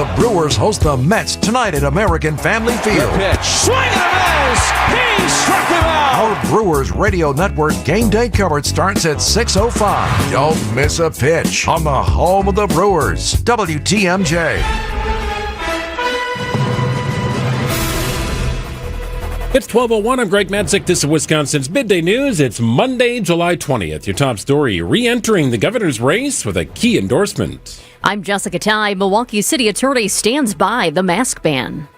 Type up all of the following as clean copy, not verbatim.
The Brewers host the Mets tonight at American Family Field. Pitch. Swing and a miss. He struck him out. Our Brewers Radio Network game day coverage starts at 6:05. Don't miss a pitch on the home of the Brewers, WTMJ. It's 12:01. I'm Greg Madzik. This is Wisconsin's Midday News. It's Monday, July 20th. Your top story, re-entering the governor's race with a key endorsement. I'm Jessica Ty. Milwaukee City Attorney stands by the mask ban.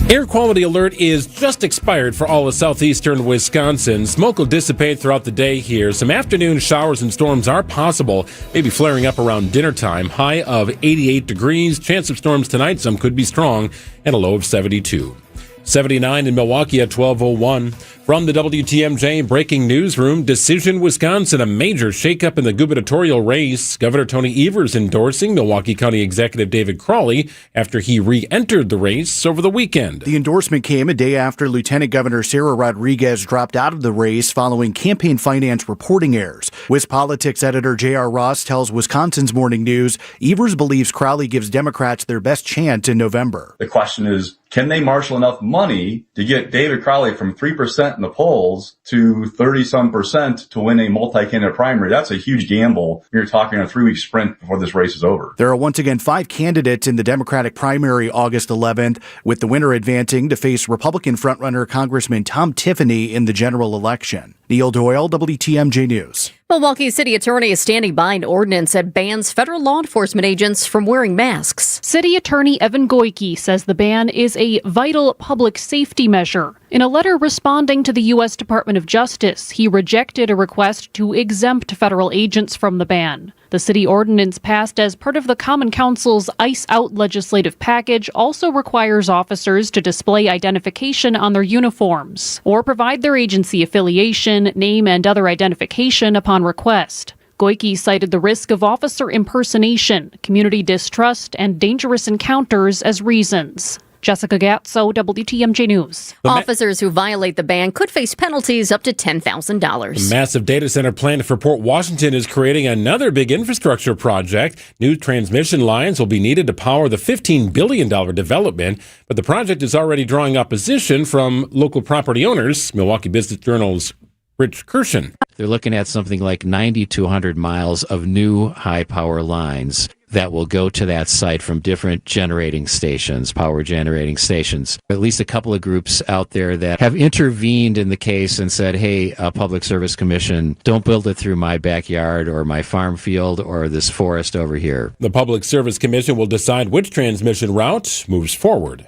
Air quality alert is just expired for all of southeastern Wisconsin. Smoke will dissipate throughout the day here. Some afternoon showers and storms are possible, maybe flaring up around dinner time. High of 88 degrees. Chance of storms tonight, some could be strong, and a low of 72. 79 in Milwaukee at 12:01. From the WTMJ Breaking Newsroom, Decision Wisconsin, a major shakeup in the gubernatorial race. Governor Tony Evers endorsing Milwaukee County Executive David Crowley after he re-entered the race over the weekend. The endorsement came a day after Lieutenant Governor Sarah Rodriguez dropped out of the race following campaign finance reporting errors. WisPolitics editor J.R. Ross tells Wisconsin's Morning News Evers believes Crowley gives Democrats their best chance in November. The question is, can they marshal enough money to get David Crowley from 3% in the polls to 30-some% to win a multi-candidate primary? That's a huge gamble. You're talking a 3-week sprint before this race is over. There are once again 5 candidates in the Democratic primary August 11th, with the winner advancing to face Republican frontrunner Congressman Tom Tiffany in the general election. Neil Doyle, WTMJ News. Milwaukee City Attorney is standing by an ordinance that bans federal law enforcement agents from wearing masks. City Attorney Evan Goyke says the ban is a vital public safety measure. In a letter responding to the U.S. Department of Justice, he rejected a request to exempt federal agents from the ban. The city ordinance passed as part of the Common Council's Ice Out legislative package also requires officers to display identification on their uniforms or provide their agency affiliation, name, and other identification upon request. Goyke cited the risk of officer impersonation, community distrust, and dangerous encounters as reasons. Jessica Gatso, WTMJ News. Officers who violate the ban could face penalties up to $10,000. A massive data center planned for Port Washington is creating another big infrastructure project. New transmission lines will be needed to power the $15 billion development, but the project is already drawing opposition from local property owners. Milwaukee Business Journal's Rich Kirshen. They're looking at something like 90 to 100 miles of new high-power lines that will go to that site from different power generating stations. At least a couple of groups out there that have intervened in the case and said, hey, Public Service Commission, don't build it through my backyard or my farm field or this forest over here. The Public Service Commission will decide which transmission route moves forward.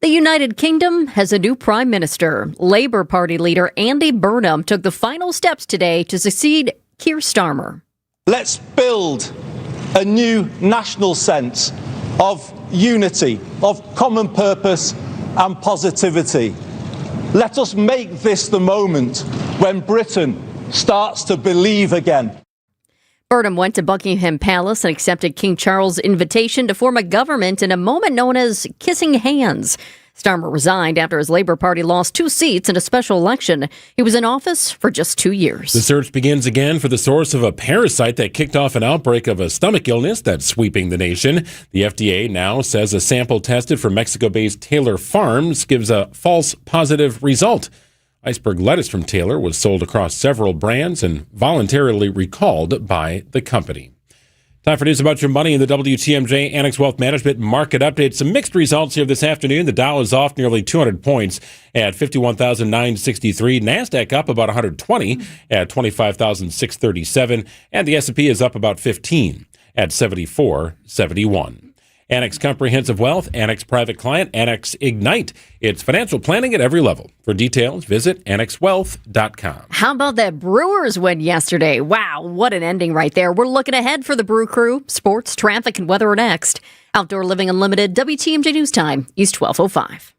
The United Kingdom has a new prime minister. Labour Party leader Andy Burnham took the final steps today to succeed Keir Starmer. Let's build a new national sense of unity, of common purpose and positivity. Let us make this the moment when Britain starts to believe again. Burnham went to Buckingham Palace and accepted King Charles' invitation to form a government in a moment known as kissing hands. Starmer resigned after his Labour Party lost 2 seats in a special election. He was in office for just 2 years. The search begins again for the source of a parasite that kicked off an outbreak of a stomach illness that's sweeping the nation. The FDA now says a sample tested for Mexico-based Taylor Farms gives a false positive result. Iceberg lettuce from Taylor was sold across several brands and voluntarily recalled by the company. Time for news about your money in the WTMJ Annex Wealth Management Market Update. Some mixed results here this afternoon. The Dow is off nearly 200 points at 51,963. NASDAQ up about 120 at 25,637. And the S&P is up about 15 at 7471. Annex Comprehensive Wealth, Annex Private Client, Annex Ignite. It's financial planning at every level. For details, visit annexwealth.com. How about that Brewers win yesterday? Wow, what an ending right there. We're looking ahead for the Brew Crew. Sports, traffic, and weather are next. Outdoor Living Unlimited, WTMJ News Time, East 1205.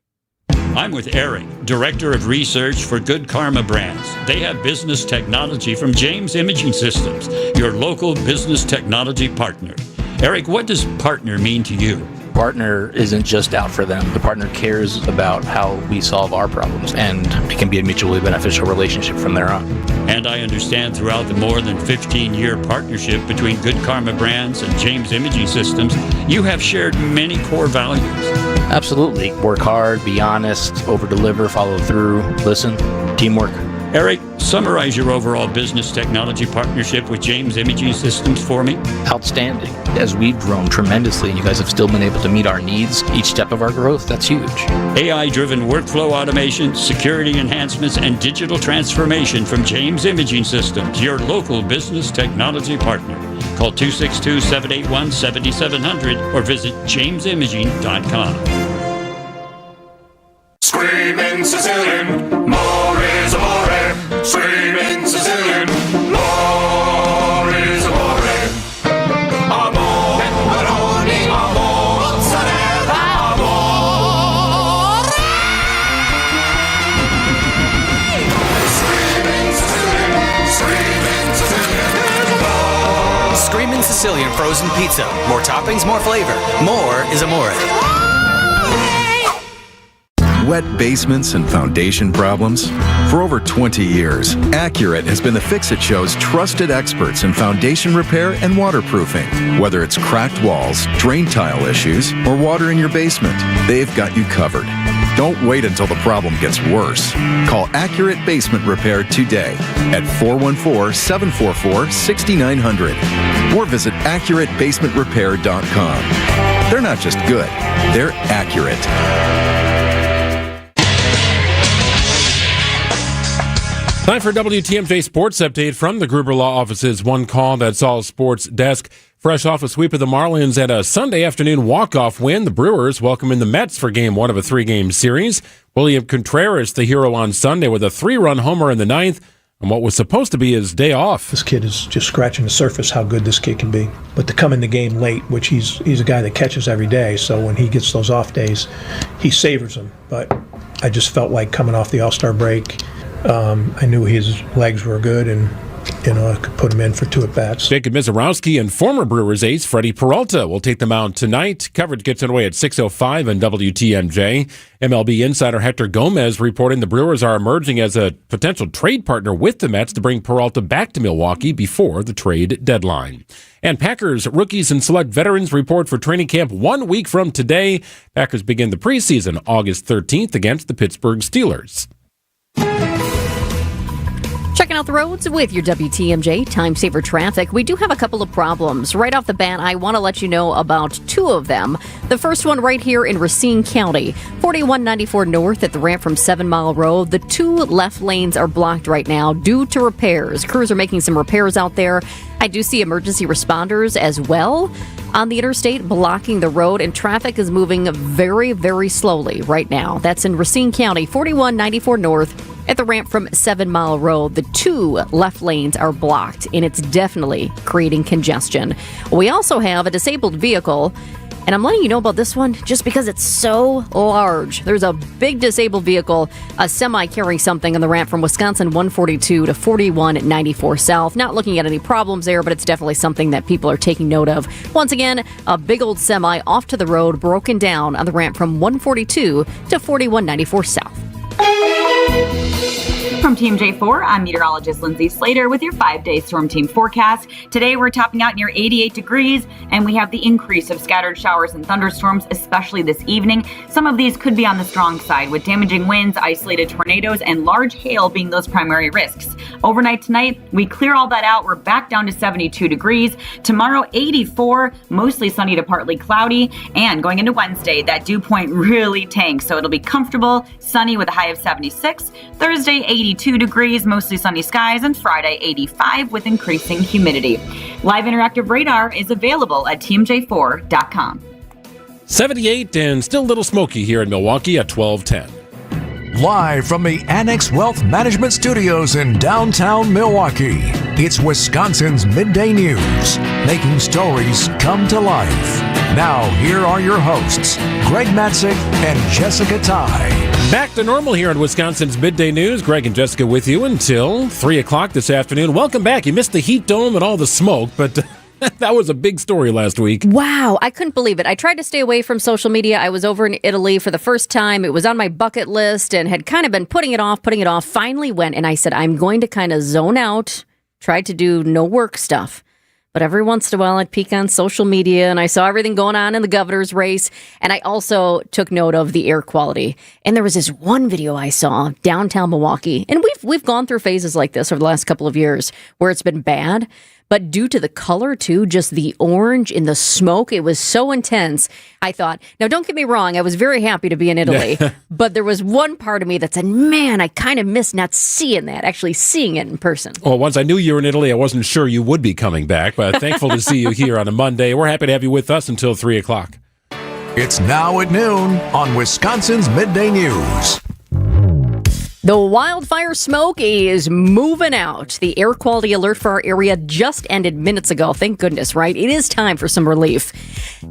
I'm with Eric, Director of Research for Good Karma Brands. They have business technology from James Imaging Systems, your local business technology partner. Eric, what does partner mean to you? partner isn't just out for them. The partner cares about how we solve our problems, and it can be a mutually beneficial relationship from there on. And I understand throughout the more than 15-year partnership between Good Karma Brands and James Imaging Systems, you have shared many core values. Absolutely. Work hard, be honest, over-deliver, follow through, listen, teamwork. Eric, summarize your overall business technology partnership with James Imaging Systems for me. Outstanding. As we've grown tremendously and you guys have still been able to meet our needs each step of our growth, that's huge. AI-driven workflow automation, security enhancements, and digital transformation from James Imaging Systems, your local business technology partner. Call 262-781-7700 or visit jamesimaging.com. Screaming Sicilian, more is amore. Screaming Sicilian, more is amore. Amore, pepperoni, amore, mozzarella, amore. Screaming Sicilian, Screaming Sicilian frozen pizza. More toppings, more flavor. More is amore. Wet basements and foundation problems? For over 20 years, Accurate has been the Fix-It Show's trusted experts in foundation repair and waterproofing. Whether it's cracked walls, drain tile issues, or water in your basement, they've got you covered. Don't wait until the problem gets worse. Call Accurate Basement Repair today at 414-744-6900 or visit AccurateBasementRepair.com. They're not just good, they're accurate. Time for WTMJ Sports Update from the Gruber Law Office's One Call, That's All Sports desk. Fresh off a sweep of the Marlins at a Sunday afternoon walk-off win, the Brewers welcome in the Mets for Game 1 of a 3-game series. William Contreras, the hero on Sunday, with a 3-run homer in the ninth on what was supposed to be his day off. This kid is just scratching the surface how good this kid can be. But to come in the game late, which he's a guy that catches every day, so when he gets those off days, he savors them. But I just felt like coming off the All-Star break, I knew his legs were good, and I could put him in for 2 at-bats. Jacob Mizorowski and former Brewers ace Freddie Peralta will take them out tonight. Coverage gets underway at 6:05 on WTMJ. MLB insider Hector Gomez reporting the Brewers are emerging as a potential trade partner with the Mets to bring Peralta back to Milwaukee before the trade deadline. And Packers rookies and select veterans report for training camp 1 week from today. Packers begin the preseason August 13th against the Pittsburgh Steelers. Checking out the roads with your WTMJ Time Saver Traffic. We do have a couple of problems. Right off the bat, I want to let you know about 2 of them. The first one right here in Racine County, 4194 North at the ramp from 7 Mile Road. The 2 left lanes are blocked right now due to repairs. Crews are making some repairs out there. I do see emergency responders as well on the interstate blocking the road, and traffic is moving very, very slowly right now. That's in Racine County, 4194 North at the ramp from 7 Mile Road. The 2 left lanes are blocked, and it's definitely creating congestion. We also have a disabled vehicle, and I'm letting you know about this one just because it's so large. There's a big disabled vehicle, a semi carrying something on the ramp from Wisconsin 142 to 4194 South. Not looking at any problems there, but it's definitely something that people are taking note of. Once again, a big old semi off to the road, broken down on the ramp from 142 to 4194 South. From Team J4, I'm meteorologist Lindsay Slater with your 5-day storm team forecast. Today we're topping out near 88 degrees, and we have the increase of scattered showers and thunderstorms, especially this evening. Some of these could be on the strong side, with damaging winds, isolated tornadoes, and large hail being those primary risks. Overnight tonight, we clear all that out. We're back down to 72 degrees. Tomorrow, 84, mostly sunny to partly cloudy. And going into Wednesday, that dew point really tanks, so it'll be comfortable, sunny with a high of 76. Thursday, 82 degrees, mostly sunny skies, and Friday 85 with increasing humidity. Live interactive radar is available at teamj4.com. 78 and still a little smoky here in Milwaukee at 12:10. Live from the Annex Wealth Management Studios in downtown Milwaukee, it's Wisconsin's Midday News, making stories come to life. Now, here are your hosts, Greg Matzik and Jessica Ty. Back to normal here in Wisconsin's Midday News. Greg and Jessica with you until 3 o'clock this afternoon. Welcome back. You missed the heat dome and all the smoke, but That was a big story last week. Wow, I couldn't believe it. I tried to stay away from social media. I was over in Italy for the first time. It was on my bucket list and had kind of been putting it off. Finally went, and I said, I'm going to kind of zone out, try to do no work stuff. But every once in a while, I'd peek on social media, and I saw everything going on in the governor's race. And I also took note of the air quality. And there was this one video I saw downtown Milwaukee. And we've gone through phases like this over the last couple of years where it's been bad. But due to the color, too, just the orange in the smoke, it was so intense. I thought, now don't get me wrong, I was very happy to be in Italy. But there was one part of me that said, man, I kind of miss not seeing that, actually seeing it in person. Well, once I knew you were in Italy, I wasn't sure you would be coming back. But thankful to see you here on a Monday. We're happy to have you with us until 3 o'clock. It's now at noon on Wisconsin's Midday News. The wildfire smoke is moving out. The air quality alert for our area just ended minutes ago. Thank goodness, right? It is time for some relief.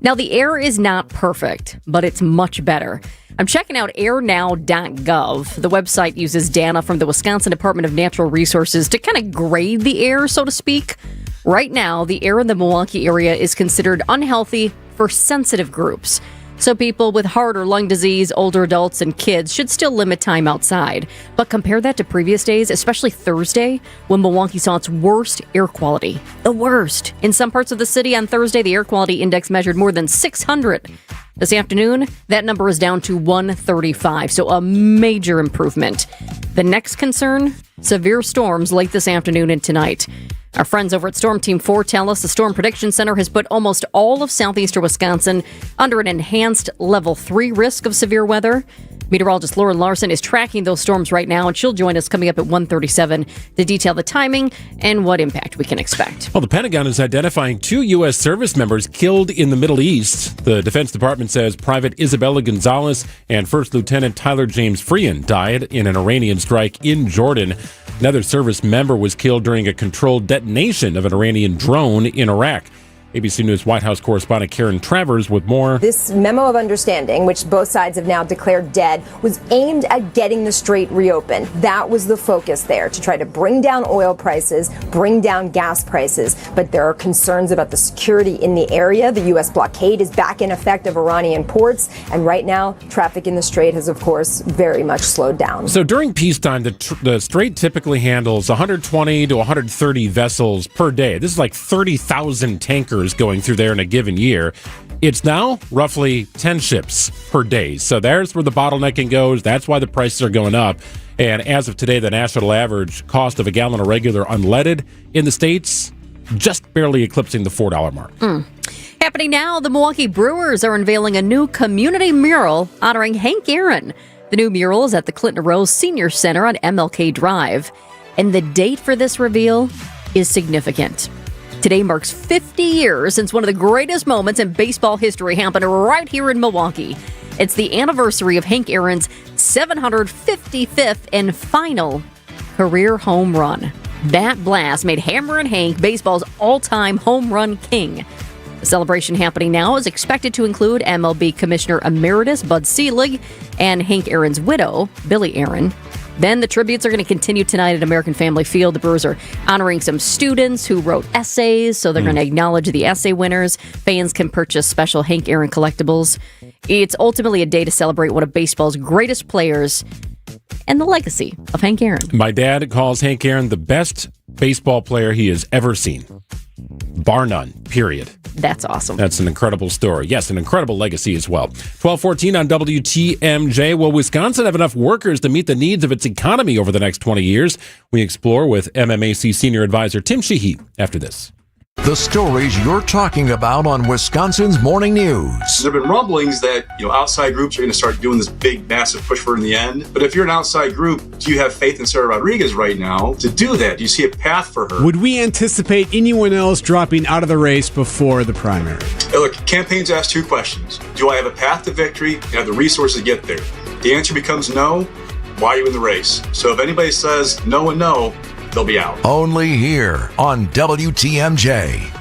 Now, the air is not perfect, but it's much better. I'm checking out airnow.gov. The website uses data from the Wisconsin Department of Natural Resources to kind of grade the air, so to speak. Right now, the air in the Milwaukee area is considered unhealthy for sensitive groups. So people with heart or lung disease, older adults, and kids should still limit time outside. But compare that to previous days, especially Thursday, when Milwaukee saw its worst air quality. The worst. In some parts of the city on Thursday, the air quality index measured more than 600. This afternoon, that number is down to 135, so a major improvement. The next concern, severe storms late this afternoon and tonight. Our friends over at Storm Team 4 tell us the Storm Prediction Center has put almost all of southeastern Wisconsin under an enhanced level 3 risk of severe weather. Meteorologist Lauren Larson is tracking those storms right now, and she'll join us coming up at 1:37 to detail the timing and what impact we can expect. Well, the Pentagon is identifying 2 U.S. service members killed in the Middle East. The Defense Department says Private Isabella Gonzalez and First Lieutenant Tyler James Freehan died in an Iranian strike in Jordan. Another service member was killed during a controlled detonation of an Iranian drone in Iraq. ABC News White House correspondent Karen Travers with more. This memo of understanding, which both sides have now declared dead, was aimed at getting the strait reopened. That was the focus there, to try to bring down oil prices, bring down gas prices. But there are concerns about the security in the area. The U.S. blockade is back in effect of Iranian ports. And right now, traffic in the strait has, of course, very much slowed down. So during peacetime, the strait typically handles 120 to 130 vessels per day. This is like 30,000 tankers going through there in a given year. It's now roughly 10 ships per day. So there's where the bottlenecking goes. That's why the prices are going up. And as of today, the national average cost of a gallon of regular unleaded in the States just barely eclipsing the $4 mark. Happening now, the Milwaukee Brewers are unveiling a new community mural honoring Hank Aaron. The new mural is at the Clinton Rose Senior Center on MLK Drive. And the date for this reveal is significant. Today marks 50 years since one of the greatest moments in baseball history happened right here in Milwaukee. It's the anniversary of Hank Aaron's 755th and final career home run. That blast made Hammerin' Hank baseball's all-time home run king. The celebration happening now is expected to include MLB Commissioner Emeritus Bud Selig and Hank Aaron's widow, Billy Aaron. Then the tributes are going to continue tonight at American Family Field. The Brewers are honoring some students who wrote essays, so they're going to acknowledge the essay winners. Fans can purchase special Hank Aaron collectibles. It's ultimately a day to celebrate one of baseball's greatest players and the legacy of Hank Aaron. My dad calls Hank Aaron the best baseball player he has ever seen. Bar none, period. That's awesome. That's an incredible story. Yes, an incredible legacy as well. 12:14 on WTMJ. Will Wisconsin have enough workers to meet the needs of its economy over the next 20 years? We explore with MMAC Senior Advisor Tim Sheehy after this. The stories you're talking about on Wisconsin's Morning News. There have been rumblings that outside groups are going to start doing this big, massive push for her in the end. But if you're an outside group, do you have faith in Sarah Rodriguez right now to do that? Do you see a path for her? Would we anticipate anyone else dropping out of the race before the primary? Look, campaigns ask 2 questions. Do I have a path to victory and have the resources to get there? The answer becomes no. Why are you in the race? So if anybody says no and no, they'll be out. Only here on WTMJ.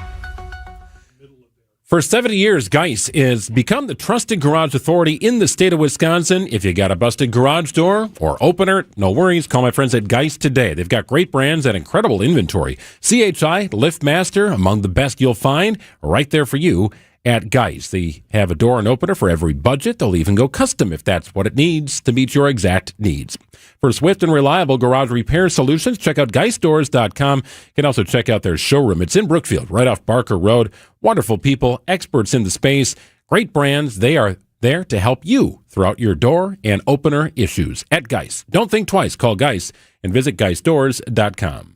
For 70 years, Geis has become the trusted garage authority in the state of Wisconsin. If you got a busted garage door or opener, no worries. Call my friends at Geis today. They've got great brands and incredible inventory. CHI, LiftMaster, among the best you'll find, right there for you at Geis. They have a door and opener for every budget. They'll even go custom if that's what it needs to meet your exact needs. For swift and reliable garage repair solutions, check out geisdoors.com. You can also check out their showroom. It's in Brookfield, right off Barker Road. Wonderful people, experts in the space, great brands. They are there to help you throughout your door and opener issues at Geis. Don't think twice. Call Geis and visit geisdoors.com.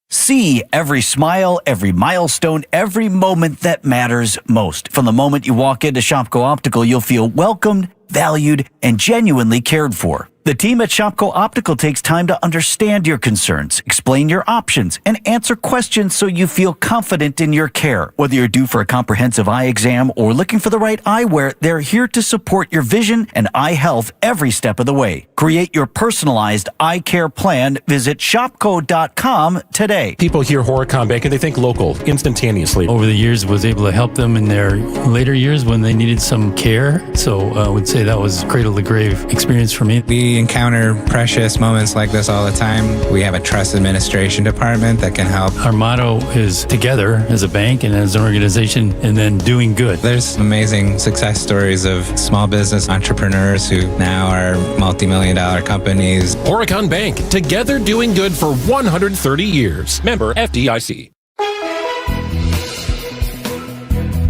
See every smile, every milestone, every moment that matters most. From the moment you walk into Shopko Optical, you'll feel welcomed, valued, and genuinely cared for. The team at Shopko Optical takes time to understand your concerns, explain your options, and answer questions so you feel confident in your care. Whether you're due for a comprehensive eye exam or looking for the right eyewear, they're here to support your vision and eye health every step of the way. Create your personalized eye care plan. Visit shopko.com today. People hear Horicon Bank and they think local instantaneously. Over the years, was able to help them in their later years when they needed some care. So I would say that was cradle to grave experience for me. We encounter precious moments like this all the time. We have a trust administration department that can help. Our motto is together as a bank and as an organization, and then doing good. There's amazing success stories of small business entrepreneurs who now are multi-million-dollar companies. Horicon Bank, together doing good for 130 years. Member FDIC.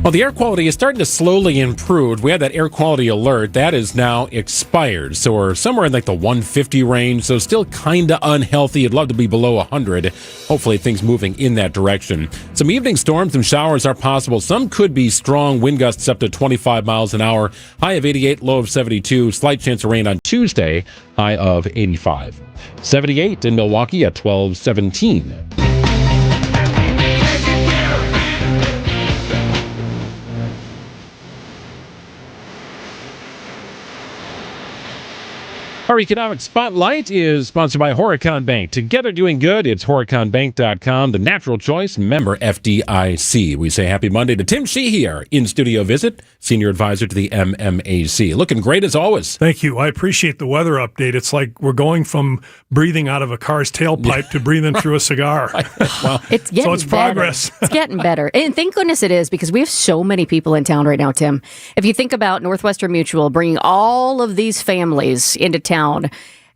Well, the air quality is starting to slowly improve. We had that air quality alert. That is now expired. So we're somewhere in like the 150 range. So still kind of unhealthy. I'd love to be below 100. Hopefully things moving in that direction. Some evening storms and showers are possible. Some could be strong wind gusts up to 25 miles an hour. High of 88, low of 72. Slight chance of rain on Tuesday. High of 85. 78 in Milwaukee at 12:17. Our Economic Spotlight is sponsored by Horicon Bank. Together doing good, it's horiconbank.com, the natural choice, member FDIC. We say happy Monday to Tim Sheehy, our in-studio visit, senior advisor to the MMAC. Looking great as always. Thank you. I appreciate the weather update. It's like we're going from breathing out of a car's tailpipe to breathing through a cigar. Well, it's getting so it's progress. It's getting better. And thank goodness it is, because we have so many people in town right now, Tim. If you think about Northwestern Mutual bringing all of these families into town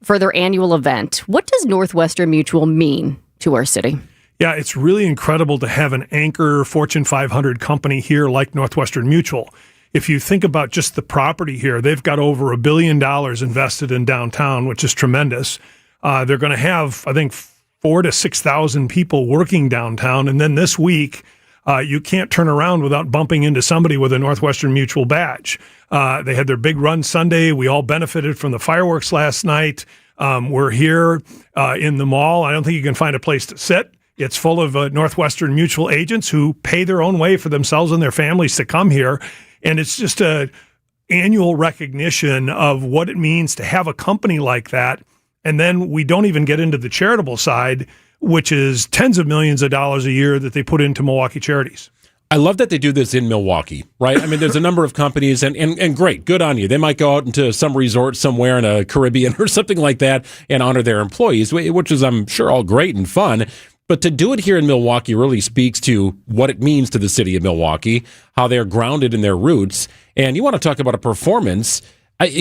for their annual event, what does Northwestern Mutual mean to our city? Yeah, it's really incredible to have an anchor Fortune 500 company here like Northwestern Mutual. If you think about just the property here, they've got over $1 billion invested in downtown, which is tremendous. They're going to have, I think, 4,000 to 6,000 people working downtown. And then this week, you can't turn around without bumping into somebody with a Northwestern Mutual badge. They had their big run Sunday. We all benefited from the fireworks last night. We're here in the mall. I don't think you can find a place to sit. It's full of Northwestern Mutual agents who pay their own way for themselves and their families to come here. And it's just an annual recognition of what it means to have a company like that. And then we don't even get into the charitable side, which is tens of millions of dollars a year that they put into Milwaukee charities. I love that they do this in Milwaukee, right? I mean, there's a number of companies, and great, good on you. They might go out into some resort somewhere in a Caribbean or something like that and honor their employees, which is, I'm sure, all great and fun. But to do it here in Milwaukee really speaks to what it means to the city of Milwaukee, how they're grounded in their roots. And you want to talk about a performance.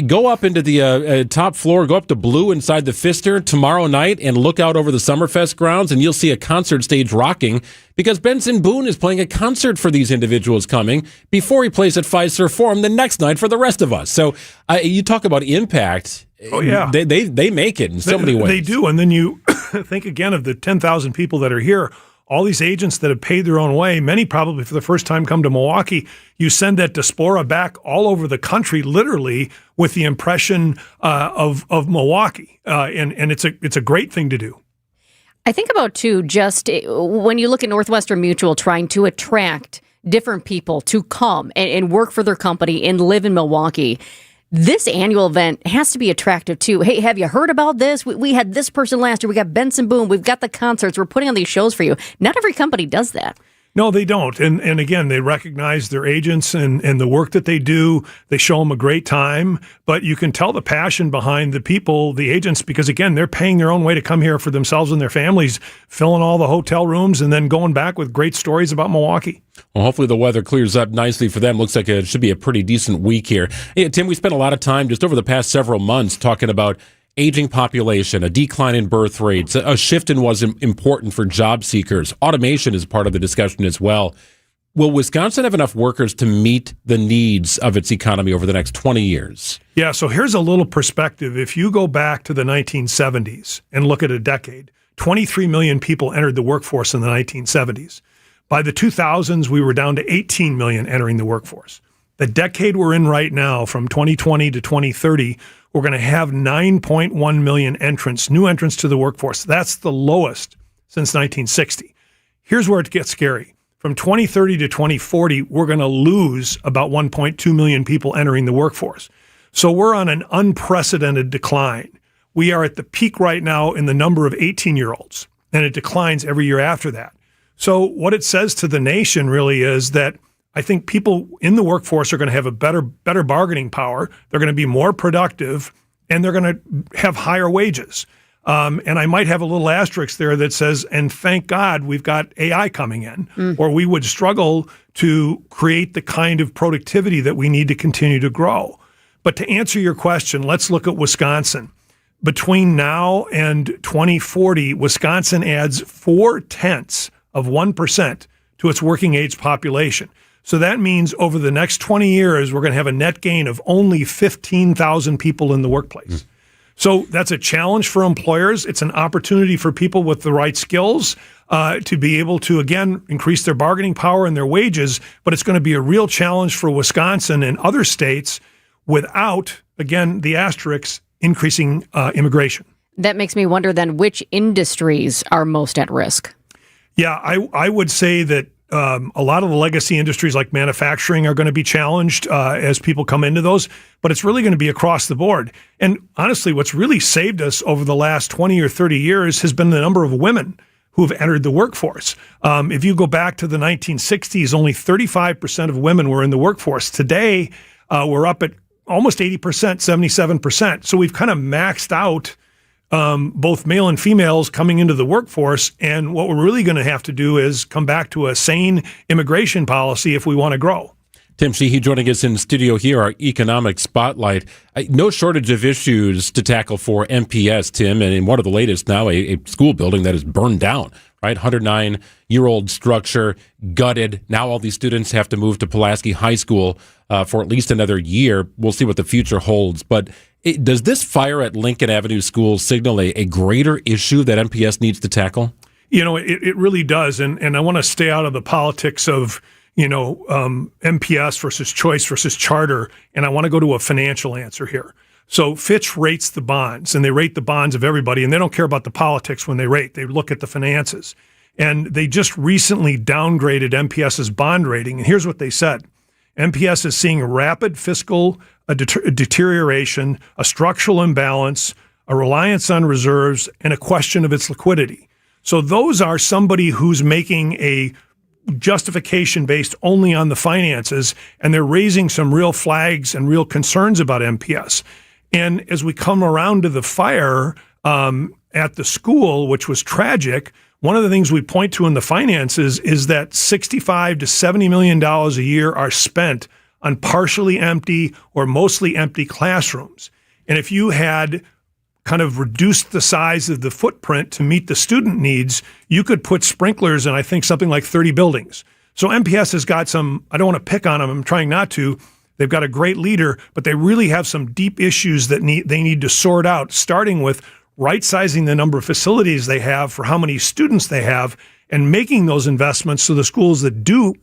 Go up into the top floor, go up to Blue inside the Pfister tomorrow night and look out over the Summerfest grounds, and you'll see a concert stage rocking because Benson Boone is playing a concert for these individuals coming before he plays at Fiserv Forum the next night for the rest of us. So you talk about impact. Oh, yeah. They make it in so many ways. They do. And then you think again of the 10,000 people that are here. All these agents that have paid their own way, many probably for the first time come to Milwaukee. You send that diaspora back all over the country, literally, with the impression of Milwaukee. And it's a great thing to do. I think about, too, just when you look at Northwestern Mutual trying to attract different people to come and work for their company and live in Milwaukee. This annual event has to be attractive, too. Hey, have you heard about this? We had this person last year. We got Benson Boone. We've got the concerts. We're putting on these shows for you. Not every company does that. No, they don't. And again, they recognize their agents and the work that they do. They show them a great time, but you can tell the passion behind the people, the agents, because again, they're paying their own way to come here for themselves and their families, filling all the hotel rooms and then going back with great stories about Milwaukee. Well, hopefully the weather clears up nicely for them. Looks like it should be a pretty decent week here. Hey, Tim, we spent a lot of time just over the past several months talking about aging population, a decline in birth rates, a shift in what's important for job seekers. Automation is part of the discussion as well. Will Wisconsin have enough workers to meet the needs of its economy over the next 20 years? Yeah, so here's a little perspective. If you go back to the 1970s and look at a decade, 23 million people entered the workforce in the 1970s. By the 2000s, we were down to 18 million entering the workforce. The decade we're in right now, from 2020 to 2030, we're going to have 9.1 million entrants, new entrants to the workforce. That's the lowest since 1960. Here's where it gets scary. From 2030 to 2040, we're going to lose about 1.2 million people entering the workforce. So we're on an unprecedented decline. We are at the peak right now in the number of 18-year-olds, and it declines every year after that. So what it says to the nation really is that I think people in the workforce are going to have a better bargaining power. They're going to be more productive, and they're going to have higher wages. And I might have a little asterisk there that says, and thank God we've got AI coming in, or we would struggle to create the kind of productivity that we need to continue to grow. But to answer your question, let's look at Wisconsin. Between now and 2040, Wisconsin adds 0.4% to its working age population. So that means over the next 20 years, we're going to have a net gain of only 15,000 people in the workplace. So that's a challenge for employers. It's an opportunity for people with the right skills to be able to, again, increase their bargaining power and their wages. But it's going to be a real challenge for Wisconsin and other states without, again, the asterisks, increasing immigration. That makes me wonder then which industries are most at risk. Yeah, I would say that a lot of the legacy industries like manufacturing are going to be challenged as people come into those, but it's really going to be across the board. And honestly, what's really saved us over the last 20 or 30 years has been the number of women who have entered the workforce. If you go back to the 1960s, only 35% of women were in the workforce. Today, we're up at almost 80%, 77%. So we've kind of maxed out both male and females coming into the workforce. And what we're really going to have to do is come back to a sane immigration policy if we want to grow. Tim Sheehy joining us in studio here, our economic spotlight. No shortage of issues to tackle for MPS, Tim, and in one of the latest now, a school building that is burned down, right? 109-year-old structure, gutted. Now all these students have to move to Pulaski High School for at least another year. We'll see what the future holds. But does this fire at Lincoln Avenue School signal a greater issue that MPS needs to tackle? You know, it really does. And I want to stay out of the politics of, MPS versus choice versus charter. And I want to go to a financial answer here. So Fitch rates the bonds, and they rate the bonds of everybody, and they don't care about the politics when they rate. They look at the finances. And they just recently downgraded MPS's bond rating. And here's what they said. MPS is seeing rapid fiscal deterioration, a structural imbalance, a reliance on reserves, and a question of its liquidity. So those are somebody who's making a justification based only on the finances, and they're raising some real flags and real concerns about MPS. And as we come around to the fire at the school, which was tragic, one of the things we point to in the finances is that $65 to $70 million a year are spent on partially empty or mostly empty classrooms. And if you had kind of reduced the size of the footprint to meet the student needs, you could put sprinklers in, I think, something like 30 buildings. So MPS has got some, I don't want to pick on them, I'm trying not to. They've got a great leader, but they really have some deep issues that they need to sort out, starting with right-sizing the number of facilities they have for how many students they have and making those investments so the schools that do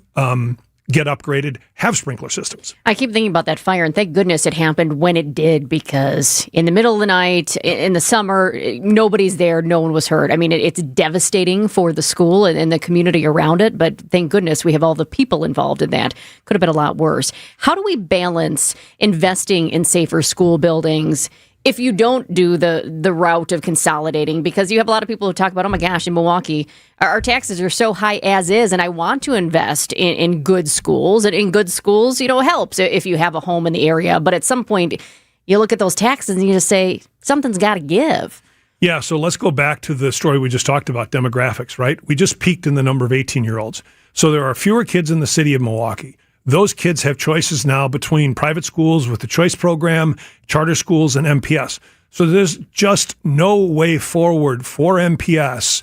get upgraded have sprinkler systems. I keep thinking about that fire, and thank goodness it happened when it did, because in the middle of the night, in the summer, nobody's there, no one was hurt. I mean, it's devastating for the school and the community around it, but thank goodness we have all the people involved in that. Could have been a lot worse. How do we balance investing in safer school buildings if you don't do the route of consolidating, because you have a lot of people who talk about, oh my gosh, in Milwaukee, our taxes are so high as is, and I want to invest in good schools. And in good schools, helps if you have a home in the area. But at some point, you look at those taxes and you just say, something's got to give. Yeah, so let's go back to the story we just talked about, demographics, right? We just peaked in the number of 18-year-olds. So there are fewer kids in the city of Milwaukee. Those kids have choices now between private schools with the choice program, charter schools, and MPS. So there's just no way forward for MPS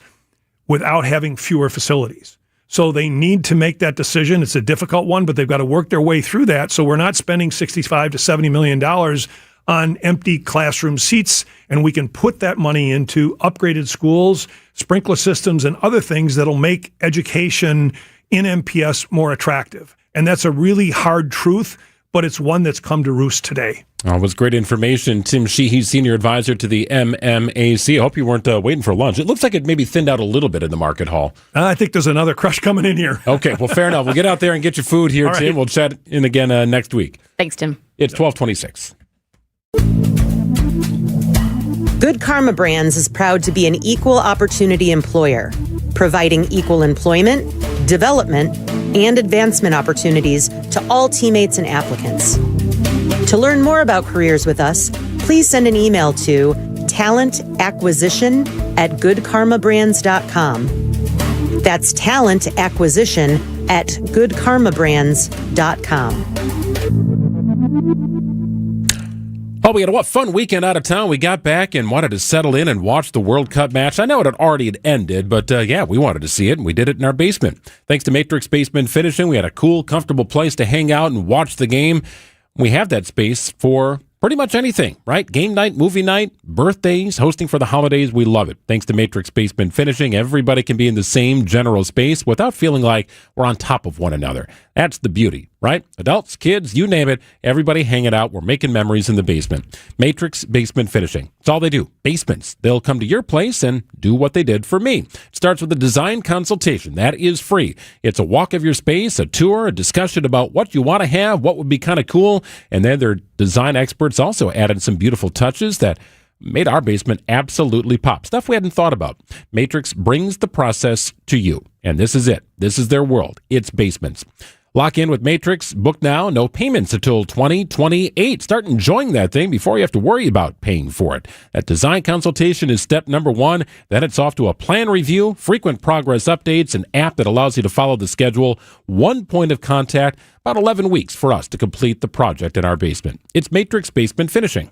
without having fewer facilities. So they need to make that decision. It's a difficult one, but they've got to work their way through that. So we're not spending $65 to $70 million on empty classroom seats, and we can put that money into upgraded schools, sprinkler systems, and other things that'll make education in MPS more attractive. And that's a really hard truth, but it's one that's come to roost today. Oh, it was great information. Tim Sheehy, Senior Advisor to the MMAC. I hope you weren't waiting for lunch. It looks like it maybe thinned out a little bit in the market hall. I think there's another crush coming in here. Okay, well, fair enough. We'll get out there and get your food here, Tim. Right. We'll chat in again next week. Thanks, Tim. It's 12:26. Good Karma Brands is proud to be an equal opportunity employer, providing equal employment, development, and advancement opportunities to all teammates and applicants. To learn more about careers with us, please send an email to talentacquisition@goodkarmabrands.com. That's talentacquisition@goodkarmabrands.com. Oh, we had a fun weekend out of town. We got back and wanted to settle in and watch the World Cup match. I know it had already ended, but we wanted to see it, and we did it in our basement. Thanks to Matrix Basement Finishing, we had a cool, comfortable place to hang out and watch the game. We have that space for pretty much anything, right? Game night, movie night, birthdays, hosting for the holidays. We love it. Thanks to Matrix Basement Finishing, everybody can be in the same general space without feeling like we're on top of one another. That's the beauty, right? Adults, kids, you name it, everybody hanging out. We're making memories in the basement. Matrix Basement Finishing. It's all they do. Basements. They'll come to your place and do what they did for me. It starts with a design consultation. That is free. It's a walk of your space, a tour, a discussion about what you want to have, what would be kind of cool, and then their design experts also added some beautiful touches that made our basement absolutely pop. Stuff we hadn't thought about. Matrix brings the process to you, and this is it. This is their world. It's basements. Lock in with Matrix. Book now. No payments until 2028. Start enjoying that thing before you have to worry about paying for it. That design consultation is step number one. Then it's off to a plan review, frequent progress updates, an app that allows you to follow the schedule, one point of contact, about 11 weeks for us to complete the project in our basement. It's Matrix Basement Finishing.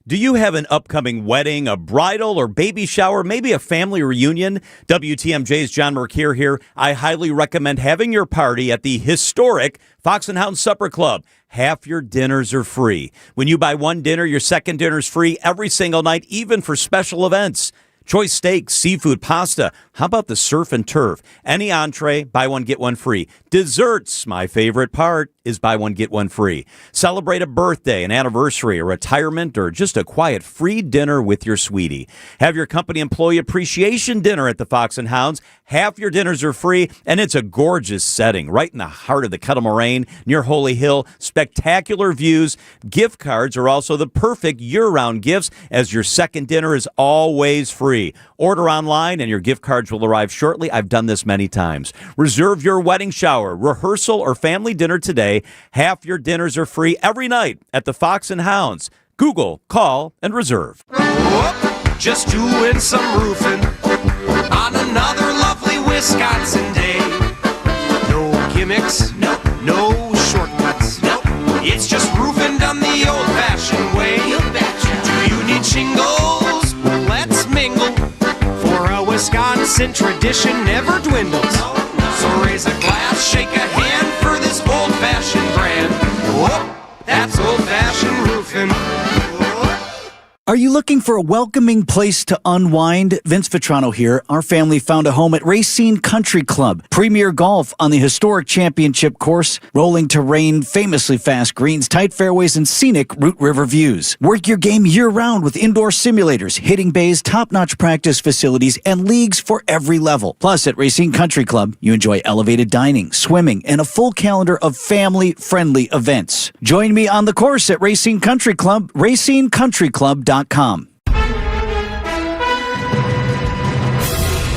Do you have an upcoming wedding, a bridal or baby shower, maybe a family reunion? WTMJ's John Mercure here. I highly recommend having your party at the historic Fox and Hound Supper Club. Half your dinners are free. When you buy one dinner, your second dinner is free every single night, even for special events. Choice steaks, seafood, pasta. How about the surf and turf? Any entree, buy one, get one free. Desserts, my favorite part, is buy one, get one free. Celebrate a birthday, an anniversary, a retirement, or just a quiet free dinner with your sweetie. Have your company employee appreciation dinner at the Fox and Hounds. Half your dinners are free, and it's a gorgeous setting right in the heart of the Kettle Moraine near Holy Hill. Spectacular views. Gift cards are also the perfect year-round gifts, as your second dinner is always free. Order online, and your gift cards will arrive shortly. I've done this many times. Reserve your wedding shower, rehearsal, or family dinner today. Half your dinners are free every night at the Fox and Hounds. Google, call, and reserve. Whoop, just doing some roofing on another lovely Wisconsin day. No gimmicks, no shortcuts, it's just roofing done the old-fashioned way. Do you need shingles? Let's mingle, for a Wisconsin tradition never dwindles. So raise a glass, shake a hand for this old-fashioned brand. Whoop, that's old-fashioned roofing. Are you looking for a welcoming place to unwind? Vince Vitrano here. Our family found a home at Racine Country Club. Premier golf on the historic championship course. Rolling terrain, famously fast greens, tight fairways, and scenic Root River views. Work your game year-round with indoor simulators, hitting bays, top-notch practice facilities, and leagues for every level. Plus, at Racine Country Club, you enjoy elevated dining, swimming, and a full calendar of family-friendly events. Join me on the course at Racine Country Club, racinecountryclub.com. I'm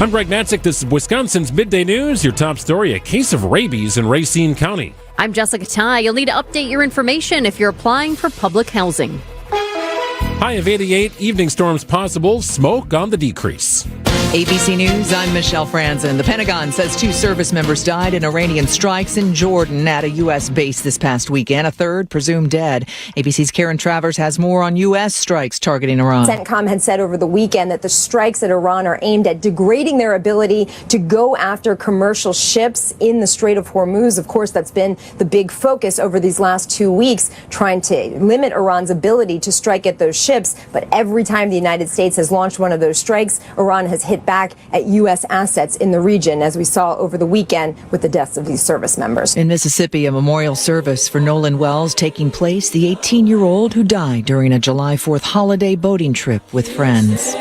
Greg Matzik. This is Wisconsin's Midday News. Your top story, a case of rabies in Racine County. I'm Jessica Ty. You'll need to update your information if you're applying for public housing. High of 88, evening storms possible, smoke on the decrease. ABC News, I'm Michelle Franzen. The Pentagon says 2 service members died in Iranian strikes in Jordan at a U.S. base this past weekend. A third presumed dead. ABC's Karen Travers has more on U.S. strikes targeting Iran. CENTCOM had said over the weekend that the strikes at Iran are aimed at degrading their ability to go after commercial ships in the Strait of Hormuz. Of course, that's been the big focus over these last 2 weeks, trying to limit Iran's ability to strike at those ships. But every time the United States has launched one of those strikes, Iran has hit back at U.S. assets in the region, as we saw over the weekend with the deaths of these service members. In Mississippi, a memorial service for Nolan Wells taking place, the 18-year-old who died during a July 4th holiday boating trip with friends.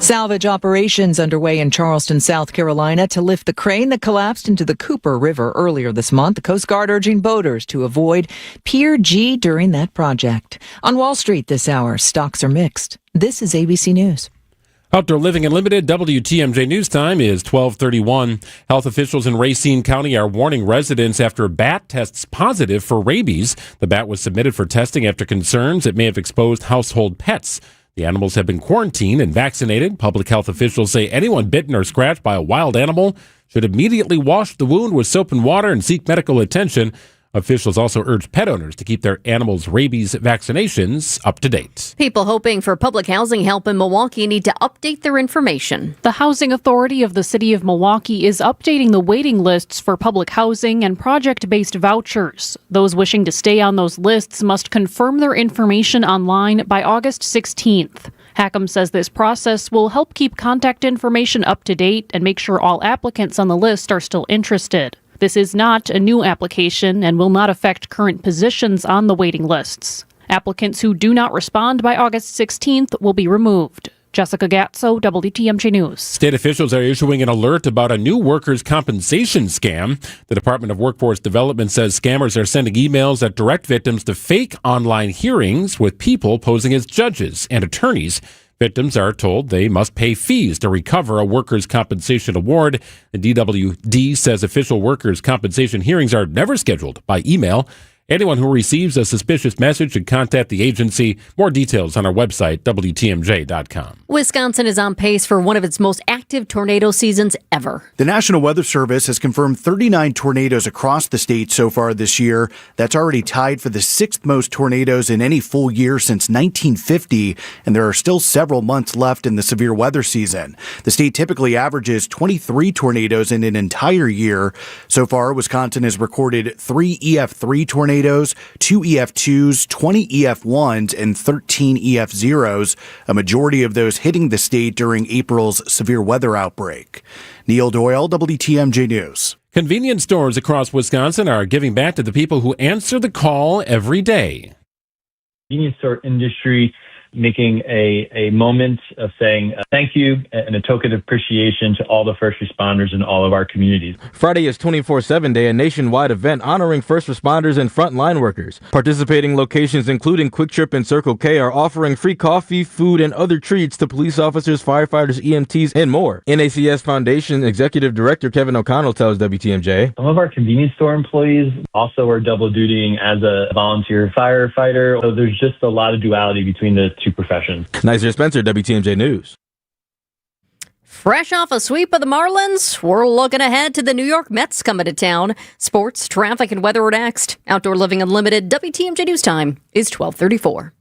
Salvage operations underway in Charleston, South Carolina to lift the crane that collapsed into the Cooper River earlier this month. The Coast Guard urging boaters to avoid Pier G during that project. On Wall Street this hour, stocks are mixed. This is ABC News. Outdoor Living Unlimited, WTMJ News Time is 12:31. Health officials in Racine County are warning residents after a bat tests positive for rabies. The bat was submitted for testing after concerns it may have exposed household pets. The animals have been quarantined and vaccinated. Public health officials say anyone bitten or scratched by a wild animal should immediately wash the wound with soap and water and seek medical attention. Officials also urge pet owners to keep their animals' rabies vaccinations up to date. People hoping for public housing help in Milwaukee need to update their information. The Housing Authority of the City of Milwaukee is updating the waiting lists for public housing and project-based vouchers. Those wishing to stay on those lists must confirm their information online by August 16th. Hackham says this process will help keep contact information up to date and make sure all applicants on the list are still interested. This is not a new application and will not affect current positions on the waiting lists. Applicants who do not respond by August 16th will be removed. Jessica Gatso, WTMJ News. State officials are issuing an alert about a new workers' compensation scam. The Department of Workforce Development says scammers are sending emails that direct victims to fake online hearings with people posing as judges and attorneys. Victims are told they must pay fees to recover a workers' compensation award. The DWD says official workers' compensation hearings are never scheduled by email. Anyone who receives a suspicious message should contact the agency. More details on our website, WTMJ.com. Wisconsin is on pace for one of its most active tornado seasons ever. The National Weather Service has confirmed 39 tornadoes across the state so far this year. That's already tied for the 6th most tornadoes in any full year since 1950, and there are still several months left in the severe weather season. The state typically averages 23 tornadoes in an entire year. So far, Wisconsin has recorded 3 EF3 tornadoes, 2 EF2s, 20 EF1s, and 13 EF0s, a majority of those hitting the state during April's severe weather outbreak. Neil Doyle, WTMJ News. Convenience stores across Wisconsin are giving back to the people who answer the call every day. Convenience store industry making a moment of saying thank you and a token of appreciation to all the first responders in all of our communities. Friday is 24/7 Day, a nationwide event honoring first responders and frontline workers. Participating locations, including Quick Trip and Circle K, are offering free coffee, food, and other treats to police officers, firefighters, EMTs, and more. NACS Foundation Executive Director Kevin O'Connell tells WTMJ. Some of our convenience store employees also are double dutying as a volunteer firefighter, so there's just a lot of duality between the two professions. Nizer Spencer, WTMJ News. Fresh off a sweep of the Marlins, we're looking ahead to the New York Mets coming to town. Sports, traffic, and weather are next. Outdoor Living Unlimited, WTMJ News Time is 12:34.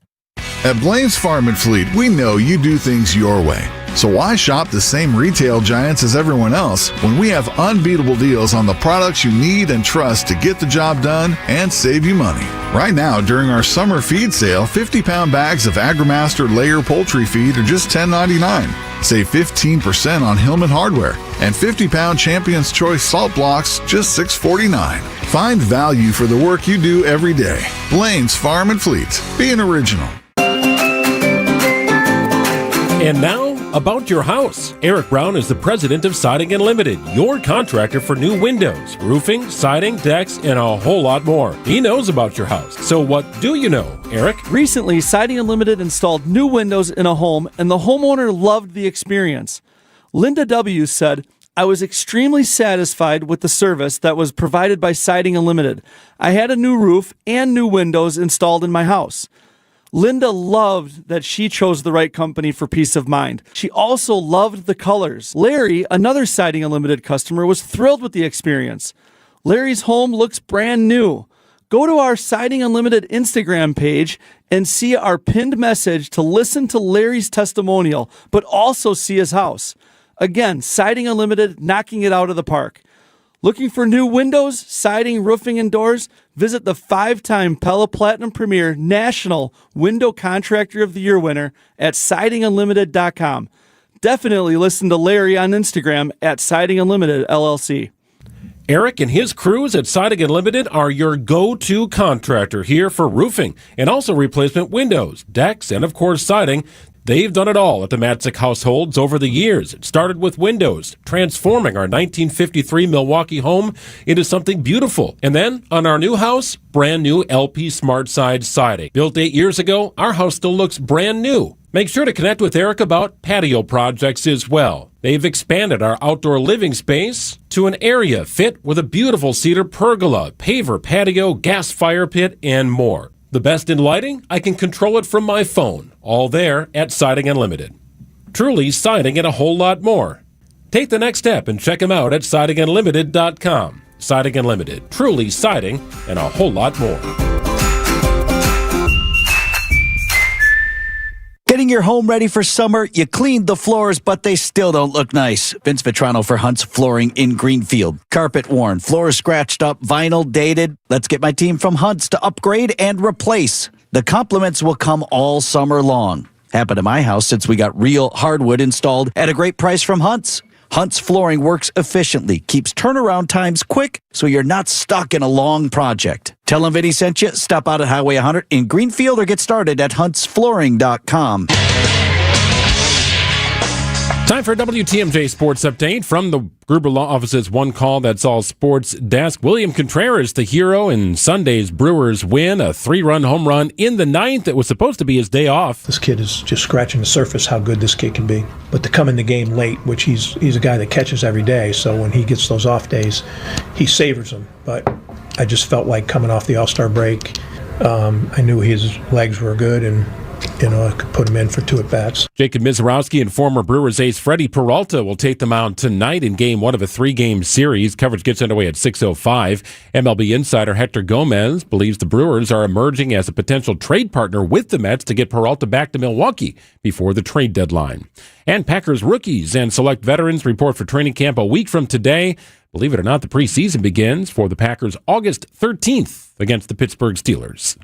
At Blaine's Farm and Fleet, we know you do things your way. So why shop the same retail giants as everyone else when we have unbeatable deals on the products you need and trust to get the job done and save you money? Right now, during our summer feed sale, 50-pound bags of AgriMaster layer poultry feed are just $10.99. Save 15% on Hillman hardware, and 50-pound Champion's Choice salt blocks just $6.49. Find value for the work you do every day. Blaine's Farm and Fleet. Be an original. And now, about your house. Eric Brown is the president of Siding Unlimited, your contractor for new windows, roofing, siding, decks, and a whole lot more. He knows about your house. So what do you know, Eric? Recently, Siding Unlimited installed new windows in a home, and the homeowner loved the experience. Linda W. said, "I was extremely satisfied with the service that was provided by Siding Unlimited. I had a new roof and new windows installed in my house." Linda loved that she chose the right company for peace of mind. She also loved the colors. Larry, another Siding Unlimited customer, was thrilled with the experience. Larry's home looks brand new. Go to our Siding Unlimited Instagram page and see our pinned message to listen to Larry's testimonial, but also see his house. Again, Siding Unlimited, knocking it out of the park. Looking for new windows, siding, roofing, and doors? Visit the 5-time Pella Platinum Premier National Window Contractor of the Year winner at sidingunlimited.com. Definitely listen to Larry on Instagram at Siding Unlimited LLC. Eric and his crews at Siding Unlimited are your go-to contractor here for roofing and also replacement windows, decks, and of course siding. They've done it all at the Matzik households over the years. It started with windows, transforming our 1953 Milwaukee home into something beautiful. And then, on our new house, brand new LP Smart Side siding. Built 8 years ago, our house still looks brand new. Make sure to connect with Eric about patio projects as well. They've expanded our outdoor living space to an area fit with a beautiful cedar pergola, paver patio, gas fire pit, and more. The best in lighting? I can control it from my phone. All there at Siding Unlimited. Truly siding and a whole lot more. Take the next step and check them out at sidingunlimited.com. Siding Unlimited. Truly siding and a whole lot more. Getting your home ready for summer, you cleaned the floors, but they still don't look nice. Vince Vitrano for Hunt's Flooring in Greenfield. Carpet worn, floors scratched up, vinyl dated. Let's get my team from Hunt's to upgrade and replace. The compliments will come all summer long. Happened to my house since we got real hardwood installed at a great price from Hunt's. Hunt's Flooring works efficiently, keeps turnaround times quick, so you're not stuck in a long project. Tell them Vinny sent you. Stop out at Highway 100 in Greenfield or get started at huntsflooring.com. Time for a WTMJ Sports Update from the Gruber Law Office's One Call That's All Sports desk. William Contreras, the hero in Sunday's Brewers win, a 3-run home run in the ninth. It was supposed to be his day off. This kid is just scratching the surface how good this kid can be. But to come in the game late, which he's a guy that catches every day, so when he gets those off days, he savors them. But I just felt like coming off the All-Star break, I knew his legs were good and I could put him in for 2 at-bats. Jacob Mizorowski and former Brewers ace Freddie Peralta will take the mound tonight in Game 1 of a 3-game series. Coverage gets underway at 6:05. MLB insider Hector Gomez believes the Brewers are emerging as a potential trade partner with the Mets to get Peralta back to Milwaukee before the trade deadline. And Packers rookies and select veterans report for training camp a week from today. Believe it or not, the preseason begins for the Packers August 13th against the Pittsburgh Steelers.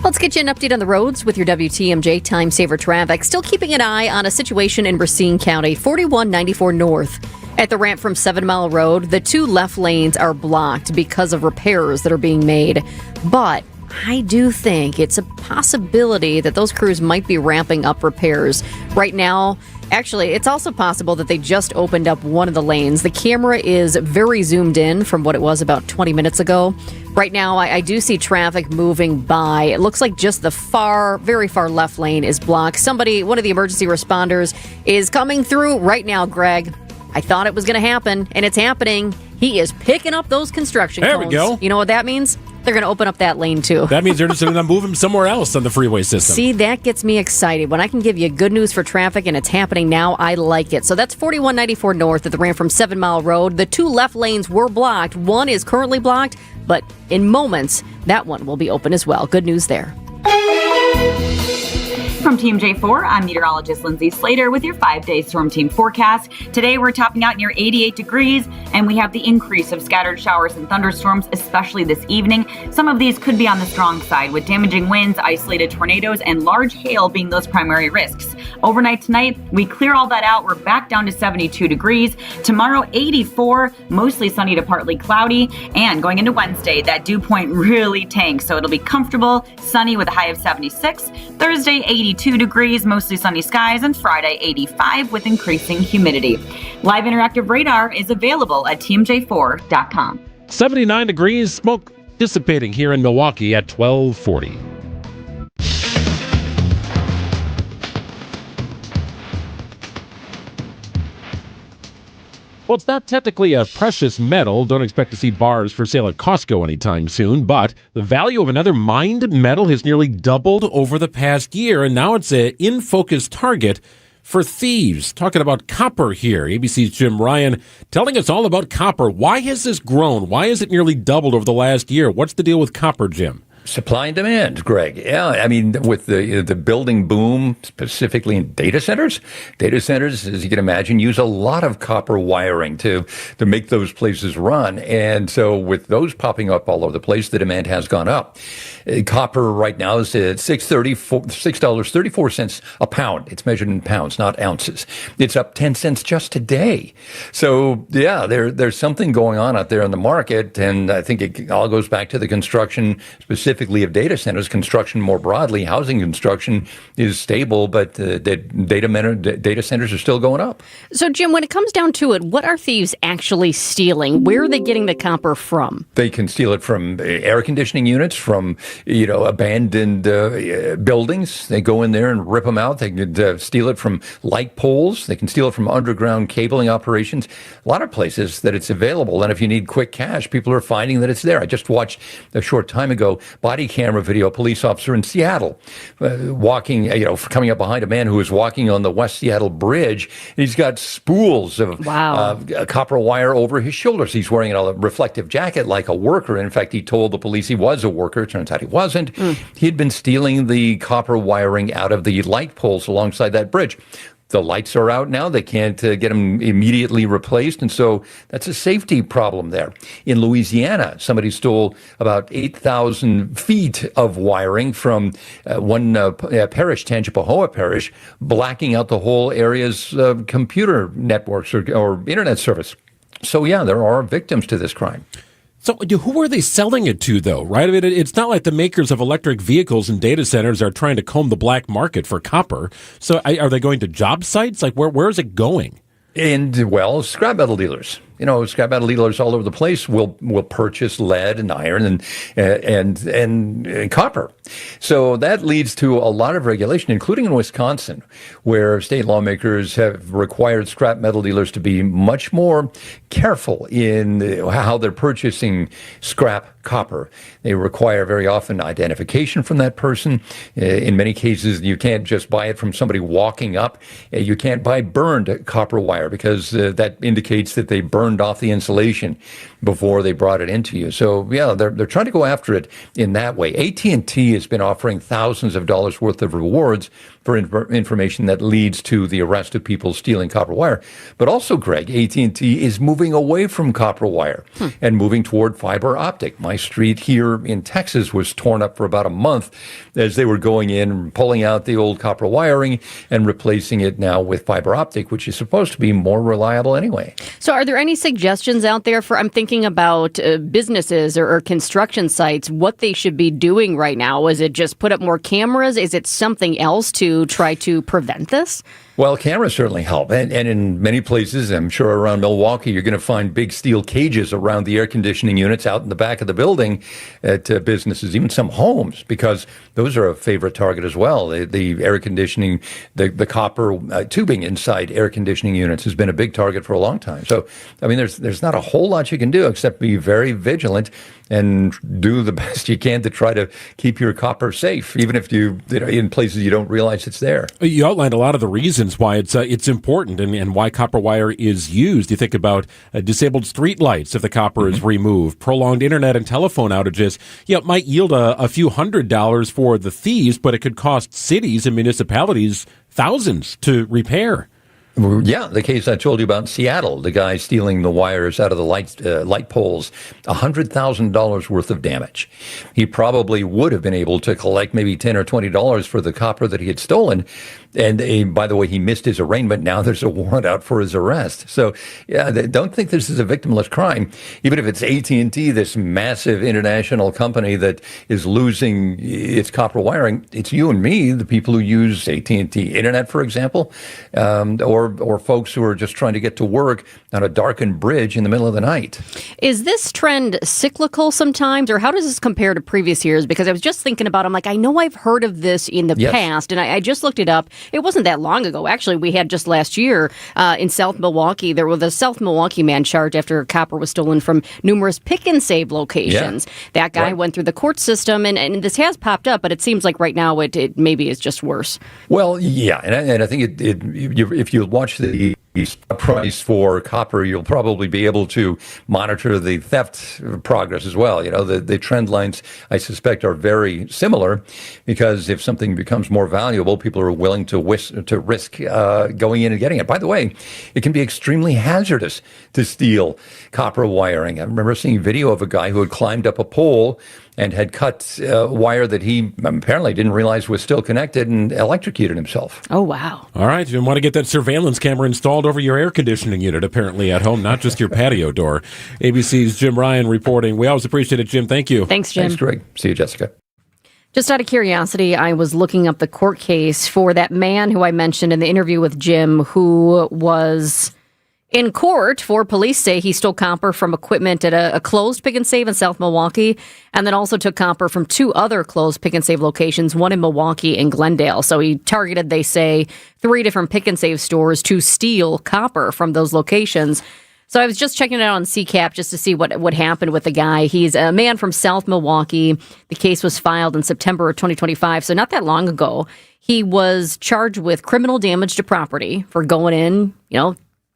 Let's get you an update on the roads with your WTMJ Time Saver traffic. Still keeping an eye on a situation in Racine County, 4194 North. At the ramp from 7 Mile Road, the 2 left lanes are blocked because of repairs that are being made. But I do think it's a possibility that those crews might be ramping up repairs. Right now, actually, it's also possible that they just opened up one of the lanes. The camera is very zoomed in from what it was about 20 minutes ago. Right now, I do see traffic moving by. It looks like just the very far left lane is blocked. One of the emergency responders is coming through right now, Greg. I thought it was going to happen, and it's happening. He is picking up those construction cones. There we go. You know what that means? They're going to open up that lane, too. That means they're just going to move him somewhere else on the freeway system. See, that gets me excited. When I can give you good news for traffic and it's happening now, I like it. So that's 4194 North at the ramp from 7 Mile Road. The 2 left lanes were blocked. One is currently blocked, but in moments, that one will be open as well. Good news there. From Team J4, I'm meteorologist Lindsay Slater with your 5-day storm team forecast. Today, we're topping out near 88 degrees, and we have the increase of scattered showers and thunderstorms, especially this evening. Some of these could be on the strong side, with damaging winds, isolated tornadoes, and large hail being those primary risks. Overnight tonight, we clear all that out. We're back down to 72 degrees. Tomorrow, 84, mostly sunny to partly cloudy. And going into Wednesday, that dew point really tanks, so it'll be comfortable, sunny with a high of 76. Thursday, 82 degrees, mostly sunny skies, and Friday 85 with increasing humidity. Live interactive radar is available at teamj4.com. 79 degrees, smoke dissipating here in Milwaukee at 1240. Well, it's not technically a precious metal. Don't expect to see bars for sale at Costco anytime soon, but the value of another mined metal has nearly doubled over the past year, and now it's an in-focus target for thieves. Talking about copper here. ABC's Jim Ryan telling us all about copper. Why has this grown? Why has it nearly doubled over the last year? What's the deal with copper, Jim? Supply and demand, Greg. Yeah, I mean, with the building boom, specifically in data centers, as you can imagine, use a lot of copper wiring to make those places run. And so with those popping up all over the place, the demand has gone up. Copper right now is at $6.34 a pound. It's measured in pounds, not ounces. It's up 10 cents just today. So yeah, there's something going on out there in the market. And I think it all goes back to the construction, specifically of data centers. Construction more broadly, housing construction is stable, but the data centers are still going up. So, Jim, when it comes down to it, what are thieves actually stealing? Where are they getting the copper from? They can steal it from air conditioning units, from abandoned buildings. They go in there and rip them out. They can steal it from light poles. They can steal it from underground cabling operations. A lot of places that it's available. And if you need quick cash, people are finding that it's there. I just watched a short time ago body camera video, a police officer in Seattle coming up behind a man who was walking on the West Seattle Bridge. And he's got spools of copper wire over his shoulders. He's wearing a reflective jacket like a worker. In fact, he told the police he was a worker. Turns out he wasn't. He had been stealing the copper wiring out of the light poles alongside that bridge. The lights are out now. They can't get them immediately replaced. And so that's a safety problem there. In Louisiana, somebody stole about 8,000 feet of wiring from one parish, Tangipahoa Parish, blacking out the whole area's computer networks or internet service. So, yeah, there are victims to this crime. So who are they selling it to, though, right? I mean, it's not like the makers of electric vehicles and data centers are trying to comb the black market for copper. So are they going to job sites? Like, where is it going? And, well, scrap metal dealers. Scrap metal dealers all over the place will purchase lead and iron and copper. So that leads to a lot of regulation, including in Wisconsin, where state lawmakers have required scrap metal dealers to be much more careful in how they're purchasing scrap copper. They require very often identification from that person. In many cases, you can't just buy it from somebody walking up. You can't buy burned copper wire because that indicates that they burned off the insulation before they brought it into you. So, yeah, they're trying to go after it in that way. AT&T has been offering thousands of dollars worth of rewards for information that leads to the arrest of people stealing copper wire. But also, Greg, AT&T is moving away from copper wire and moving toward fiber optic. My street here in Texas was torn up for about a month as they were going in and pulling out the old copper wiring and replacing it now with fiber optic, which is supposed to be more reliable anyway. So are there any suggestions out there I'm thinking about businesses or construction sites, what they should be doing right now? Is it just put up more cameras? Is it something else to try to prevent this? Well, cameras certainly help. And in many places, I'm sure around Milwaukee, you're going to find big steel cages around the air conditioning units out in the back of the building at businesses, even some homes, because those are a favorite target as well. The air conditioning, the copper tubing inside air conditioning units has been a big target for a long time. So, I mean, there's not a whole lot you can do except be very vigilant and do the best you can to try to keep your copper safe, even if in places you don't realize it's there. You outlined a lot of the reasons reasons why it's important and why copper wire is used. You think about disabled street lights if the copper is removed, prolonged internet and telephone outages. It might yield a few $100s for the thieves, but it could cost cities and municipalities thousands to repair. Yeah, the case I told you about in Seattle, the guy stealing the wires out of the light poles, $100,000 worth of damage. He probably would have been able to collect maybe $10 or $20 for the copper that he had stolen. And by the way, he missed his arraignment. Now there's a warrant out for his arrest. So, yeah, don't think this is a victimless crime. Even if it's AT&T, this massive international company that is losing its copper wiring, it's you and me, the people who use AT&T Internet, for example, or folks who are just trying to get to work on a darkened bridge in the middle of the night. Is this trend cyclical sometimes, or how does this compare to previous years? Because I was just thinking about it. I'm like, I know I've heard of this in the past, and I just looked it up. It wasn't that long ago. Actually, we had just last year in South Milwaukee, there was a South Milwaukee man charged after copper was stolen from numerous pick-and-save locations. Yeah. That guy went through the court system, and this has popped up, but it seems like right now it maybe is just worse. Well, yeah, and I think if you watch the price for copper, you'll probably be able to monitor the theft progress as well. You know, the trend lines, I suspect, are very similar, because if something becomes more valuable, people are willing to risk going in and getting it. By the way, it can be extremely hazardous to steal copper wiring. I remember seeing video of a guy who had climbed up a pole and had cut wire that he apparently didn't realize was still connected and electrocuted himself. Oh, wow. All right. You want to get that surveillance camera installed over your air conditioning unit, apparently, at home, not just your patio door. ABC's Jim Ryan reporting. We always appreciate it, Jim. Thank you. Thanks, Jim. Thanks, Greg. See you, Jessica. Just out of curiosity, I was looking up the court case for that man who I mentioned in the interview with Jim, who was in court for police say he stole copper from equipment at a closed pick and save in South Milwaukee, and then also took copper from two other closed pick and save locations, one in Milwaukee and Glendale. So he targeted, they say, 3 different pick and save stores to steal copper from those locations. So I was just checking it out on CCAP just to see what happened with the guy. He's a man from South Milwaukee. The case was filed in September of 2025, so not that long ago. He was charged with criminal damage to property for going in,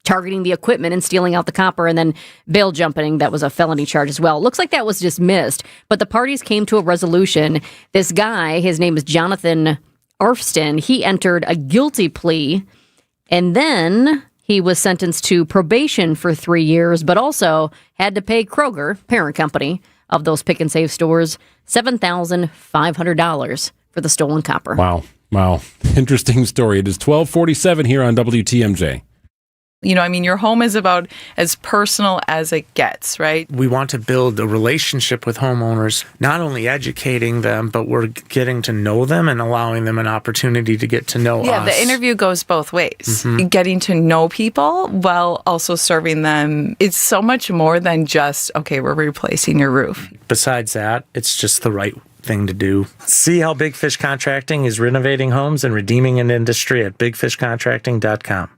targeting the equipment and stealing out the copper, and then bail jumping. That was a felony charge as well. Looks like that was dismissed, but the parties came to a resolution. This guy, his name is Jonathan Arfston, he entered a guilty plea, and then he was sentenced to probation for 3 years, but also had to pay Kroger, parent company of those pick and save stores, $7,500 for the stolen copper. Wow. Interesting story. It is 12:47 here on WTMJ. Your home is about as personal as it gets, right? We want to build a relationship with homeowners, not only educating them, but we're getting to know them and allowing them an opportunity to get to know us. Yeah, the interview goes both ways. Mm-hmm. Getting to know people while also serving them. It's so much more than just, okay, we're replacing your roof. Besides that, it's just the right thing to do. See how Big Fish Contracting is renovating homes and redeeming an industry at bigfishcontracting.com.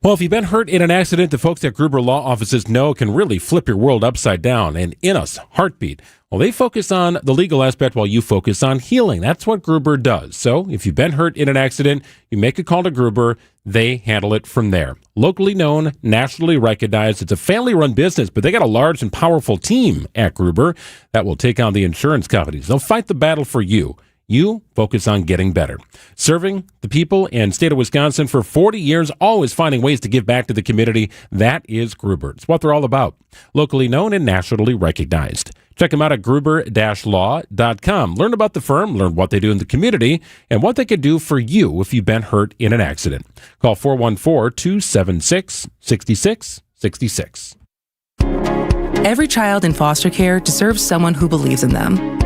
Well, if you've been hurt in an accident, the folks at Gruber Law Offices know it can really flip your world upside down. And in a heartbeat, well, they focus on the legal aspect while you focus on healing. That's what Gruber does. So if you've been hurt in an accident, you make a call to Gruber. They handle it from there. Locally known, nationally recognized. It's a family-run business, but they got a large and powerful team at Gruber that will take on the insurance companies. They'll fight the battle for you. You focus on getting better. Serving the people and state of Wisconsin for 40 years, always finding ways to give back to the community. That is Gruber. It's what they're all about. Locally known and nationally recognized. Check them out at gruber-law.com. Learn about the firm, learn what they do in the community, and what they could do for you if you've been hurt in an accident. Call 414-276-6666. Every child in foster care deserves someone who believes in them.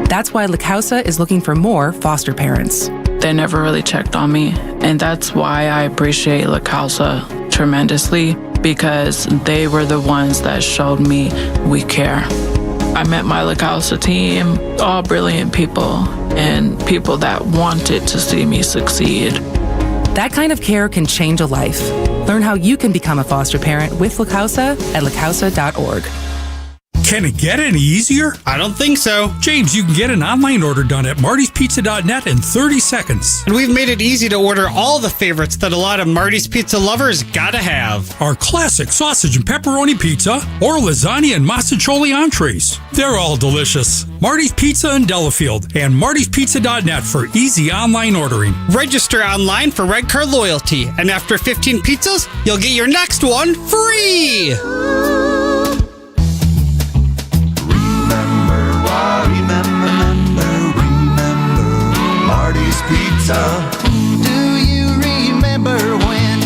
That's why La Causa is looking for more foster parents. They never really checked on me, and that's why I appreciate La Causa tremendously, because they were the ones that showed me we care. I met my La Causa team, all brilliant people, and people that wanted to see me succeed. That kind of care can change a life. Learn how you can become a foster parent with La Causa at lacausa.org. Can it get any easier? I don't think so. James, you can get an online order done at martyspizza.net in 30 seconds. And we've made it easy to order all the favorites that a lot of Marty's Pizza lovers gotta have. Our classic sausage and pepperoni pizza or lasagna and masticholi entrees. They're all delicious. Marty's Pizza in Delafield and martyspizza.net for easy online ordering. Register online for Red Card Loyalty, and after 15 pizzas, you'll get your next one free! Marty's Pizza. Do you remember when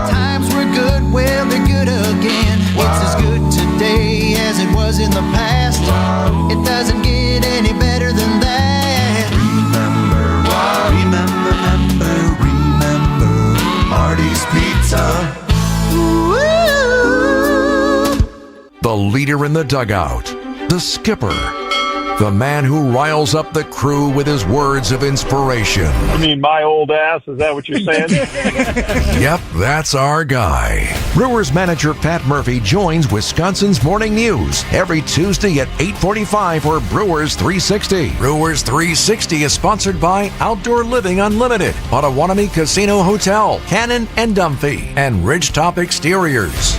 times were good? Well, they're good again. It's as good today as it was in the past. It doesn't get any better than that. Remember Marty's Pizza. The leader in the dugout, the skipper, the man who riles up the crew with his words of inspiration. You mean my old ass? Is that what you're saying? Yep, that's our guy. Brewers manager Pat Murphy joins Wisconsin's Morning News every Tuesday at 8:45 for Brewers 360. Brewers 360 is sponsored by Outdoor Living Unlimited, Potawatomi Casino Hotel, Cannon and Dumphy, and Ridgetop Exteriors.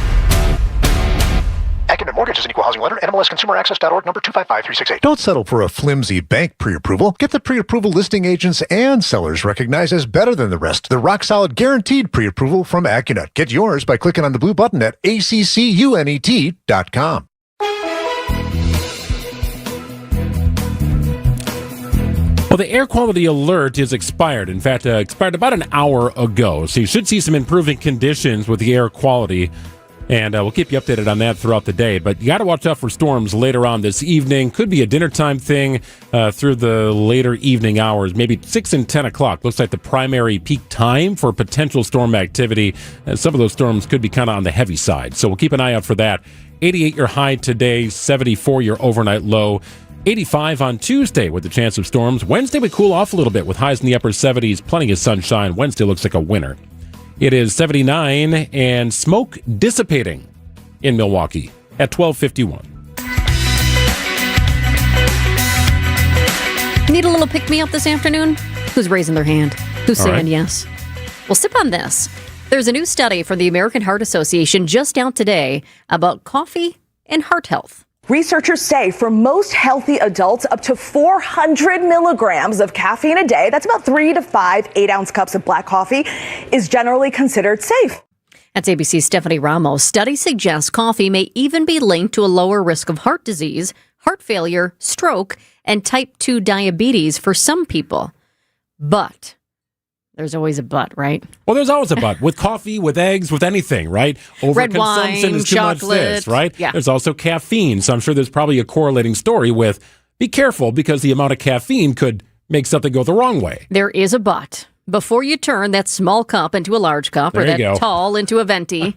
Acumen Mortgage is an equal housing lender. NMLSConsumerAccess.org, number 255368. Don't settle for a flimsy bank pre-approval. Get the pre-approval listing agents and sellers recognized as better than the rest. The rock-solid guaranteed pre-approval from Accunet. Get yours by clicking on the blue button at accunet.com. Well, the air quality alert is expired. In fact, expired about an hour ago. So you should see some improving conditions with the air quality. And we'll keep you updated on that throughout the day. But you got to watch out for storms later on this evening. Could be a dinner time thing through the later evening hours, maybe 6 and 10 o'clock. Looks like the primary peak time for potential storm activity. Some of those storms could be kind of on the heavy side. So we'll keep an eye out for that. 88 your high today, 74 your overnight low. 85 on Tuesday with the chance of storms. Wednesday we cool off a little bit with highs in the upper 70s. Plenty of sunshine. Wednesday looks like a winner. It is 79 and smoke dissipating in Milwaukee at 12:51. Need a little pick-me-up this afternoon? Who's raising their hand? Who's All saying right. yes? Well, sip on this. There's a new study from the American Heart Association just out today about coffee and heart health. Researchers say for most healthy adults, up to 400 milligrams of caffeine a day, that's about 3 to 5 8-ounce cups of black coffee, is generally considered safe. That's ABC's Stephanie Ramos. Studies suggest coffee may even be linked to a lower risk of heart disease, heart failure, stroke, and type 2 diabetes for some people. But there's always a but, right? Well, there's always a but. With coffee, with eggs, with anything, right? Red Overconsumption wine, is too chocolate. much this, right? Yeah. There's also caffeine. So I'm sure there's probably a correlating story with be careful because the amount of caffeine could make something go the wrong way. There is a but. Before you turn that small cup into a large cup There or you that go. tall into a venti,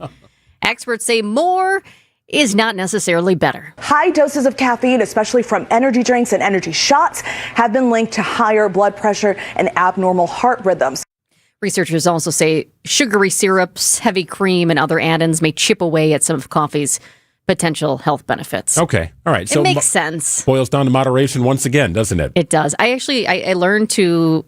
experts say more is not necessarily better. High doses of caffeine, especially from energy drinks and energy shots, have been linked to higher blood pressure and abnormal heart rhythms. Researchers also say sugary syrups, heavy cream, and other add-ins may chip away at some of coffee's potential health benefits. Okay. All right. It makes sense. Boils down to moderation once again, doesn't it? It does. I learned to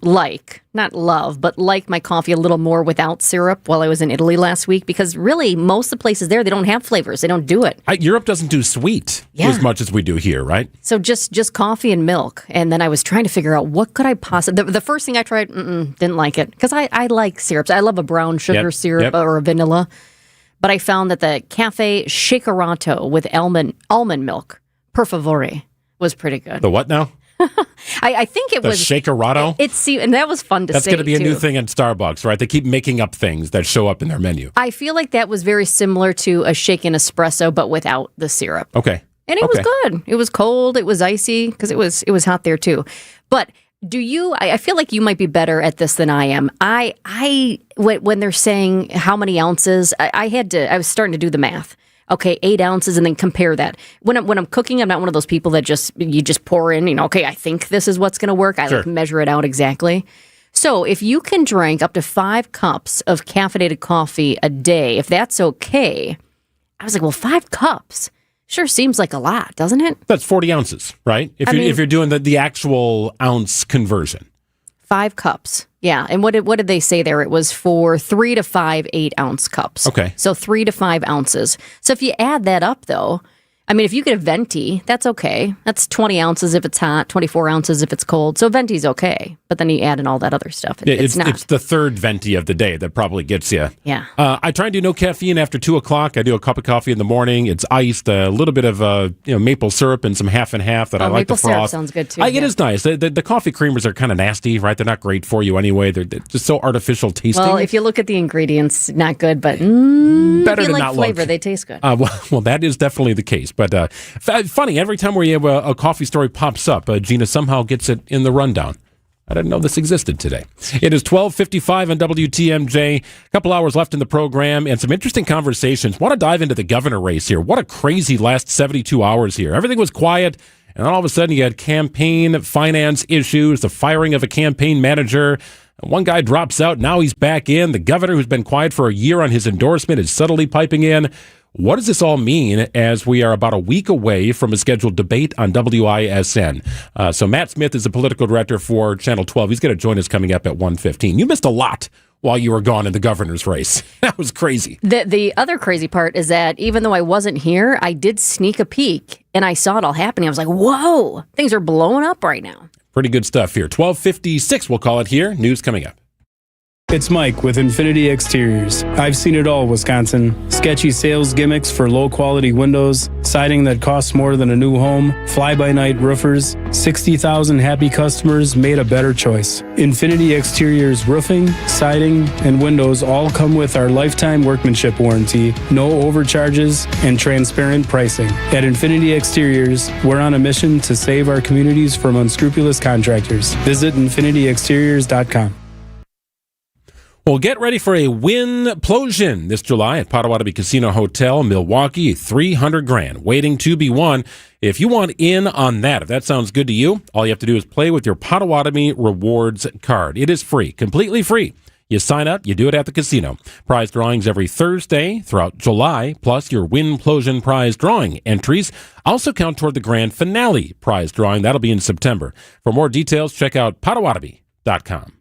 not love, but like my coffee a little more without syrup while I was in Italy last week because really most of the places there, they don't have flavors. They don't do it. Europe doesn't do sweet as much as we do here, right? So just coffee and milk. And then I was trying to figure out what could I possibly... The first thing I tried, didn't like it. Because I like syrups. I love a brown sugar syrup or a vanilla. But I found that the Cafe Shakerato with almond milk, per favore, was pretty good. The what now? I think it was... The Shakerato? And that was fun to say, That's going to be a new too. thing at Starbucks, right? They keep making up things that show up in their menu. I feel like that was very similar to a shaken espresso, but without the syrup. Okay. And it was good. It was cold. It was icy because it was hot there too. But I feel like you might be better at this than I am. When they're saying how many ounces, I was starting to do the math. Okay, 8 ounces, and then compare that. When I'm cooking, I'm not one of those people that you just pour in, okay, I think this is what's going to work. I measure it out exactly. So if you can drink up to 5 cups of caffeinated coffee a day, if that's okay, I was like, well, 5 cups. Sure seems like a lot, doesn't it? That's 40 ounces, right? If you're doing the actual ounce conversion. 5 cups. Yeah. And what did they say there? It was for 3 to 5 8-ounce cups. Okay. So 3 to 5 ounces. So if you add that up, though, I mean, if you get a venti, that's okay. That's 20 ounces if it's hot, 24 ounces if it's cold. So venti's okay. But then you add in all that other stuff. It's not. It's the third venti of the day that probably gets you. Yeah. I try and do no caffeine after 2 o'clock. I do a cup of coffee in the morning. It's iced, a little bit of maple syrup and some half and half that I like to froth. Maple syrup sounds good too. It is nice. The coffee creamers are kind of nasty, right? They're not great for you anyway. They're just so artificial tasting. Well, if you look at the ingredients, not good, but better than like not flavor, look. They taste good. Well, that is definitely the case. But funny, every time where you have a coffee story pops up, Gina somehow gets it in the rundown. I didn't know this existed today. It is 12:55 on WTMJ. A couple hours left in the program and some interesting conversations. Want to dive into the governor race here. What a crazy last 72 hours here. Everything was quiet, and then all of a sudden you had campaign finance issues, the firing of a campaign manager. One guy drops out. Now he's back in. The governor, who's been quiet for a year on his endorsement, is subtly piping in. What does this all mean as we are about a week away from a scheduled debate on WISN? So Matt Smith is the political director for Channel 12. He's going to join us coming up at 1:15. You missed a lot while you were gone in the governor's race. That was crazy. The other crazy part is that even though I wasn't here, I did sneak a peek and I saw it all happening. I was like, whoa, things are blowing up right now. Pretty good stuff here. 12:56, we'll call it here. News coming up. It's Mike with Infinity Exteriors. I've seen it all, Wisconsin. Sketchy sales gimmicks for low-quality windows, siding that costs more than a new home, fly-by-night roofers. 60,000 happy customers made a better choice. Infinity Exteriors roofing, siding, and windows all come with our lifetime workmanship warranty, no overcharges, and transparent pricing. At Infinity Exteriors, we're on a mission to save our communities from unscrupulous contractors. Visit infinityexteriors.com. Well, get ready for a win-plosion this July at Potawatomi Casino Hotel, Milwaukee. $300,000 waiting to be won. If you want in on that, if that sounds good to you, all you have to do is play with your Potawatomi Rewards card. It is free, completely free. You sign up, you do it at the casino. Prize drawings every Thursday throughout July, plus your win-plosion prize drawing entries also count toward the grand finale prize drawing. That'll be in September. For more details, check out Potawatomi.com.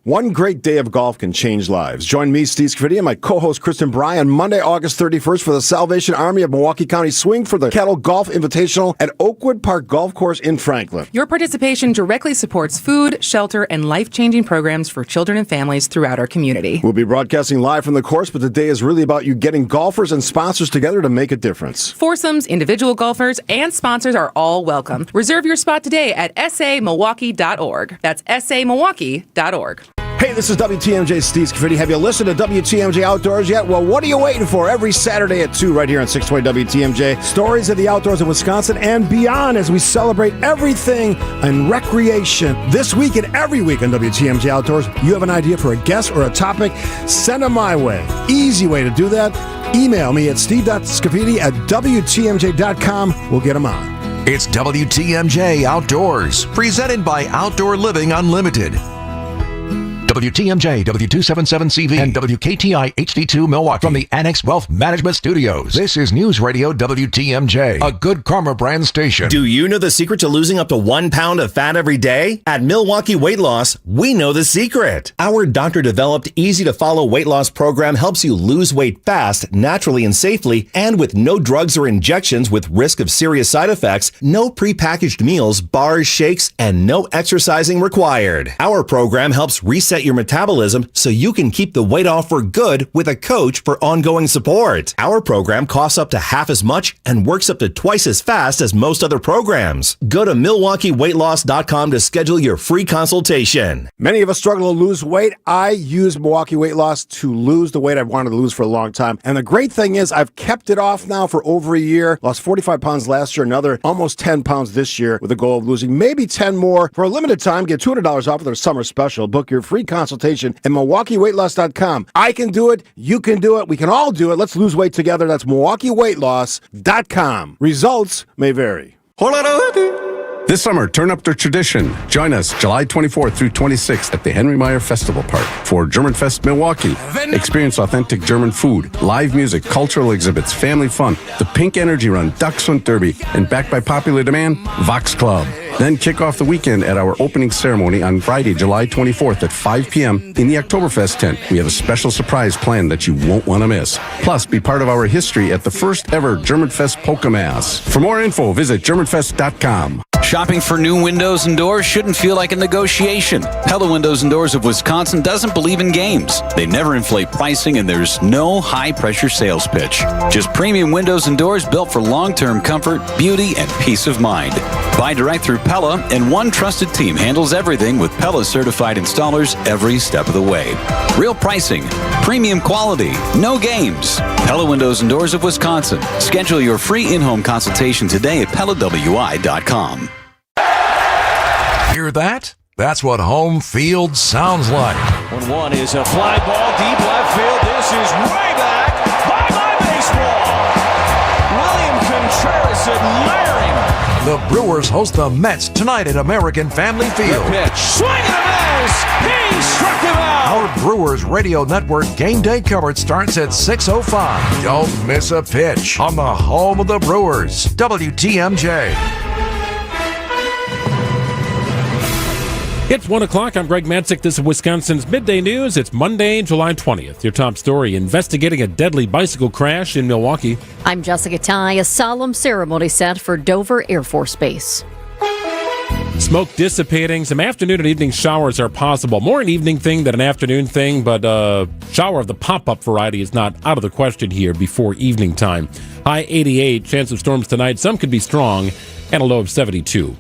One great day of golf can change lives. Join me, Steve Scafidi, and my co-host Kristen Bry on Monday, August 31st for the Salvation Army of Milwaukee County Swing for the Kettle Golf Invitational at Oakwood Park Golf Course in Franklin. Your participation directly supports food, shelter, and life-changing programs for children and families throughout our community. We'll be broadcasting live from the course, but the day is really about you getting golfers and sponsors together to make a difference. Foursomes, individual golfers, and sponsors are all welcome. Reserve your spot today at samilwaukee.org. That's samilwaukee.org. Hey, this is WTMJ Steve Scafidi. Have you listened to WTMJ Outdoors yet? Well, what are you waiting for? Every Saturday at 2 right here on 620 WTMJ. Stories of the outdoors of Wisconsin and beyond as we celebrate everything in recreation. This week and every week on WTMJ Outdoors, you have an idea for a guest or a topic? Send them my way. Easy way to do that. Email me at steve.scafidi@WTMJ.com. We'll get them on. It's WTMJ Outdoors, presented by Outdoor Living Unlimited. WTMJ, W277CV, and WKTI HD2 Milwaukee from the Annex Wealth Management Studios. This is News Radio WTMJ, a Good Karma brand station. Do you know the secret to losing up to 1 pound of fat every day? At Milwaukee Weight Loss, we know the secret. Our doctor-developed, easy-to-follow weight loss program helps you lose weight fast, naturally and safely, and with no drugs or injections with risk of serious side effects, no prepackaged meals, bars, shakes, and no exercising required. Our program helps reset your metabolism so you can keep the weight off for good with a coach for ongoing support. Our program costs up to half as much and works up to twice as fast as most other programs. Go to MilwaukeeWeightLoss.com to schedule your free consultation. Many of us struggle to lose weight. I use Milwaukee Weight Loss to lose the weight I've wanted to lose for a long time. And the great thing is I've kept it off now for over a year. Lost 45 pounds last year, another almost 10 pounds this year with a goal of losing maybe 10 more. For a limited time, get $200 off of their summer special. Book your free consultation at MilwaukeeWeightLoss.com. I can do it. You can do it. We can all do it. Let's lose weight together. That's MilwaukeeWeightLoss.com. Results may vary. This summer, turn up the tradition. Join us July 24th through 26th at the Henry Meyer Festival Park for Germanfest Milwaukee. Experience authentic German food, live music, cultural exhibits, family fun, the Pink Energy Run, Dachshund Derby, and backed by popular demand, Vox Club. Then kick off the weekend at our opening ceremony on Friday, July 24th at 5 p.m. in the Oktoberfest tent. We have a special surprise planned that you won't want to miss. Plus, be part of our history at the first ever Germanfest Polka Mass. For more info, visit germanfest.com. Shopping for new windows and doors shouldn't feel like a negotiation. Pella Windows and Doors of Wisconsin doesn't believe in games. They never inflate pricing, and there's no high-pressure sales pitch. Just premium windows and doors built for long-term comfort, beauty, and peace of mind. Buy direct through Pella, and one trusted team handles everything with Pella certified installers every step of the way. Real pricing, premium quality, no games. Pella Windows and Doors of Wisconsin. Schedule your free in-home consultation today at PellaWI.com. Hear that? That's what home field sounds like. 1-1 is a fly ball deep left field. This is way back by my baseball. William Contreras admiring. The Brewers host the Mets tonight at American Family Field. Pitch. Swing and a miss. He struck him out. Our Brewers Radio Network game day coverage starts at 6:05. Don't miss a pitch on the home of the Brewers, WTMJ. It's 1 o'clock. I'm Greg Matzik. This is Wisconsin's Midday News. It's Monday, July 20th. Your top story, investigating a deadly bicycle crash in Milwaukee. I'm Jessica Ty. A solemn ceremony set for Dover Air Force Base. Smoke dissipating. Some afternoon and evening showers are possible. More an evening thing than an afternoon thing, but shower of the pop-up variety is not out of the question here before evening time. High 88. Chance of storms tonight. Some could be strong, and a low of 72.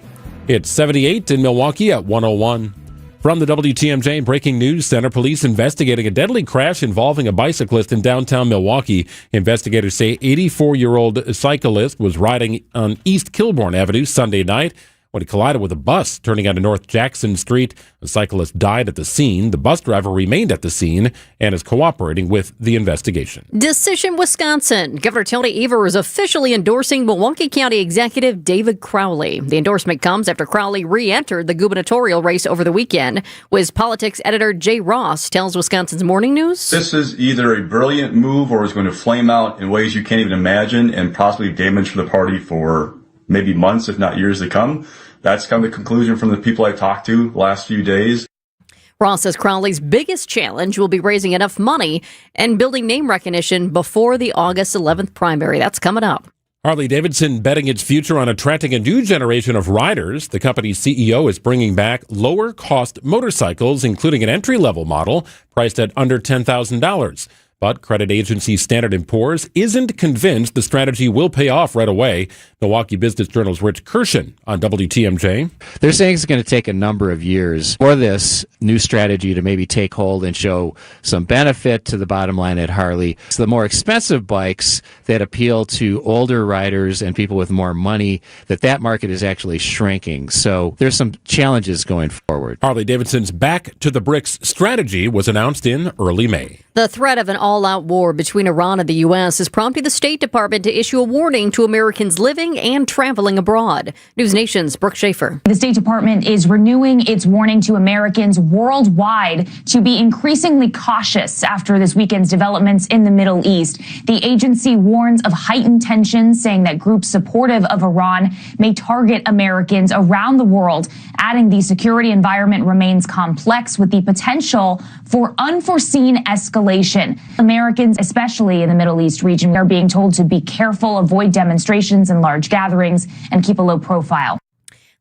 It's 78 in Milwaukee at 101. From the WTMJ Breaking News Center, police investigating a deadly crash involving a bicyclist in downtown Milwaukee. Investigators say 84-year-old cyclist was riding on East Kilbourne Avenue Sunday night when he collided with a bus turning onto North Jackson Street. The cyclist died at the scene. The bus driver remained at the scene and is cooperating with the investigation. Decision Wisconsin. Governor Tony Evers is officially endorsing Milwaukee County Executive David Crowley. The endorsement comes after Crowley re-entered the gubernatorial race over the weekend. Wiz Politics editor Jay Ross tells Wisconsin's Morning News. This is either a brilliant move or is going to flame out in ways you can't even imagine and possibly damage for the party for maybe months, if not years to come. That's kind of the conclusion from the people I talked to the last few days. Ross says Crowley's biggest challenge will be raising enough money and building name recognition before the August 11th primary. That's coming up. Harley-Davidson betting its future on attracting a new generation of riders. The company's CEO is bringing back lower-cost motorcycles, including an entry-level model priced at under $10,000. But credit agency Standard & Poor's isn't convinced the strategy will pay off right away. Milwaukee Business Journal's Rich Kirshen on WTMJ. They're saying it's going to take a number of years for this new strategy to maybe take hold and show some benefit to the bottom line at Harley. So the more expensive bikes that appeal to older riders and people with more money, that market is actually shrinking. So there's some challenges going forward. Harley-Davidson's Back to the Bricks strategy was announced in early May. The threat of an all-out war between Iran and the U.S. is prompting the State Department to issue a warning to Americans living and traveling abroad. News Nation's Brooke Schaefer. The State Department is renewing its warning to Americans worldwide to be increasingly cautious after this weekend's developments in the Middle East. The agency warns of heightened tensions, saying that groups supportive of Iran may target Americans around the world, adding the security environment remains complex with the potential for unforeseen escalation. Americans, especially in the Middle East region, are being told to be careful, avoid demonstrations and large gatherings, and keep a low profile.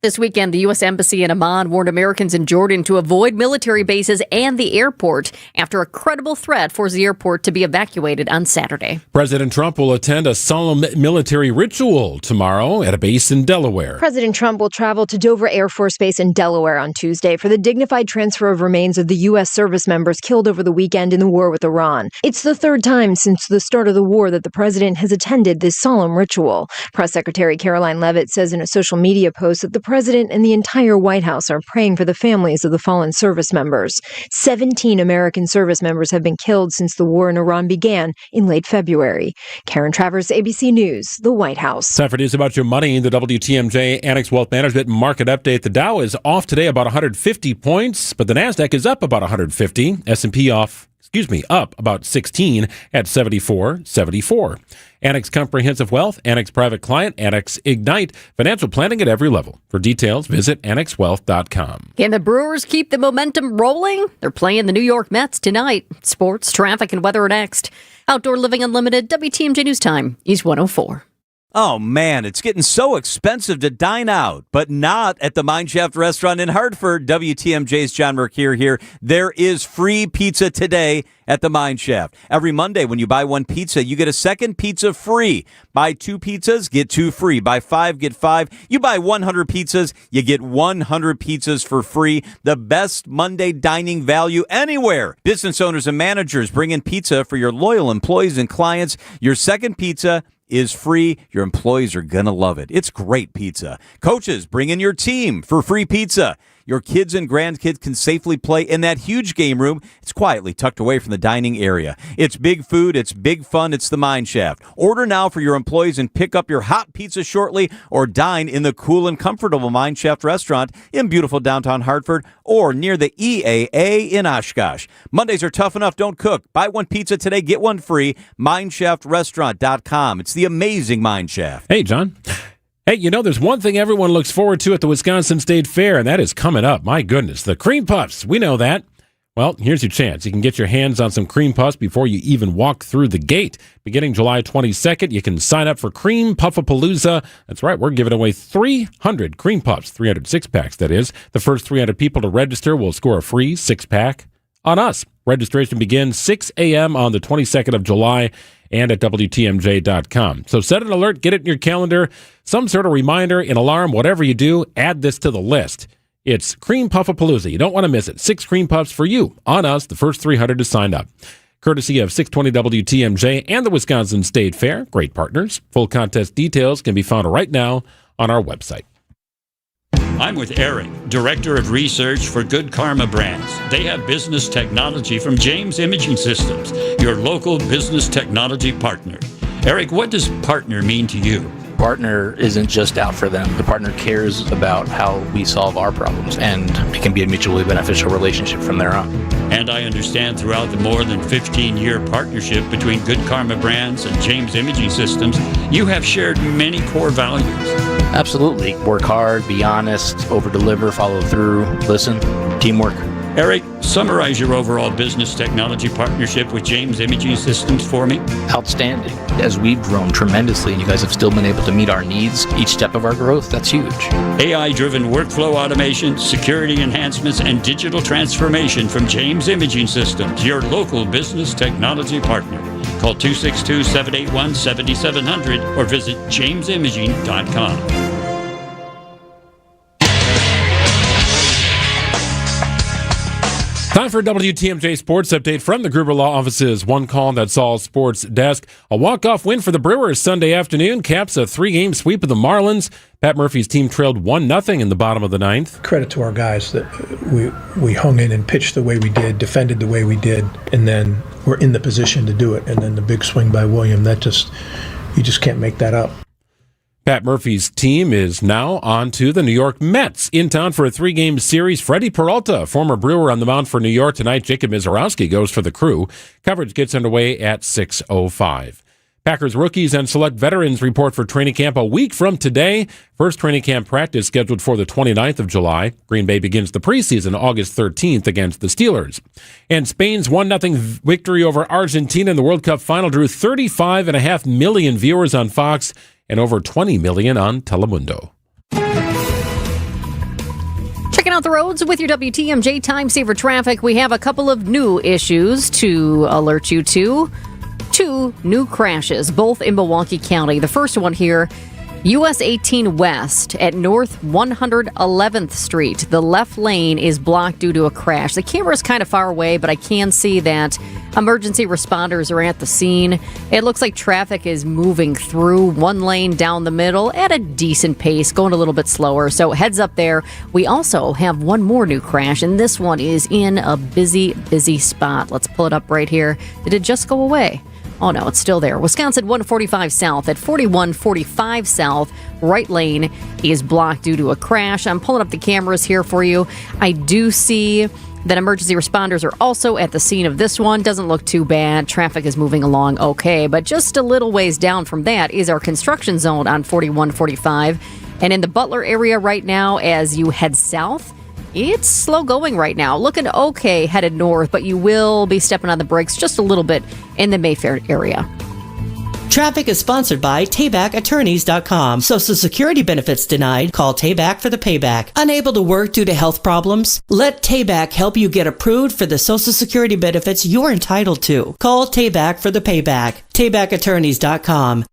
This weekend, the U.S. Embassy in Amman warned Americans in Jordan to avoid military bases and the airport after a credible threat forced the airport to be evacuated on Saturday. President Trump will attend a solemn military ritual tomorrow at a base in Delaware. President Trump will travel to Dover Air Force Base in Delaware on Tuesday for the dignified transfer of remains of the U.S. service members killed over the weekend in the war with Iran. It's the third time since the start of the war that the president has attended this solemn ritual. Press Secretary Caroline Leavitt says in a social media post that the president and the entire White House are praying for the families of the fallen service members. 17 American service members have been killed since the war in Iran began in late February. Karen Travers, ABC News, the White House. Time for news about your money in the WTMJ Annex Wealth Management Market Update. The Dow is off today about 150 points, but the NASDAQ is up about 150. S&P up about 16 at 74.74. Annex Comprehensive Wealth, Annex Private Client, Annex Ignite, financial planning at every level. For details, visit annexwealth.com. Can the Brewers keep the momentum rolling? They're playing the New York Mets tonight. Sports, traffic, and weather are next. Outdoor Living Unlimited, WTMJ News Time, East 104. Oh, man, it's getting so expensive to dine out, but not at the Mineshaft Restaurant in Hartford. WTMJ's John Mercure here. There is free pizza today at the Mineshaft. Every Monday, when you buy one pizza, you get a second pizza free. Buy 2 pizzas, get 2 free. Buy 5, get 5. You buy 100 pizzas, you get 100 pizzas for free. The best Monday dining value anywhere. Business owners and managers, bring in pizza for your loyal employees and clients. Your second pizza is free. Your employees are going to love it. It's great pizza. Coaches, bring in your team for free pizza. Your kids and grandkids can safely play in that huge game room. It's quietly tucked away from the dining area. It's big food. It's big fun. It's the Mineshaft. Order now for your employees and pick up your hot pizza shortly, or dine in the cool and comfortable Mineshaft restaurant in beautiful downtown Hartford or near the EAA in Oshkosh. Mondays are tough enough. Don't cook. Buy one pizza today, get one free. Mineshaft.restaurant.com. It's the amazing Mineshaft. Hey, John. Hey, there's one thing everyone looks forward to at the Wisconsin State Fair, and that is coming up. My goodness, the cream puffs. We know that. Well, here's your chance. You can get your hands on some cream puffs before you even walk through the gate. Beginning July 22nd, you can sign up for Cream Puffapalooza. That's right, we're giving away 300 cream puffs, 300 six-packs, that is. The first 300 people to register will score a free six-pack on us. Registration begins 6 a.m. on the 22nd of July and at WTMJ.com. So set an alert, get it in your calendar, some sort of reminder, an alarm, whatever you do, add this to the list. It's Cream Puffapalooza. You don't want to miss it. 6 cream puffs for you on us, the first 300 to sign up. Courtesy of 620 WTMJ and the Wisconsin State Fair. Great partners. Full contest details can be found right now on our website. I'm with Eric, Director of Research for Good Karma Brands. They have business technology from James Imaging Systems, your local business technology partner. Eric, what does partner mean to you? Partner isn't just out for them. The partner cares about how we solve our problems, and it can be a mutually beneficial relationship from there on. And I understand throughout the more than 15-year partnership between Good Karma Brands and James Imaging Systems, you have shared many core values. Absolutely. Work hard, be honest, over-deliver, follow through, listen, teamwork. Eric, summarize your overall business technology partnership with James Imaging Systems for me. Outstanding. As we've grown tremendously and you guys have still been able to meet our needs each step of our growth, that's huge. AI-driven workflow automation, security enhancements, and digital transformation from James Imaging Systems, your local business technology partner. Call 262-781-7700 or visit jamesimaging.com. Time for a WTMJ Sports Update from the Gruber Law Office's One Call That's All Sports Desk. A walk-off win for the Brewers Sunday afternoon caps a 3-game sweep of the Marlins. Pat Murphy's team trailed 1-0 in the bottom of the 9th. Credit to our guys that we hung in and pitched the way we did, defended the way we did, and then we're in the position to do it. And then the big swing by William, you just can't make that up. Pat Murphy's team is now on to the New York Mets. In town for a 3-game series, Freddie Peralta, former Brewer, on the mound for New York tonight. Jacob Mizorowski goes for the Crew. Coverage gets underway at 6:05. Packers rookies and select veterans report for training camp a week from today. First training camp practice scheduled for the 29th of July. Green Bay begins the preseason August 13th against the Steelers. And Spain's 1-0 victory over Argentina in the World Cup final drew 35.5 million viewers on Fox and over 20 million on Telemundo. Checking out the roads with your WTMJ Time Saver traffic. We have a couple of new issues to alert you to. 2 new crashes, both in Milwaukee County. The first one here US 18 West at North 111th Street. The left lane is blocked due to a crash. The camera is kind of far away, but I can see that emergency responders are at the scene. It looks like traffic is moving through one lane down the middle at a decent pace, going a little bit slower. So heads up there. We also have one more new crash, and this one is in a busy spot. Let's pull it up right here. Did it just go away? Oh, no, it's still there. Wisconsin 145 South at 4145 South. Right lane is blocked due to a crash. I'm pulling up the cameras here for you. I do see that emergency responders are also at the scene of this one. Doesn't look too bad. Traffic is moving along okay. But just a little ways down from that is our construction zone on 4145. And in the Butler area right now, as you head south, it's slow going right now. Looking okay headed north, but you will be stepping on the brakes just a little bit in the Mayfair area. Traffic is sponsored by TaybackAttorneys.com. Social Security benefits denied? Call Tayback for the payback. Unable to work due to health problems? Let Tayback help you get approved for the Social Security benefits you're entitled to. Call Tayback for the payback. TaybackAttorneys.com.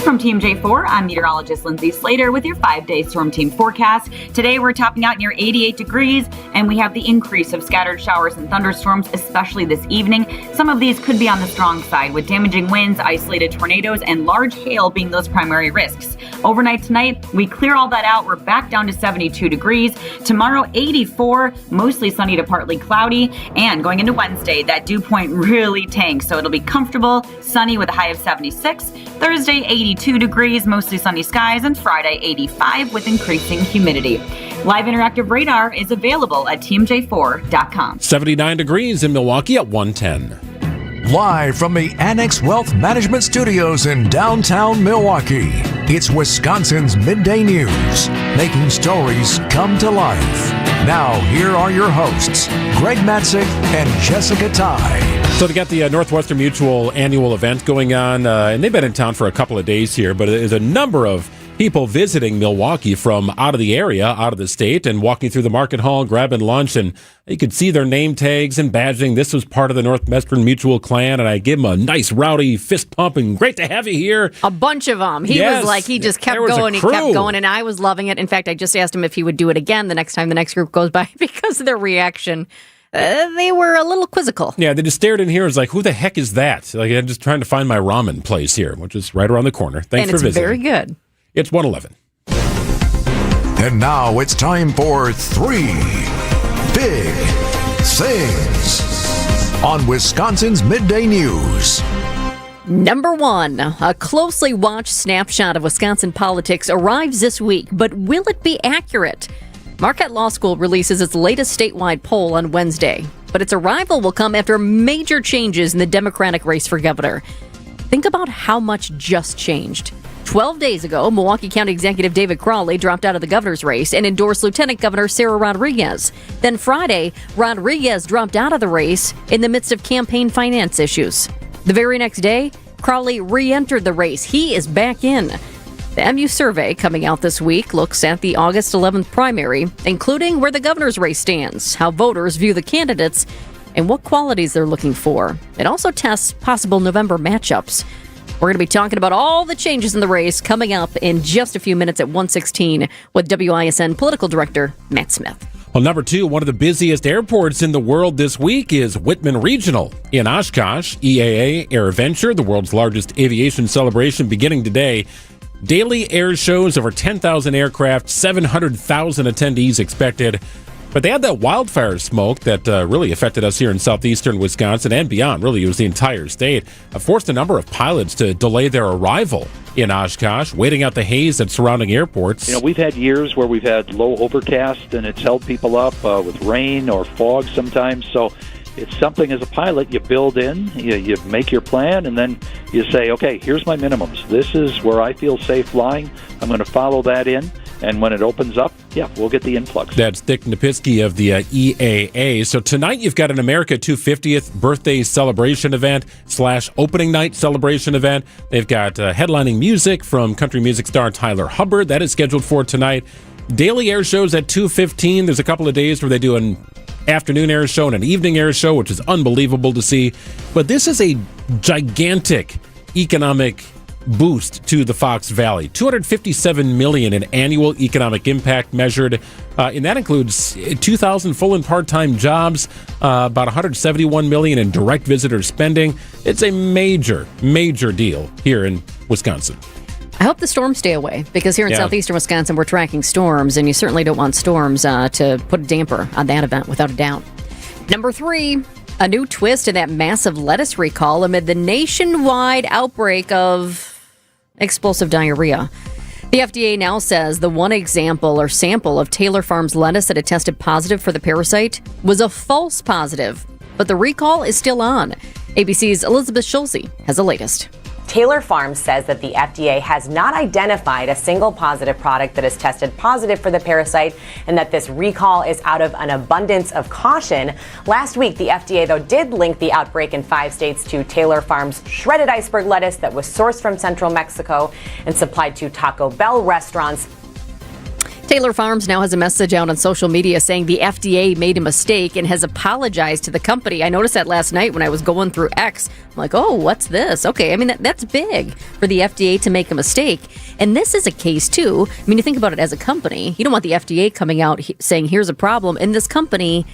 From TMJ4, I'm meteorologist Lindsay Slater with your 5-day storm team forecast. Today we're topping out near 88 degrees, and we have the increase of scattered showers and thunderstorms, especially this evening. Some of these could be on the strong side, with damaging winds, isolated tornadoes, and large hail being those primary risks. Overnight tonight, we clear all that out. We're back down to 72 degrees. Tomorrow, 84, mostly sunny to partly cloudy. And going into Wednesday, that dew point really tanks, so it'll be comfortable, sunny with a high of 76. Thursday, 82 degrees, mostly sunny skies, and Friday, 85 with increasing humidity. Live interactive radar is available at TMJ4.com. 79 degrees in Milwaukee at 110. Live from the Annex Wealth Management Studios in downtown Milwaukee, it's Wisconsin's Midday News, making stories come to life. Now, here are your hosts, Greg Matzik and Jessica Ty. So they got the Northwestern Mutual annual event going on, and they've been in town for a couple of days here, but there's a number of people visiting Milwaukee from out of the area, out of the state, and walking through the market hall, grabbing lunch, and you could see their name tags and badging. This was part of the Northwestern Mutual clan, and I gave him a nice rowdy fist pump, and great to have you here. A bunch of them. He was like, he just kept going, he kept going, and I was loving it. In fact, I just asked him if he would do it again the next time the next group goes by because of their reaction. They were a little quizzical. Yeah, they just stared in here and was like, who the heck is that? Like, I'm just trying to find my ramen place here, which is right around the corner. Thanks for visiting. And it's very good. It's 111. And now it's time for 3 Big Things on Wisconsin's Midday News. Number 1, a closely watched snapshot of Wisconsin politics arrives this week, but will it be accurate? Marquette Law School releases its latest statewide poll on Wednesday, but its arrival will come after major changes in the Democratic race for governor. Think about how much just changed. 12 days ago, Milwaukee County Executive David Crowley dropped out of the governor's race and endorsed Lieutenant Governor Sarah Rodriguez. Then Friday, Rodriguez dropped out of the race in the midst of campaign finance issues. The very next day, Crowley re-entered the race. He is back in. The MU survey coming out this week looks at the August 11th primary, including where the governor's race stands, how voters view the candidates, and what qualities they're looking for. It also tests possible November matchups. We're going to be talking about all the changes in the race coming up in just a few minutes at 1:16 with WISN Political Director Matt Smith. Well, number 2, one of the busiest airports in the world this week is Whitman Regional in Oshkosh. EAA AirVenture, the world's largest aviation celebration, beginning today. Daily air shows, over 10,000 aircraft, 700,000 attendees expected. But they had that wildfire smoke that really affected us here in southeastern Wisconsin and beyond. Really, it was the entire state. Forced a number of pilots to delay their arrival in Oshkosh, waiting out the haze at surrounding airports. You know, we've had years where we've had low overcast, and it's held people up with rain or fog sometimes. So it's something as a pilot you build in, you make your plan, and then you say, okay, here's my minimums. This is where I feel safe flying. I'm going to follow that in. And when it opens up, yeah, we'll get the influx. That's Dick Napisky of the EAA. So tonight you've got an America 250th birthday celebration event / opening night celebration event. They've got headlining music from country music star Tyler Hubbard. That is scheduled for tonight. Daily air shows at 2:15. There's a couple of days where they do an afternoon air show and an evening air show, which is unbelievable to see. But this is a gigantic economic boost to the Fox Valley. $257 million in annual economic impact measured, and that includes 2,000 full and part-time jobs, about $171 million in direct visitor spending. It's a major, major deal here in Wisconsin. I hope the storms stay away, because here in southeastern Wisconsin, we're tracking storms, and you certainly don't want storms to put a damper on that event, without a doubt. Number 3, a new twist in that massive lettuce recall amid the nationwide outbreak of explosive diarrhea. The FDA now says the one example or sample of Taylor Farms lettuce that had tested positive for the parasite was a false positive, but the recall is still on. ABC's Elizabeth Schulze has the latest. Taylor Farms says that the FDA has not identified a single positive product that has tested positive for the parasite, and that this recall is out of an abundance of caution. Last week, the FDA, though, did link the outbreak in 5 states to Taylor Farms' shredded iceberg lettuce that was sourced from central Mexico and supplied to Taco Bell restaurants. Taylor Farms now has a message out on social media saying the FDA made a mistake and has apologized to the company. I noticed that last night when I was going through X. I'm like, oh, what's this? Okay, I mean, that's big for the FDA to make a mistake. And this is a case, too. I mean, you think about it as a company. You don't want the FDA coming out saying, here's a problem. In this company,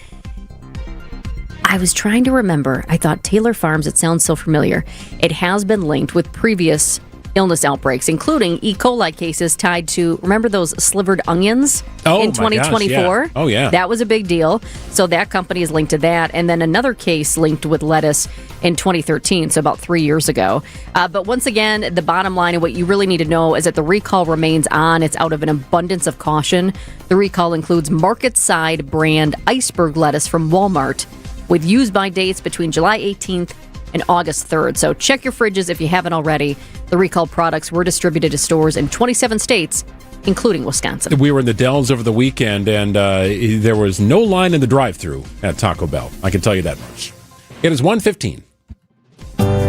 I was trying to remember. I thought Taylor Farms, it sounds so familiar. It has been linked with previous illness outbreaks, including E. coli cases tied to, remember those slivered onions in 2024? Gosh, yeah. Oh, yeah. That was a big deal. So that company is linked to that. And then another case linked with lettuce in 2013, so about 3 years ago. But once again, the bottom line and what you really need to know is that the recall remains on. It's out of an abundance of caution. The recall includes Market Side brand iceberg lettuce from Walmart with use-by dates between July 18th and August 3rd. So check your fridges if you haven't already. The recalled products were distributed to stores in 27 states, including Wisconsin. We were in the Dells over the weekend, and there was no line in the drive-thru at Taco Bell. I can tell you that much. It is 1:15.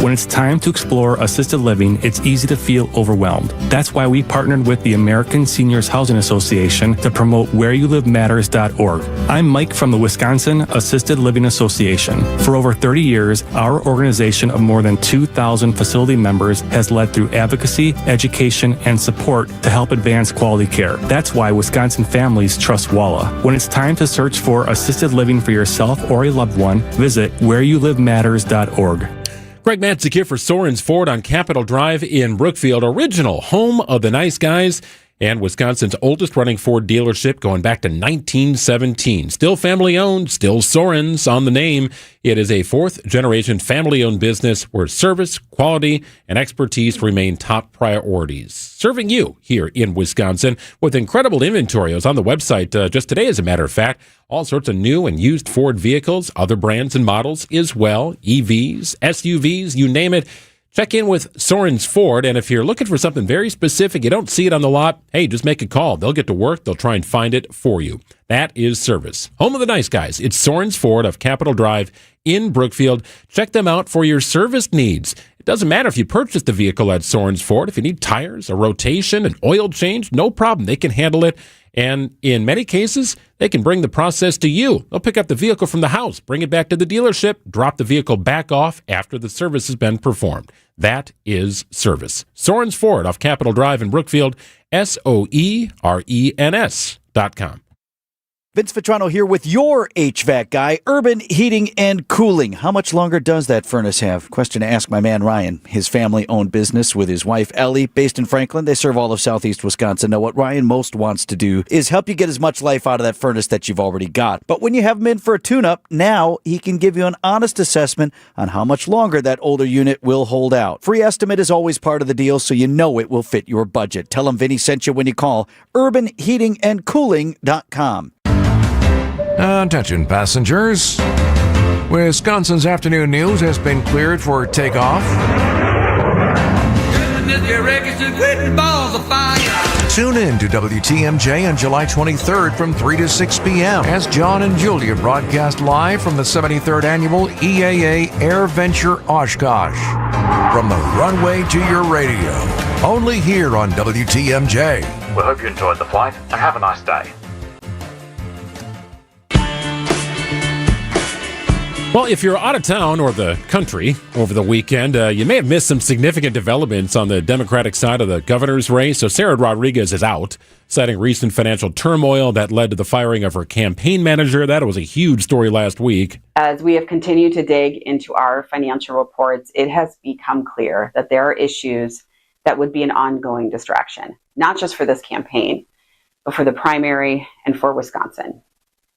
When it's time to explore assisted living, it's easy to feel overwhelmed. That's why we partnered with the American Seniors Housing Association to promote whereyouLiveMatters.org. I'm Mike from the Wisconsin Assisted Living Association. For over 30 years, our organization of more than 2,000 facility members has led through advocacy, education, and support to help advance quality care. That's why Wisconsin families trust WALA. When it's time to search for assisted living for yourself or a loved one, visit whereyouLiveMatters.org. Greg Matzik here for Soren's Ford on Capitol Drive in Brookfield, original home of the nice guys and Wisconsin's oldest running Ford dealership going back to 1917. Still family owned, still Soren's on the name. It is a 4th-generation family-owned business where service, quality, and expertise remain top priorities. Serving you here in Wisconsin with incredible inventory. I was on the website just today, as a matter of fact. All sorts of new and used Ford vehicles, other brands and models as well, EVs, SUVs, you name it. Check in with Soren's Ford, and if you're looking for something very specific, you don't see it on the lot, hey, just make a call. They'll get to work. They'll try and find it for you. That is service. Home of the nice guys. It's Soren's Ford of Capitol Drive in Brookfield. Check them out for your service needs. It doesn't matter if you purchase the vehicle at Soren's Ford. If you need tires, a rotation, an oil change, no problem. They can handle it. And in many cases, they can bring the process to you. They'll pick up the vehicle from the house, bring it back to the dealership, drop the vehicle back off after the service has been performed. That is service. Soren's Ford off Capitol Drive in Brookfield, SOERENS.com. Vince Vitrano here with your HVAC guy, Urban Heating and Cooling. How much longer does that furnace have? Question to ask my man Ryan. His family-owned business with his wife Ellie, based in Franklin. They serve all of southeast Wisconsin. Now, what Ryan most wants to do is help you get as much life out of that furnace that you've already got. But when you have him in for a tune-up, now he can give you an honest assessment on how much longer that older unit will hold out. Free estimate is always part of the deal, so you know it will fit your budget. Tell him Vinny sent you when you call urbanheatingandcooling.com. Attention passengers. Wisconsin's afternoon news has been cleared for takeoff. Tune in to WTMJ on July 23rd from 3 to 6 p.m. as John and Julia broadcast live from the 73rd Annual EAA Air Venture Oshkosh. From the runway to your radio, only here on WTMJ. We hope you enjoyed the flight and have a nice day. Well, if you're out of town or the country over the weekend, you may have missed some significant developments on the Democratic side of the governor's race. So Sarah Rodriguez is out, citing recent financial turmoil that led to the firing of her campaign manager. That was a huge story last week. As we have continued to dig into our financial reports, it has become clear that there are issues that would be an ongoing distraction, not just for this campaign, but for the primary and for Wisconsin.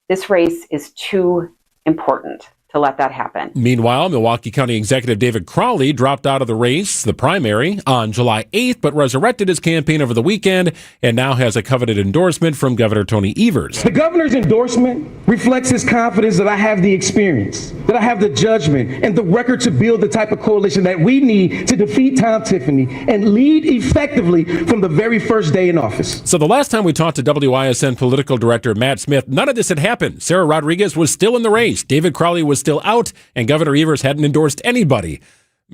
This race is too important to let that happen. Meanwhile, Milwaukee County Executive David Crowley dropped out of the race, the primary, on July 8th, but resurrected his campaign over the weekend and now has a coveted endorsement from Governor Tony Evers. The governor's endorsement reflects his confidence that I have the experience, that I have the judgment and the record to build the type of coalition that we need to defeat Tom Tiffany and lead effectively from the very first day in office. So the last time we talked to WISN political director Matt Smith, none of this had happened. Sarah Rodriguez was still in the race. David Crowley was still out, and Governor Evers hadn't endorsed anybody.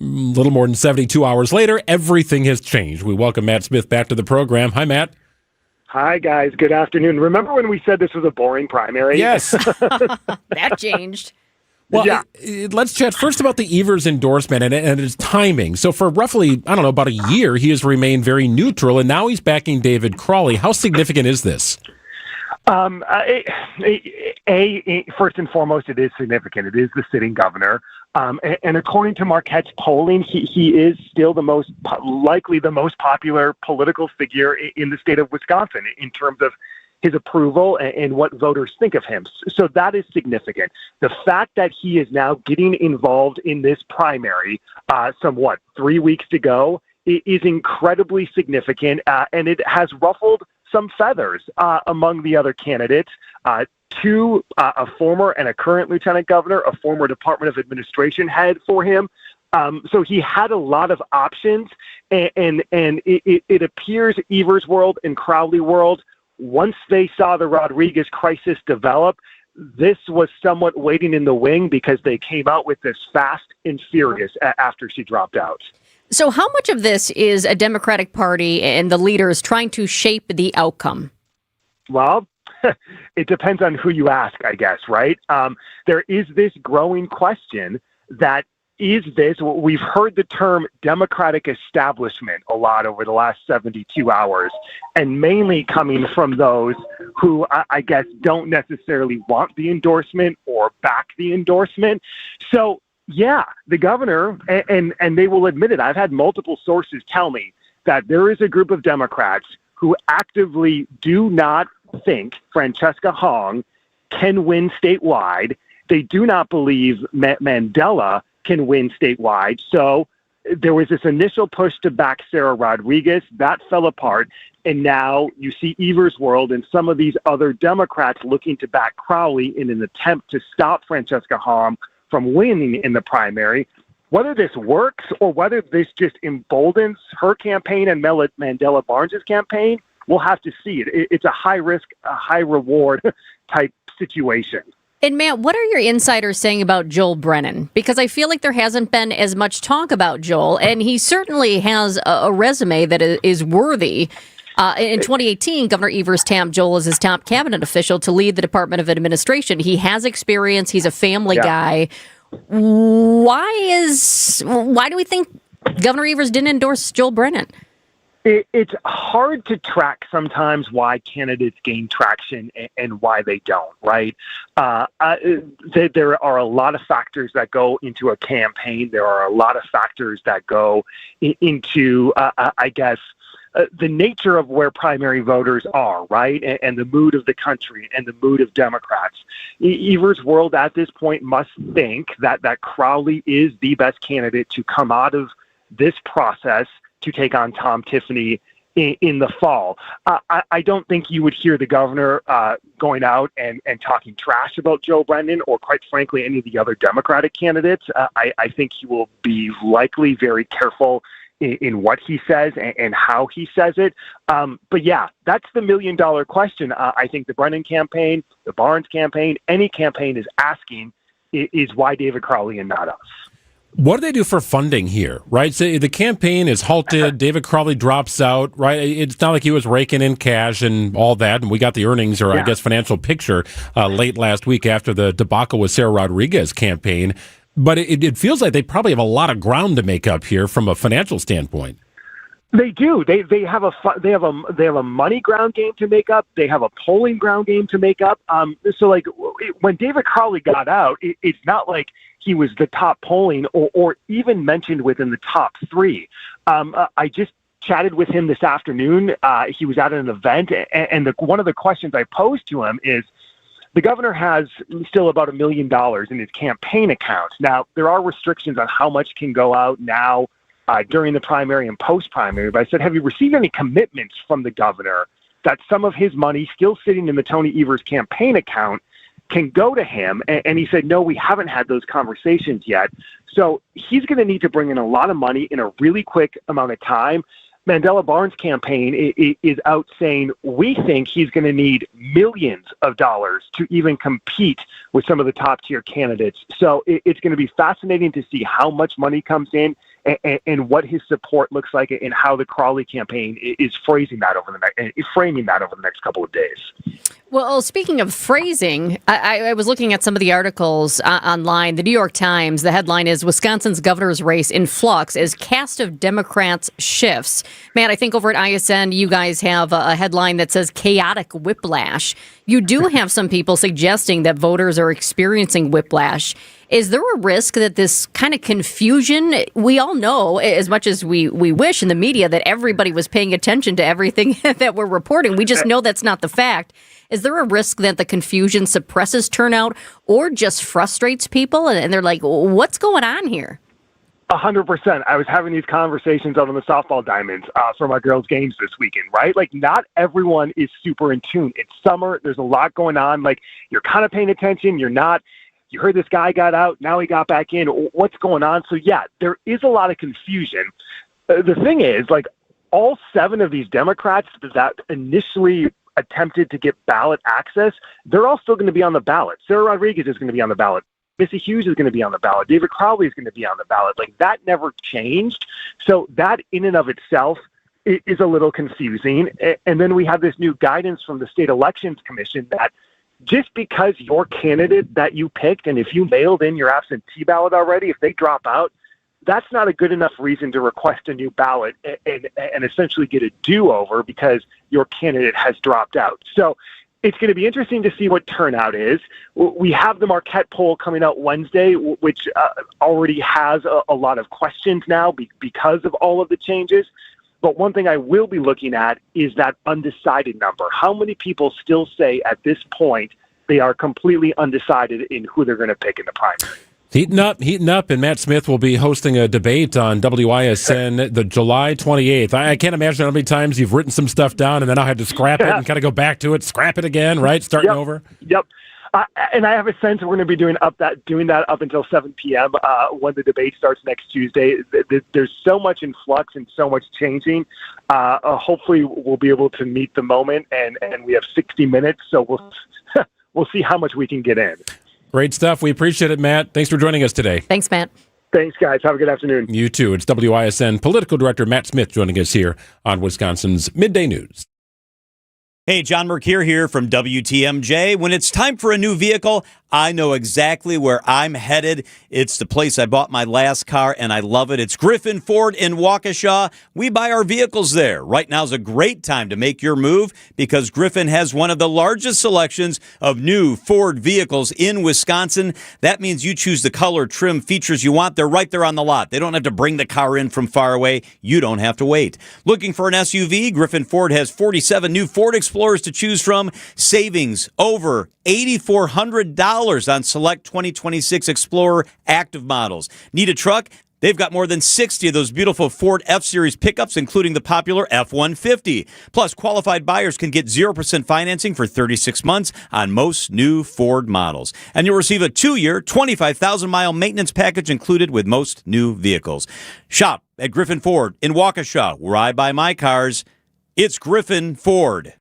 A little more than 72 hours later, everything has changed. We welcome Matt Smith back to the program. Hi, Matt. Hi, guys. Good afternoon. Remember when we said this was a boring primary? Yes. That changed. Well, yeah. Let's chat first about the Evers endorsement and its timing. So for roughly, about a year, he has remained very neutral, and now he's backing David Crowley. How significant is this? First and foremost, it is significant. It is the sitting governor. And according to Marquette's polling, he is still likely the most popular political figure in the state of Wisconsin in terms of his approval and what voters think of him. So that is significant. The fact that he is now getting involved in this primary, 3 weeks to go, is incredibly significant, and it has ruffled some feathers among the other candidates. Two, a former and a current lieutenant governor, a former Department of Administration head for him. So he had a lot of options, and it appears Evers' world and Crowley world, once they saw the Rodriguez crisis develop, this was somewhat waiting in the wing because they came out with this fast and furious after she dropped out. So how much of this is a Democratic Party and the leaders trying to shape the outcome? Well, it depends on who you ask, I guess, right? There is this growing question that we've heard the term Democratic establishment a lot over the last 72 hours, and mainly coming from those who I guess don't necessarily want the endorsement or back the endorsement. So yeah, the governor, and they will admit it, I've had multiple sources tell me that there is a group of Democrats who actively do not think Francesca Hong can win statewide. They do not believe Mandela can win statewide. So there was this initial push to back Sarah Rodriguez. That fell apart. And now you see Evers' world and some of these other Democrats looking to back Crowley in an attempt to stop Francesca Hong from winning in the primary. Whether this works or whether this just emboldens her campaign and Mandela Barnes' campaign, we'll have to see. It's a high risk, a high reward type situation. And Matt, what are your insiders saying about Joel Brennan? Because I feel like there hasn't been as much talk about Joel, and he certainly has a resume that is worthy. In 2018, Governor Evers tapped Joel as his top cabinet official to lead the Department of Administration. He has experience. He's a family guy. Why do we think Governor Evers didn't endorse Joel Brennan? It's hard to track sometimes why candidates gain traction and why they don't, right? There are a lot of factors that go into a campaign. There are a lot of factors that go into, the nature of where primary voters are, right? And the mood of the country and the mood of Democrats. Evers' world at this point must think that Crowley is the best candidate to come out of this process to take on Tom Tiffany in the fall. I don't think you would hear the governor going out and talking trash about Joe Brennan or, quite frankly, any of the other Democratic candidates. I think he will be likely very careful in what he says and how he says it. But yeah, that's the $1 million question. I think the Brennan campaign, the Barnes campaign, any campaign is asking is why David Crowley and not us. What do they do for funding here, right? So the campaign is halted. David Crowley drops out, right? It's not like he was raking in cash and all that. And we got the earnings or I guess financial picture late last week after the debacle with Sarah Rodriguez campaign. But it feels like they probably have a lot of ground to make up here from a financial standpoint. They do. They have a money ground game to make up. They have a polling ground game to make up. So like when David Crowley got out, it's not like he was the top polling or even mentioned within the top three. I just chatted with him this afternoon. He was at an event, and one of the questions I posed to him is, the governor has still about $1 million in his campaign account. Now, there are restrictions on how much can go out now during the primary and post-primary. But I said, have you received any commitments from the governor that some of his money still sitting in the Tony Evers campaign account can go to him? And he said, no, we haven't had those conversations yet. So he's going to need to bring in a lot of money in a really quick amount of time. Mandela Barnes' campaign is out saying we think he's going to need millions of dollars to even compete with some of the top-tier candidates. So it's going to be fascinating to see how much money comes in and what his support looks like and how the Crowley campaign is framing that over the next couple of days. Well, speaking of phrasing, I was looking at some of the articles online. The New York Times, the headline is Wisconsin's governor's race in flux as cast of Democrats shifts. Man, I think over at ISN, you guys have a headline that says chaotic whiplash. You do have some people suggesting that voters are experiencing whiplash. Is there a risk that this kind of confusion, we all know, as much as we wish in the media, that everybody was paying attention to everything that we're reporting? We just know that's not the fact. Is there a risk that the confusion suppresses turnout or just frustrates people? And they're like, what's going on here? 100%. I was having these conversations out on the softball diamonds for my girls' games this weekend, right? Like, not everyone is super in tune. It's summer. There's a lot going on. Like, you're kind of paying attention. You're not. You heard this guy got out. Now he got back in. What's going on? So, yeah, there is a lot of confusion. The thing is, like, all 7 of these Democrats that initially attempted to get ballot access, they're all still going to be on the ballot. Sarah Rodriguez is going to be on the ballot. Missy Hughes is going to be on the ballot. David Crowley is going to be on the ballot. Like, that never changed. So that in and of itself is a little confusing. And then we have this new guidance from the State Elections Commission that just because your candidate that you picked, and if you mailed in your absentee ballot already, if they drop out, that's not a good enough reason to request a new ballot and essentially get a do-over because your candidate has dropped out. So it's going to be interesting to see what turnout is. We have the Marquette poll coming out Wednesday, which already has a lot of questions now because of all of the changes. But one thing I will be looking at is that undecided number. How many people still say at this point they are completely undecided in who they're going to pick in the primary? Heating up, and Matt Smith will be hosting a debate on WISN the July 28th. I can't imagine how many times you've written some stuff down and then I had to scrap it and kind of go back to it, scrap it again, right? Starting over. Yep. And I have a sense we're going to be doing that up until 7 p.m. When the debate starts next Tuesday. There's so much in flux and so much changing. Hopefully we'll be able to meet the moment, and we have 60 minutes, so we'll see how much we can get in. Great stuff. We appreciate it, Matt. Thanks for joining us today. Thanks, Matt. Thanks, guys. Have a good afternoon. You too. It's WISN Political Director Matt Smith joining us here on Wisconsin's Midday News. Hey, John Mercure here from WTMJ. When it's time for a new vehicle, I know exactly where I'm headed. It's the place I bought my last car, and I love it. It's Griffin Ford in Waukesha. We buy our vehicles there. Right now is a great time to make your move because Griffin has one of the largest selections of new Ford vehicles in Wisconsin. That means you choose the color, trim, features you want. They're right there on the lot. They don't have to bring the car in from far away. You don't have to wait. Looking for an SUV? Griffin Ford has 47 new Ford Explorers to choose from. Savings over $8,400 on select 2026 Explorer active models. Need a truck? They've got more than 60 of those beautiful Ford F-Series pickups, including the popular F-150. Plus, qualified buyers can get 0% financing for 36 months on most new Ford models. And you'll receive a 2-year, 25,000-mile maintenance package included with most new vehicles. Shop at Griffin Ford in Waukesha, where I buy my cars. It's Griffin Ford.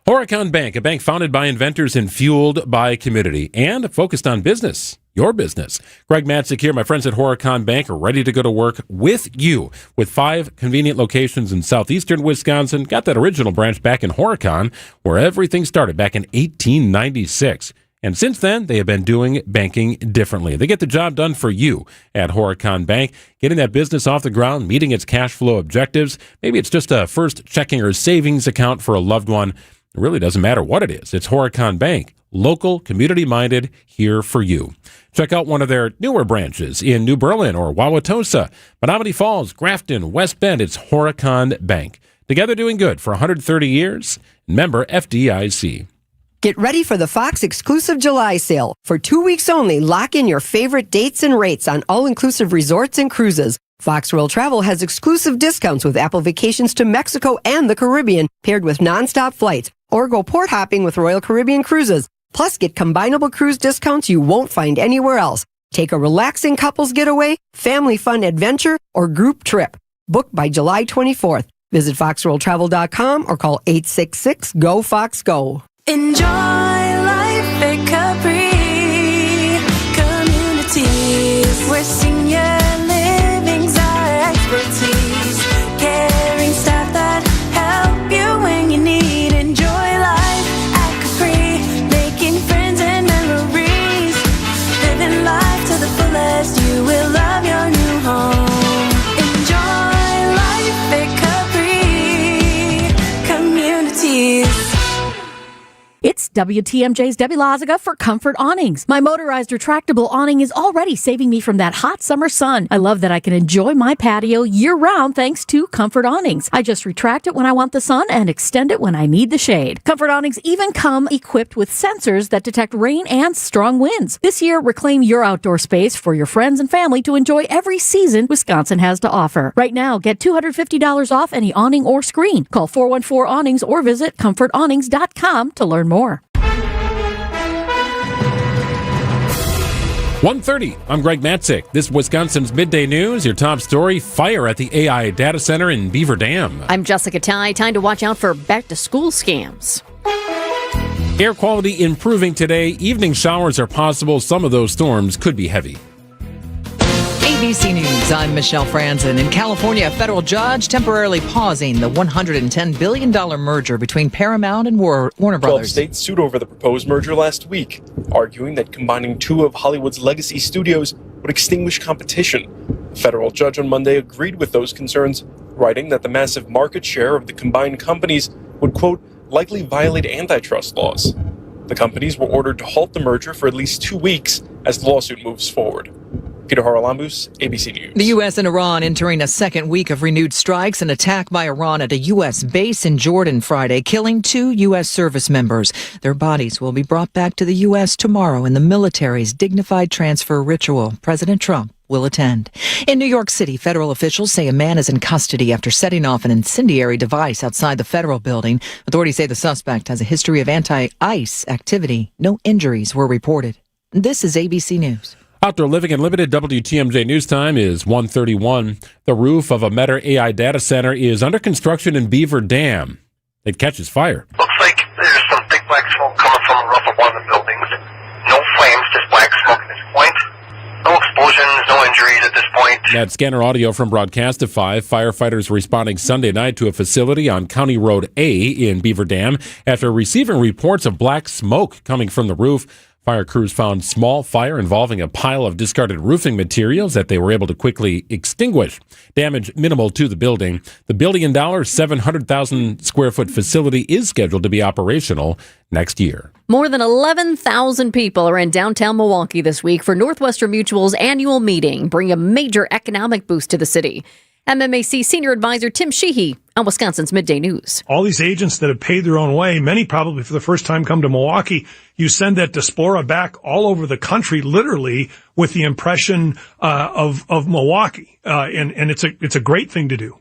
Horicon Bank, a bank founded by inventors and fueled by community, and focused on business, your business. Greg Matzik here. My friends at Horicon Bank are ready to go to work with you. With 5 convenient locations in southeastern Wisconsin, got that original branch back in Horicon, where everything started back in 1896. And since then, they have been doing banking differently. They get the job done for you at Horicon Bank, getting that business off the ground, meeting its cash flow objectives. Maybe it's just a first checking or savings account for a loved one. It really doesn't matter what it is. It's Horicon Bank, local, community-minded, here for you. Check out one of their newer branches in New Berlin or Wauwatosa, Menominee Falls, Grafton, West Bend. It's Horicon Bank. Together doing good for 130 years. Member FDIC. Get ready for the Fox exclusive July sale. For 2 weeks only, lock in your favorite dates and rates on all-inclusive resorts and cruises. Fox World Travel has exclusive discounts with Apple vacations to Mexico and the Caribbean, paired with nonstop flights, or go port hopping with Royal Caribbean Cruises. Plus, get combinable cruise discounts you won't find anywhere else. Take a relaxing couples getaway, family fun adventure, or group trip. Book by July 24th. Visit foxworldtravel.com or call 866-GO-FOX-GO. Enjoy life at Capri Communities, where senior living's our expertise. Caring staff that help you when you need. Enjoy life at Capri, making friends and memories. Living life to the fullest, you will love your new home. Enjoy life at Capri Communities. It's WTMJ's Debbie Loziga for Comfort Awnings. My motorized retractable awning is already saving me from that hot summer sun. I love that I can enjoy my patio year-round thanks to Comfort Awnings. I just retract it when I want the sun and extend it when I need the shade. Comfort Awnings even come equipped with sensors that detect rain and strong winds. This year, reclaim your outdoor space for your friends and family to enjoy every season Wisconsin has to offer. Right now, get $250 off any awning or screen. Call 414-AWNINGS or visit comfortawnings.com to learn more. 1:30. I'm Greg Matzik. This is Wisconsin's Midday News. Your top story, fire at the AI data center in Beaver Dam. I'm Jessica Ty. Time to watch out for back-to-school scams. Air quality improving today. Evening showers are possible. Some of those storms could be heavy. ABC News, I'm Michelle Franzen. In California, a federal judge temporarily pausing the $110 billion merger between Paramount and Warner Brothers. 12 states sued over the proposed merger last week, arguing that combining 2 of Hollywood's legacy studios would extinguish competition. A federal judge on Monday agreed with those concerns, writing that the massive market share of the combined companies would, quote, likely violate antitrust laws. The companies were ordered to halt the merger for at least 2 weeks as the lawsuit moves forward. Peter Haralambous, ABC News. The U.S. and Iran entering a second week of renewed strikes. An attack by Iran at a U.S. base in Jordan Friday, killing 2 U.S. service members. Their bodies will be brought back to the U.S. tomorrow in the military's dignified transfer ritual. President Trump will attend. In New York City, federal officials say a man is in custody after setting off an incendiary device outside the federal building. Authorities say the suspect has a history of anti-ICE activity. No injuries were reported. This is ABC News. Outdoor Living Unlimited WTMJ News Time is 1:31. The roof of a Meta AI data center is under construction in Beaver Dam. It catches fire. Looks like there's some big black smoke coming from the roof of one of the buildings. No flames, just black smoke at this point. No explosions, no injuries at this point. That scanner audio from Broadcastify. Firefighters responding Sunday night to a facility on County Road A in Beaver Dam after receiving reports of black smoke coming from the roof. Fire crews found small fire involving a pile of discarded roofing materials that they were able to quickly extinguish. Damage minimal to the building. The $1 billion, 700,000 square foot facility is scheduled to be operational next year. More than 11,000 people are in downtown Milwaukee this week for Northwestern Mutual's annual meeting, bringing a major economic boost to the city. MMAC Senior Advisor Tim Sheehy on Wisconsin's Midday News. All these agents that have paid their own way, many probably for the first time come to Milwaukee. You send that diaspora back all over the country, literally, with the impression of Milwaukee. And it's a great thing to do.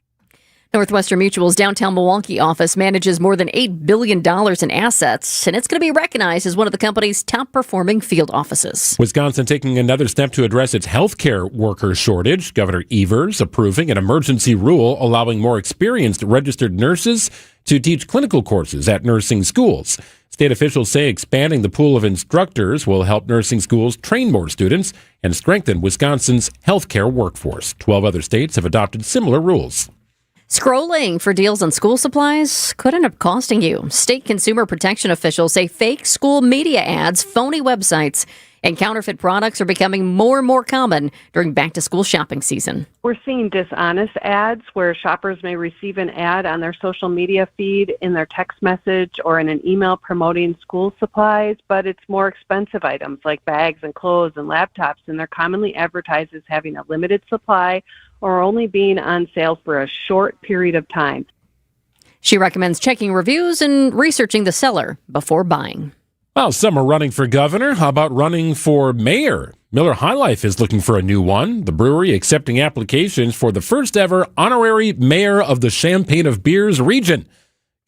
Northwestern Mutual's downtown Milwaukee office manages more than $8 billion in assets, and it's going to be recognized as one of the company's top-performing field offices. Wisconsin taking another step to address its healthcare worker shortage. Governor Evers approving an emergency rule allowing more experienced registered nurses to teach clinical courses at nursing schools. State officials say expanding the pool of instructors will help nursing schools train more students and strengthen Wisconsin's healthcare workforce. 12 other states have adopted similar rules. Scrolling for deals on school supplies could end up costing you. State consumer protection officials say fake school media ads, phony websites, and counterfeit products are becoming more and more common during back-to-school shopping season. We're seeing dishonest ads where shoppers may receive an ad on their social media feed, in their text message, or in an email promoting school supplies, but it's more expensive items like bags and clothes and laptops, and they're commonly advertised as having a limited supply or only being on sale for a short period of time. She recommends checking reviews and researching the seller before buying. Well, some are running for governor. How about running for mayor? Miller High Life is looking for a new one. The brewery accepting applications for the first ever honorary mayor of the Champagne of Beers region.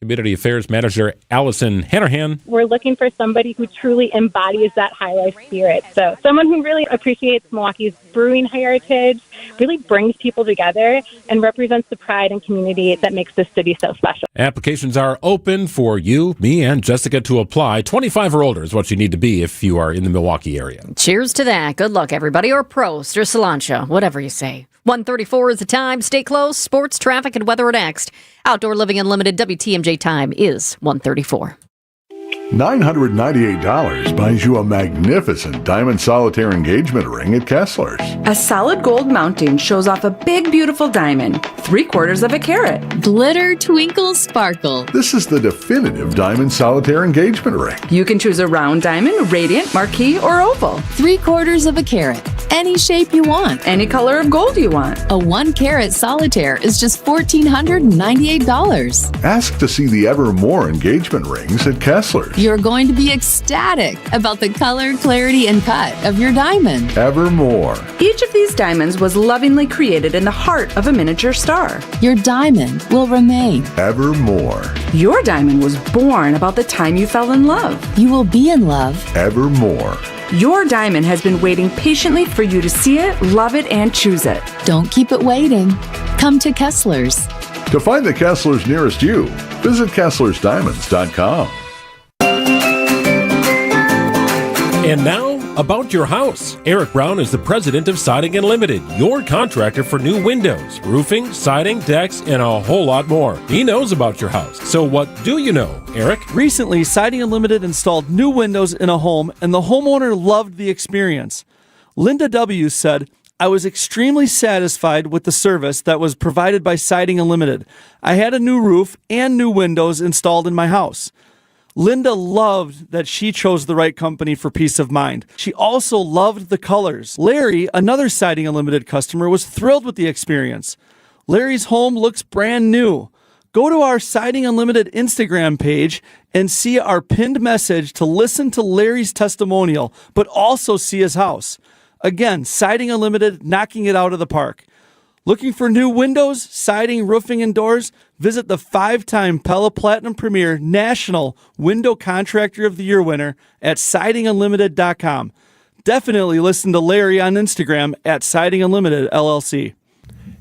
Community Affairs Manager Allison Hanrahan. We're looking for somebody who truly embodies that high life spirit. So someone who really appreciates Milwaukee's brewing heritage, really brings people together, and represents the pride and community that makes this city so special. Applications are open for you, me, and Jessica to apply. 25 or older is what you need to be if you are in the Milwaukee area. Cheers to that. Good luck, everybody, or prost, or cilantro, whatever you say. 1:34 is the time. Stay close. Sports, traffic, and weather are next. Outdoor Living Unlimited WTMJ time is 1:34. $998 buys you a magnificent diamond solitaire engagement ring at Kessler's. A solid gold mounting shows off a big, beautiful diamond, 3/4 of a carat. Glitter, twinkle, sparkle. This is the definitive diamond solitaire engagement ring. You can choose a round diamond, radiant, marquise, or oval. 3/4 of a carat. Any shape you want. Any color of gold you want. A 1-carat solitaire is just $1,498. Ask to see the Evermore engagement rings at Kessler's. You're going to be ecstatic about the color, clarity, and cut of your diamond. Evermore. Each of these diamonds was lovingly created in the heart of a miniature star. Your diamond will remain. Evermore. Your diamond was born about the time you fell in love. You will be in love. Evermore. Your diamond has been waiting patiently for you to see it, love it, and choose it. Don't keep it waiting. Come to Kessler's. To find the Kessler's nearest you, visit KesslersDiamonds.com. And now, about your house. Eric Brown is the president of Siding Unlimited, your contractor for new windows, roofing, siding, decks, and a whole lot more. He knows about your house. So what do you know, Eric? Recently, Siding Unlimited installed new windows in a home, and the homeowner loved the experience. Linda W. said, "I was extremely satisfied with the service that was provided by Siding Unlimited. I had a new roof and new windows installed in my house." Linda loved that she chose the right company for peace of mind. She also loved the colors. Larry, another Siding Unlimited customer, was thrilled with the experience. Larry's home looks brand new. Go to our Siding Unlimited Instagram page and see our pinned message to listen to Larry's testimonial, but also see his house. Again, Siding Unlimited, knocking it out of the park. Looking for new windows, siding, roofing, and doors? Visit the 5-time Pella Platinum Premier National Window Contractor of the Year winner at sidingunlimited.com. Definitely listen to Larry on Instagram at Siding Unlimited LLC.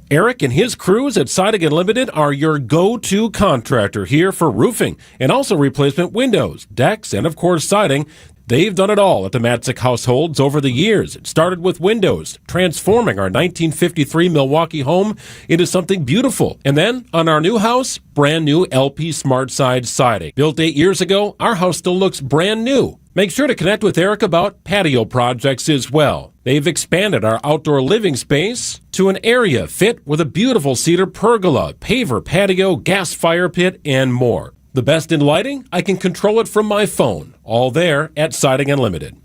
Eric and his crews at Siding Unlimited are your go-to contractor here for roofing and also replacement windows, decks, and of course siding. They've done it all at the Matzik households over the years. It started with windows, transforming our 1953 Milwaukee home into something beautiful. And then, on our new house, brand new LP Smart Side siding. Built 8 years ago, our house still looks brand new. Make sure to connect with Eric about patio projects as well. They've expanded our outdoor living space to an area fit with a beautiful cedar pergola, paver patio, gas fire pit, and more. The best in lighting? I can control it from my phone. All there at Siding Unlimited.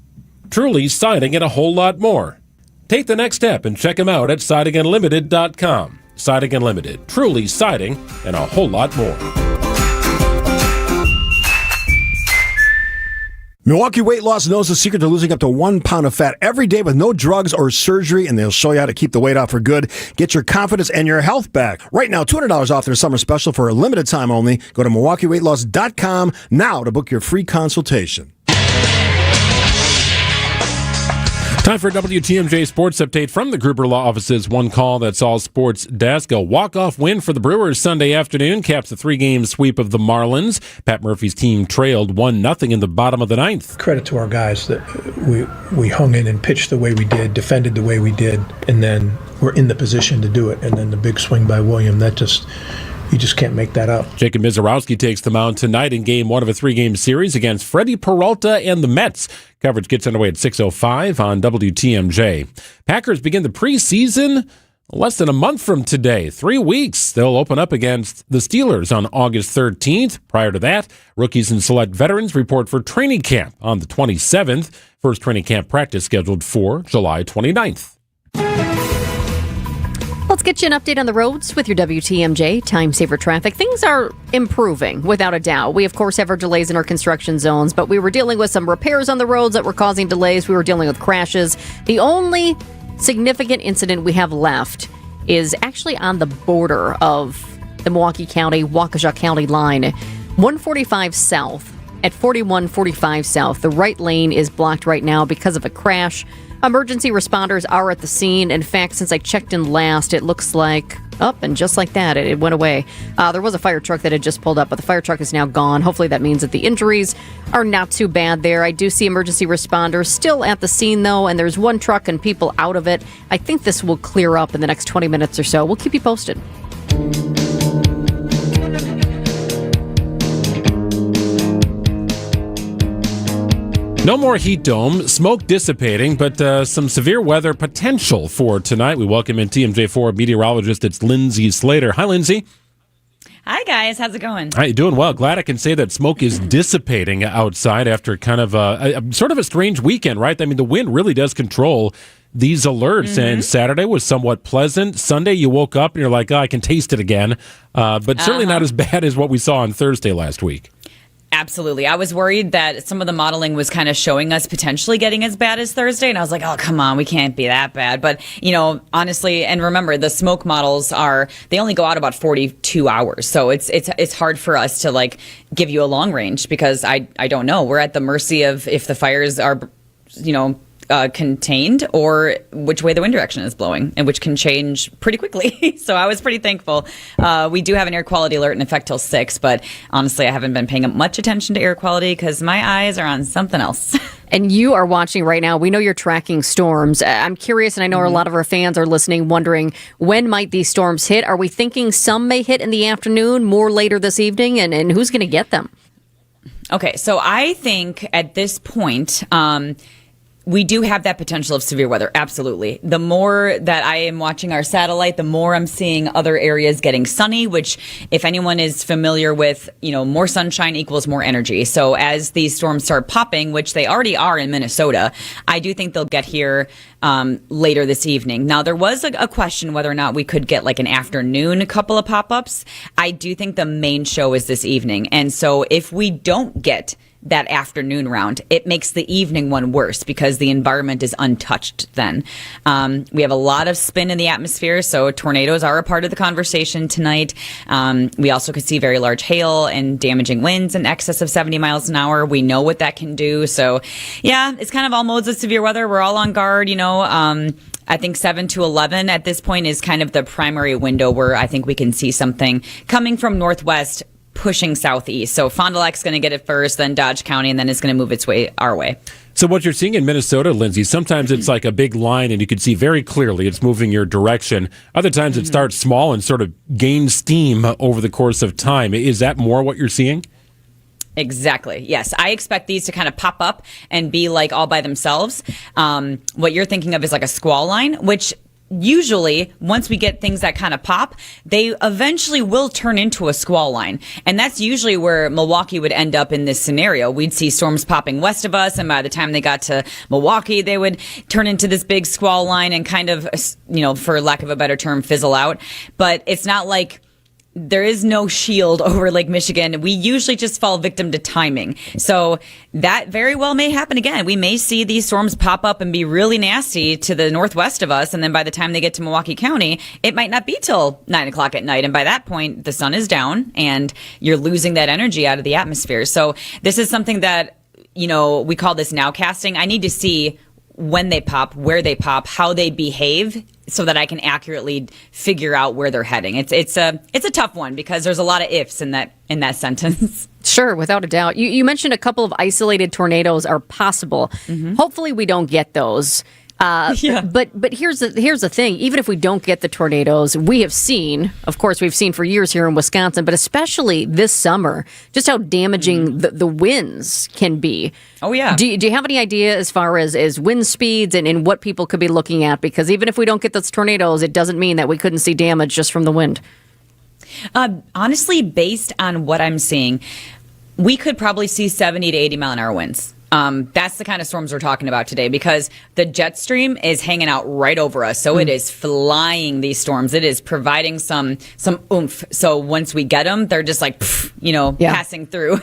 Truly siding and a whole lot more. Take the next step and check them out at sidingunlimited.com. Siding Unlimited. Truly siding and a whole lot more. Milwaukee Weight Loss knows the secret to losing up to 1 pound of fat every day with no drugs or surgery, and they'll show you how to keep the weight off for good. Get your confidence and your health back. Right now, $200 off their summer special for a limited time only. Go to MilwaukeeWeightLoss.com now to book your free consultation. Time for a WTMJ Sports Update from the Gruber Law Office's One Call That's All Sports desk. A walk-off win for the Brewers Sunday afternoon caps a 3-game sweep of the Marlins. Pat Murphy's team trailed 1-0 in the bottom of the ninth. Credit to our guys that we hung in and pitched the way we did, defended the way we did, and then we're in the position to do it. And then the big swing by William, you just can't make that up. Jacob Mizorowski takes the mound tonight in Game 1 of a 3-game series against Freddie Peralta and the Mets. Coverage gets underway at 6:05 on WTMJ. Packers begin the preseason less than a month from today. 3 weeks. They'll open up against the Steelers on August 13th. Prior to that, rookies and select veterans report for training camp on the 27th. First training camp practice scheduled for July 29th. Let's get you an update on the roads with your WTMJ Time Saver Traffic. Things are improving, without a doubt. We, of course, have our delays in our construction zones, but we were dealing with some repairs on the roads that were causing delays. We were dealing with crashes. The only significant incident we have left is actually on the border of the Milwaukee County, Waukesha County line. 145 South at 4145 South. The right lane is blocked right now because of a crash. Emergency responders are at the scene. In fact, since I checked in last, it looks like and just like that, it went away. There was a fire truck that had just pulled up, but the fire truck is now gone. Hopefully that means that the injuries are not too bad there. I do see emergency responders still at the scene, though, and there's one truck and people out of it. I think this will clear up in the next 20 minutes or so. We'll keep you posted. No more heat dome, smoke dissipating, but some severe weather potential for tonight. We welcome in TMJ4 meteorologist, it's Lindsay Slater. Hi, Lindsay. Hi, guys. How's it going? Hi, doing well. Glad I can say that smoke is dissipating outside after kind of sort of a strange weekend, right? I mean, the wind really does control these alerts, and Saturday was somewhat pleasant. Sunday, you woke up and you're like, I can taste it again, but certainly not as bad as what we saw on Thursday last week. Absolutely. I was worried that some of the modeling was kind of showing us potentially getting as bad as Thursday. And I was like, oh, come on, we can't be that bad. But, honestly, and remember, the smoke models they only go out about 42 hours. So it's hard for us to give you a long range because I don't know. We're at the mercy of if the fires are, contained or which way the wind direction is blowing, and which can change pretty quickly. So I was pretty thankful. We do have an air quality alert in effect till 6, but honestly, I haven't been paying much attention to air quality because my eyes are on something else. And you are watching right now. We know you're tracking storms. I'm curious, and I know a lot of our fans are listening, wondering when might these storms hit? Are we thinking some may hit in the afternoon, more later this evening, and who's going to get them? Okay, so I think at this point, we do have that potential of severe weather. Absolutely. The more that I am watching our satellite, the more I'm seeing other areas getting sunny, which if anyone is familiar with, more sunshine equals more energy. So as these storms start popping, which they already are in Minnesota, I do think they'll get here later this evening. Now, there was a question whether or not we could get an afternoon couple of pop-ups. I do think the main show is this evening. And so if we don't get that afternoon round, it makes the evening one worse because the environment is untouched then. We have a lot of spin in the atmosphere, so tornadoes are a part of the conversation tonight. We also could see very large hail and damaging winds in excess of 70 miles an hour. We know what that can do. So, yeah, it's kind of all modes of severe weather. We're all on guard, I think 7 to 11 at this point is kind of the primary window where I think we can see something coming from northwest pushing southeast. So Fond du Lac's going to get it first, then Dodge County, and then it's going to move its way our way. So what you're seeing in Minnesota, Lindsay, sometimes it's like a big line and you can see very clearly it's moving your direction. Other times it starts small and sort of gains steam over the course of time. Is that more what you're seeing? Exactly. Yes. I expect these to kind of pop up and be all by themselves. What you're thinking of is a squall line, which usually once we get things that kind of pop, they eventually will turn into a squall line. And that's usually where Milwaukee would end up in this scenario. We'd see storms popping west of us, and by the time they got to Milwaukee, they would turn into this big squall line and kind of, for lack of a better term, fizzle out. But it's not like there is no shield over Lake Michigan. We usually just fall victim to timing. So that very well may happen again. We may see these storms pop up and be really nasty to the northwest of us. And then by the time they get to Milwaukee County, it might not be till 9 o'clock at night. And by that point, the sun is down and you're losing that energy out of the atmosphere. So this is something that, we call this nowcasting. I need to see when they pop, where they pop, how they behave, so that I can accurately figure out where they're heading. It's a tough one because there's a lot of ifs in that sentence. Sure, without a doubt. You mentioned a couple of isolated tornadoes are possible. Hopefully we don't get those. But here's the thing. Even if we don't get the tornadoes, we have seen, of course, we've seen for years here in Wisconsin, but especially this summer, just how damaging the winds can be. Oh, yeah. Do you have any idea as far as wind speeds and what people could be looking at? Because even if we don't get those tornadoes, it doesn't mean that we couldn't see damage just from the wind. Honestly, based on what I'm seeing, we could probably see 70 to 80 mile an hour winds. That's the kind of storms we're talking about today because the jet stream is hanging out right over us. So it is flying these storms. It is providing some oomph. So once we get them, they're just like, passing through.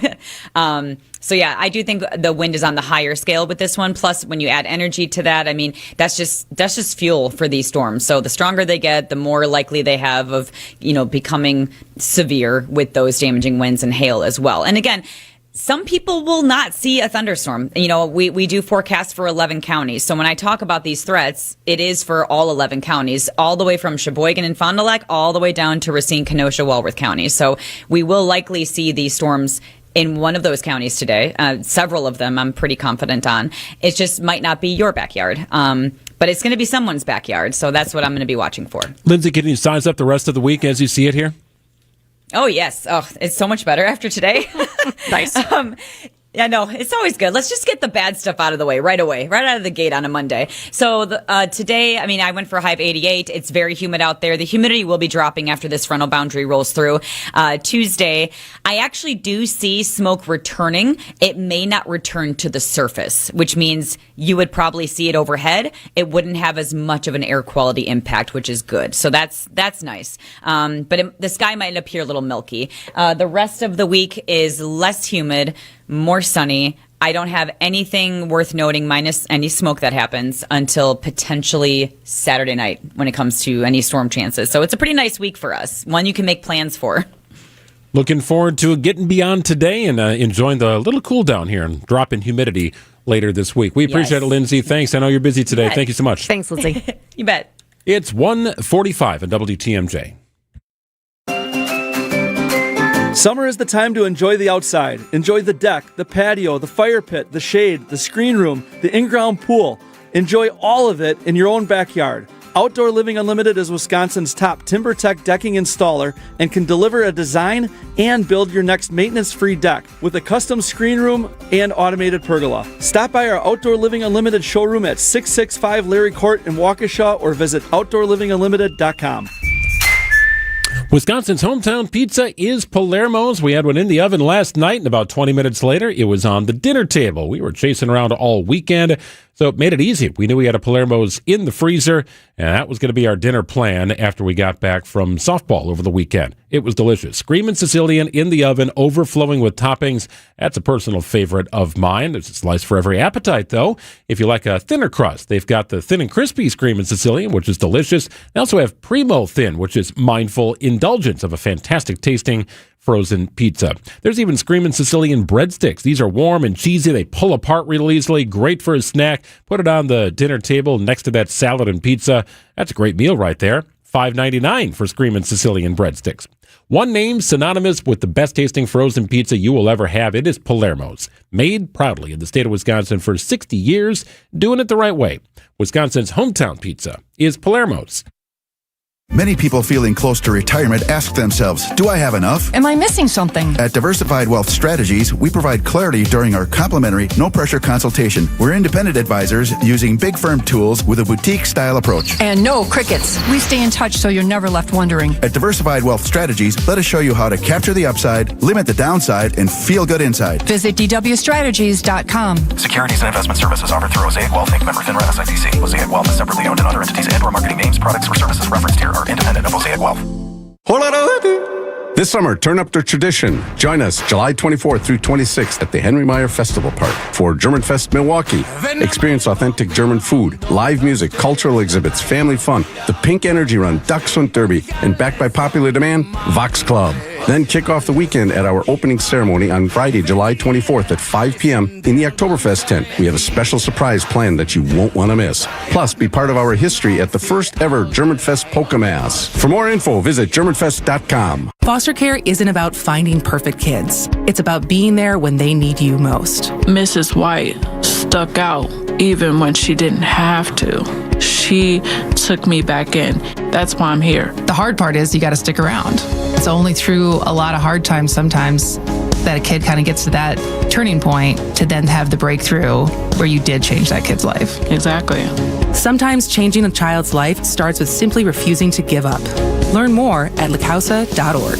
So yeah, I do think the wind is on the higher scale with this one. Plus, when you add energy to that, I mean, that's just fuel for these storms. So the stronger they get, the more likely they have of, becoming severe with those damaging winds and hail as well. And again, some people will not see a thunderstorm. We do forecast for 11 counties. So when I talk about these threats, it is for all 11 counties, all the way from Sheboygan and Fond du Lac, all the way down to Racine, Kenosha, Walworth counties. So we will likely see these storms in one of those counties today. Several of them I'm pretty confident on. It just might not be your backyard. But it's going to be someone's backyard. So that's what I'm going to be watching for. Lindsay, can you size up the rest of the week as you see it here? Oh, yes. Oh, it's so much better after today. Nice. Yeah, no, it's always good. Let's just get the bad stuff out of the way, right out of the gate on a Monday. So today, I went for a high of 88. It's very humid out there. The humidity will be dropping after this frontal boundary rolls through. Tuesday, I actually do see smoke returning. It may not return to the surface, which means you would probably see it overhead. It wouldn't have as much of an air quality impact, which is good. So that's nice. But the sky might appear a little milky. The rest of the week is less humid, more sunny. I don't have anything worth noting minus any smoke that happens until potentially Saturday night when it comes to any storm chances. So it's a pretty nice week for us, one you can make plans for. Looking forward to getting beyond today and enjoying the little cool down here and drop in humidity later this week. We appreciate it, Lindsay. Thanks. I know you're busy today. Thank you so much. Thanks, Lindsay. You bet. It's 1:45 at WTMJ. Summer is the time to enjoy the outside. Enjoy the deck, the patio, the fire pit, the shade, the screen room, the in-ground pool. Enjoy all of it in your own backyard. Outdoor Living Unlimited is Wisconsin's top TimberTech decking installer and can deliver a design and build your next maintenance-free deck with a custom screen room and automated pergola. Stop by our Outdoor Living Unlimited showroom at 665 Larry Court in Waukesha or visit OutdoorLivingUnlimited.com. Wisconsin's hometown pizza is Palermo's. We had one in the oven last night, and about 20 minutes later, it was on the dinner table. We were chasing around all weekend, so it made it easy. We knew we had a Palermo's in the freezer, and that was going to be our dinner plan after we got back from softball over the weekend. It was delicious. Screamin' Sicilian in the oven, overflowing with toppings. That's a personal favorite of mine. There's a slice for every appetite, though. If you like a thinner crust, they've got the thin and crispy Screamin' Sicilian, which is delicious. They also have Primo Thin, which is mindful indulgence of a fantastic tasting frozen pizza. There's even Screamin' Sicilian breadsticks. These are warm and cheesy. They pull apart real easily. Great for a snack. Put it on the dinner table next to that salad and pizza. That's a great meal right there. $5.99 for Screamin' Sicilian breadsticks. One name synonymous with the best tasting frozen pizza you will ever have. It is Palermo's. Made proudly in the state of Wisconsin for 60 years, doing it the right way. Wisconsin's hometown pizza is Palermo's. Many people feeling close to retirement ask themselves, do I have enough? Am I missing something? At Diversified Wealth Strategies, we provide clarity during our complimentary, no-pressure consultation. We're independent advisors using big firm tools with a boutique-style approach. And no crickets. We stay in touch so you're never left wondering. At Diversified Wealth Strategies, let us show you how to capture the upside, limit the downside, and feel good inside. Visit dwstrategies.com. Securities and investment services offered through Mosaic Wealth Inc. Member FINRA SIPC. Mosaic Wealth is separately owned, and other entities and/or marketing names, products, or services referenced here are independent of Mosaic Wealth. This summer, turn up the tradition. Join us July 24th through 26th at the Henry Meyer Festival Park for German Fest Milwaukee. Experience authentic German food, live music, cultural exhibits, family fun, the Pink Energy Run, Dachshund Derby, and backed by popular demand, Vox Club. Then kick off the weekend at our opening ceremony on Friday, July 24th at 5 p.m. in the Oktoberfest tent. We have a special surprise planned that you won't want to miss. Plus, be part of our history at the first ever Germanfest Polka Mass. For more info, visit germanfest.com. Foster care isn't about finding perfect kids. It's about being there when they need you most. Mrs. White stuck out even when she didn't have to. She took me back in. That's why I'm here. The hard part is you got to stick around. It's only through a lot of hard times sometimes that a kid kind of gets to that turning point to then have the breakthrough where you did change that kid's life. Exactly. Sometimes changing a child's life starts with simply refusing to give up. Learn more at lacausa.org.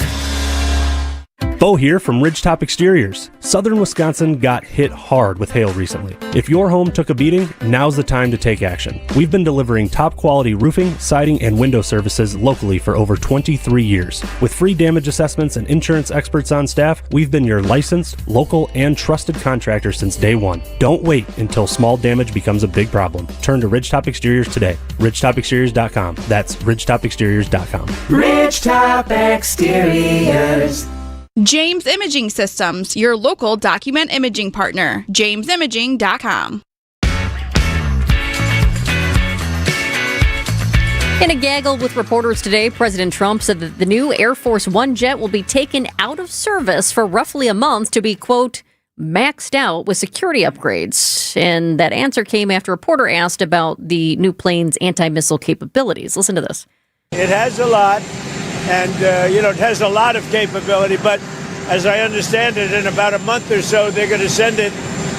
Bo here from Ridgetop Exteriors. Southern Wisconsin got hit hard with hail recently. If your home took a beating, now's the time to take action. We've been delivering top quality roofing, siding, and window services locally for over 23 years. With free damage assessments and insurance experts on staff, we've been your licensed, local, and trusted contractor since day one. Don't wait until small damage becomes a big problem. Turn to Ridgetop Exteriors today. Ridgetopexteriors.com. That's Ridgetopexteriors.com. Ridgetop Exteriors. James Imaging Systems, your local document imaging partner. JamesImaging.com. In a gaggle with reporters today, President Trump said that the new Air Force One jet will be taken out of service for roughly a month to be, quote, maxed out with security upgrades. And that answer came after a reporter asked about the new plane's anti-missile capabilities. Listen to this. It has a lot. And, it has a lot of capability, but as I understand it, in about a month or so, they're going to send it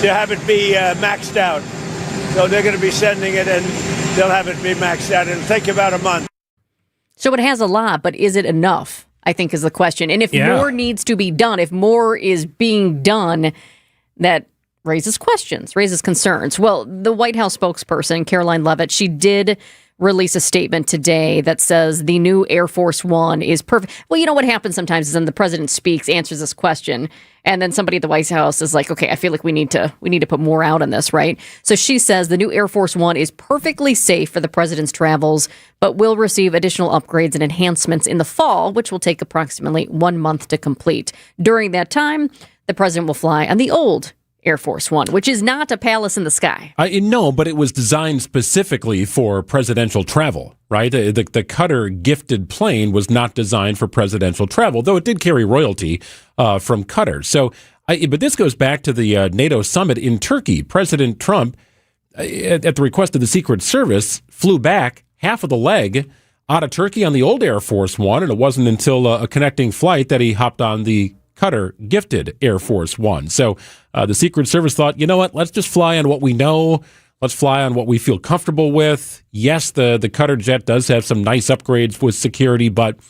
to have it be maxed out. So they're going to be sending it, and they'll have it be maxed out. It'll take about a month. So it has a lot, but is it enough, I think is the question. And if more needs to be done, if more is being done, that raises questions, raises concerns. Well, the White House spokesperson, Caroline Leavitt, she did release a statement today that says the new Air Force One is perfect. Well, you know what happens sometimes is then the president speaks, answers this question, and then somebody at the White House is like, okay, I feel like we need to put more out on this, right? So she says the new Air Force One is perfectly safe for the president's travels, but will receive additional upgrades and enhancements in the fall, which will take approximately 1 month to complete. During that time, the president will fly on the old Air Force One, which is not a palace in the sky. No, but it was designed specifically for presidential travel, right? The Qatar gifted plane was not designed for presidential travel, though it did carry royalty from Qatar. So, but this goes back to the NATO summit in Turkey. President Trump, at the request of the Secret Service, flew back half of the leg out of Turkey on the old Air Force One, and it wasn't until a connecting flight that he hopped on the Qatar gifted Air Force One. So the Secret Service thought, you know what, let's just fly on what we know. Let's fly on what we feel comfortable with. Yes, the Qatar jet does have some nice upgrades with security, but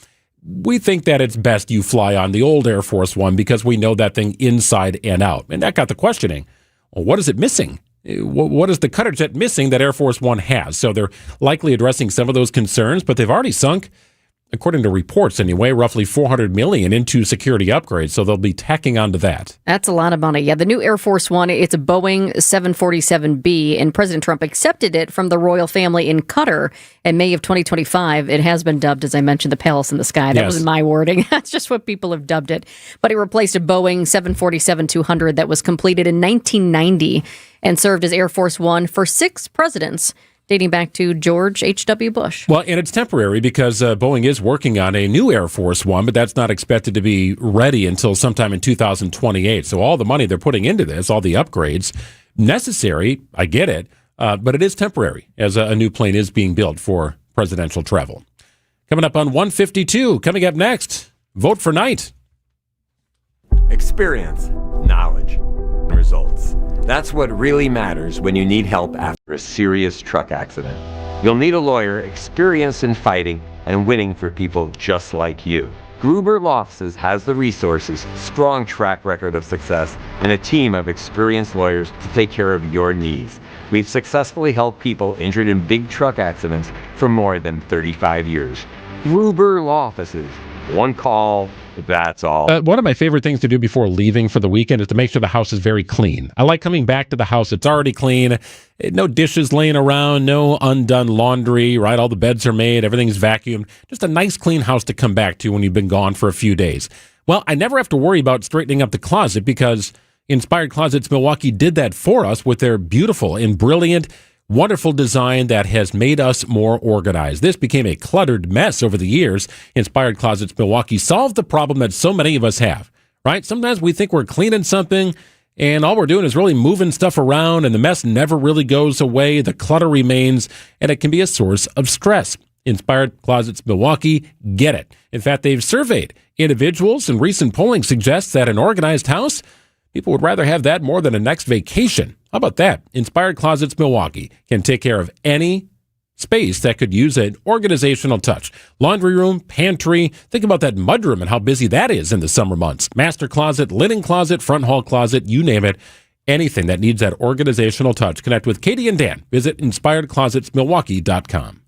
we think that it's best you fly on the old Air Force One because we know that thing inside and out. And that got the questioning, well, what is it missing? What is the Qatar jet missing that Air Force One has? So they're likely addressing some of those concerns, but they've already sunk, according to reports anyway, roughly $400 million into security upgrades, so they'll be tacking onto that. That's a lot of money. Yeah, the new Air Force One, it's a Boeing 747B, and President Trump accepted it from the royal family in Qatar in May of 2025. It has been dubbed, as I mentioned, the palace in the sky. That wasn't my wording. That's just what people have dubbed it. But it replaced a Boeing 747-200 that was completed in 1990 and served as Air Force One for 6 presidents, dating back to George H.W. Bush. Well, and it's temporary because Boeing is working on a new Air Force One, but that's not expected to be ready until sometime in 2028. So all the money they're putting into this, all the upgrades, necessary, I get it, but it is temporary as a new plane is being built for presidential travel. Coming up on 152, coming up next, vote for Knight. Experience, knowledge, results. That's what really matters when you need help after a serious truck accident. You'll need a lawyer experienced in fighting and winning for people just like you. Gruber Law Offices has the resources, strong track record of success, and a team of experienced lawyers to take care of your needs. We've successfully helped people injured in big truck accidents for more than 35 years. Gruber Law Offices. One call, that's all. One of my favorite things to do before leaving for the weekend is to make sure the house is very clean. I like coming back to the house. It's already clean. No dishes laying around, no undone laundry, right? All the beds are made. Everything's vacuumed. Just a nice, clean house to come back to when you've been gone for a few days. Well, I never have to worry about straightening up the closet because Inspired Closets Milwaukee did that for us with their beautiful and brilliant, wonderful design that has made us more organized. This became a cluttered mess over the years. Inspired Closets Milwaukee solved the problem that so many of us have, right? Sometimes we think we're cleaning something and all we're doing is really moving stuff around and the mess never really goes away. The clutter remains and it can be a source of stress. Inspired Closets Milwaukee get it. In fact, they've surveyed individuals and recent polling suggests that an organized house, people would rather have that more than a next vacation. How about that? Inspired Closets Milwaukee can take care of any space that could use an organizational touch. Laundry room, pantry. Think about that mudroom and how busy that is in the summer months. Master closet, linen closet, front hall closet, you name it. Anything that needs that organizational touch. Connect with Katie and Dan. Visit inspiredclosetsmilwaukee.com.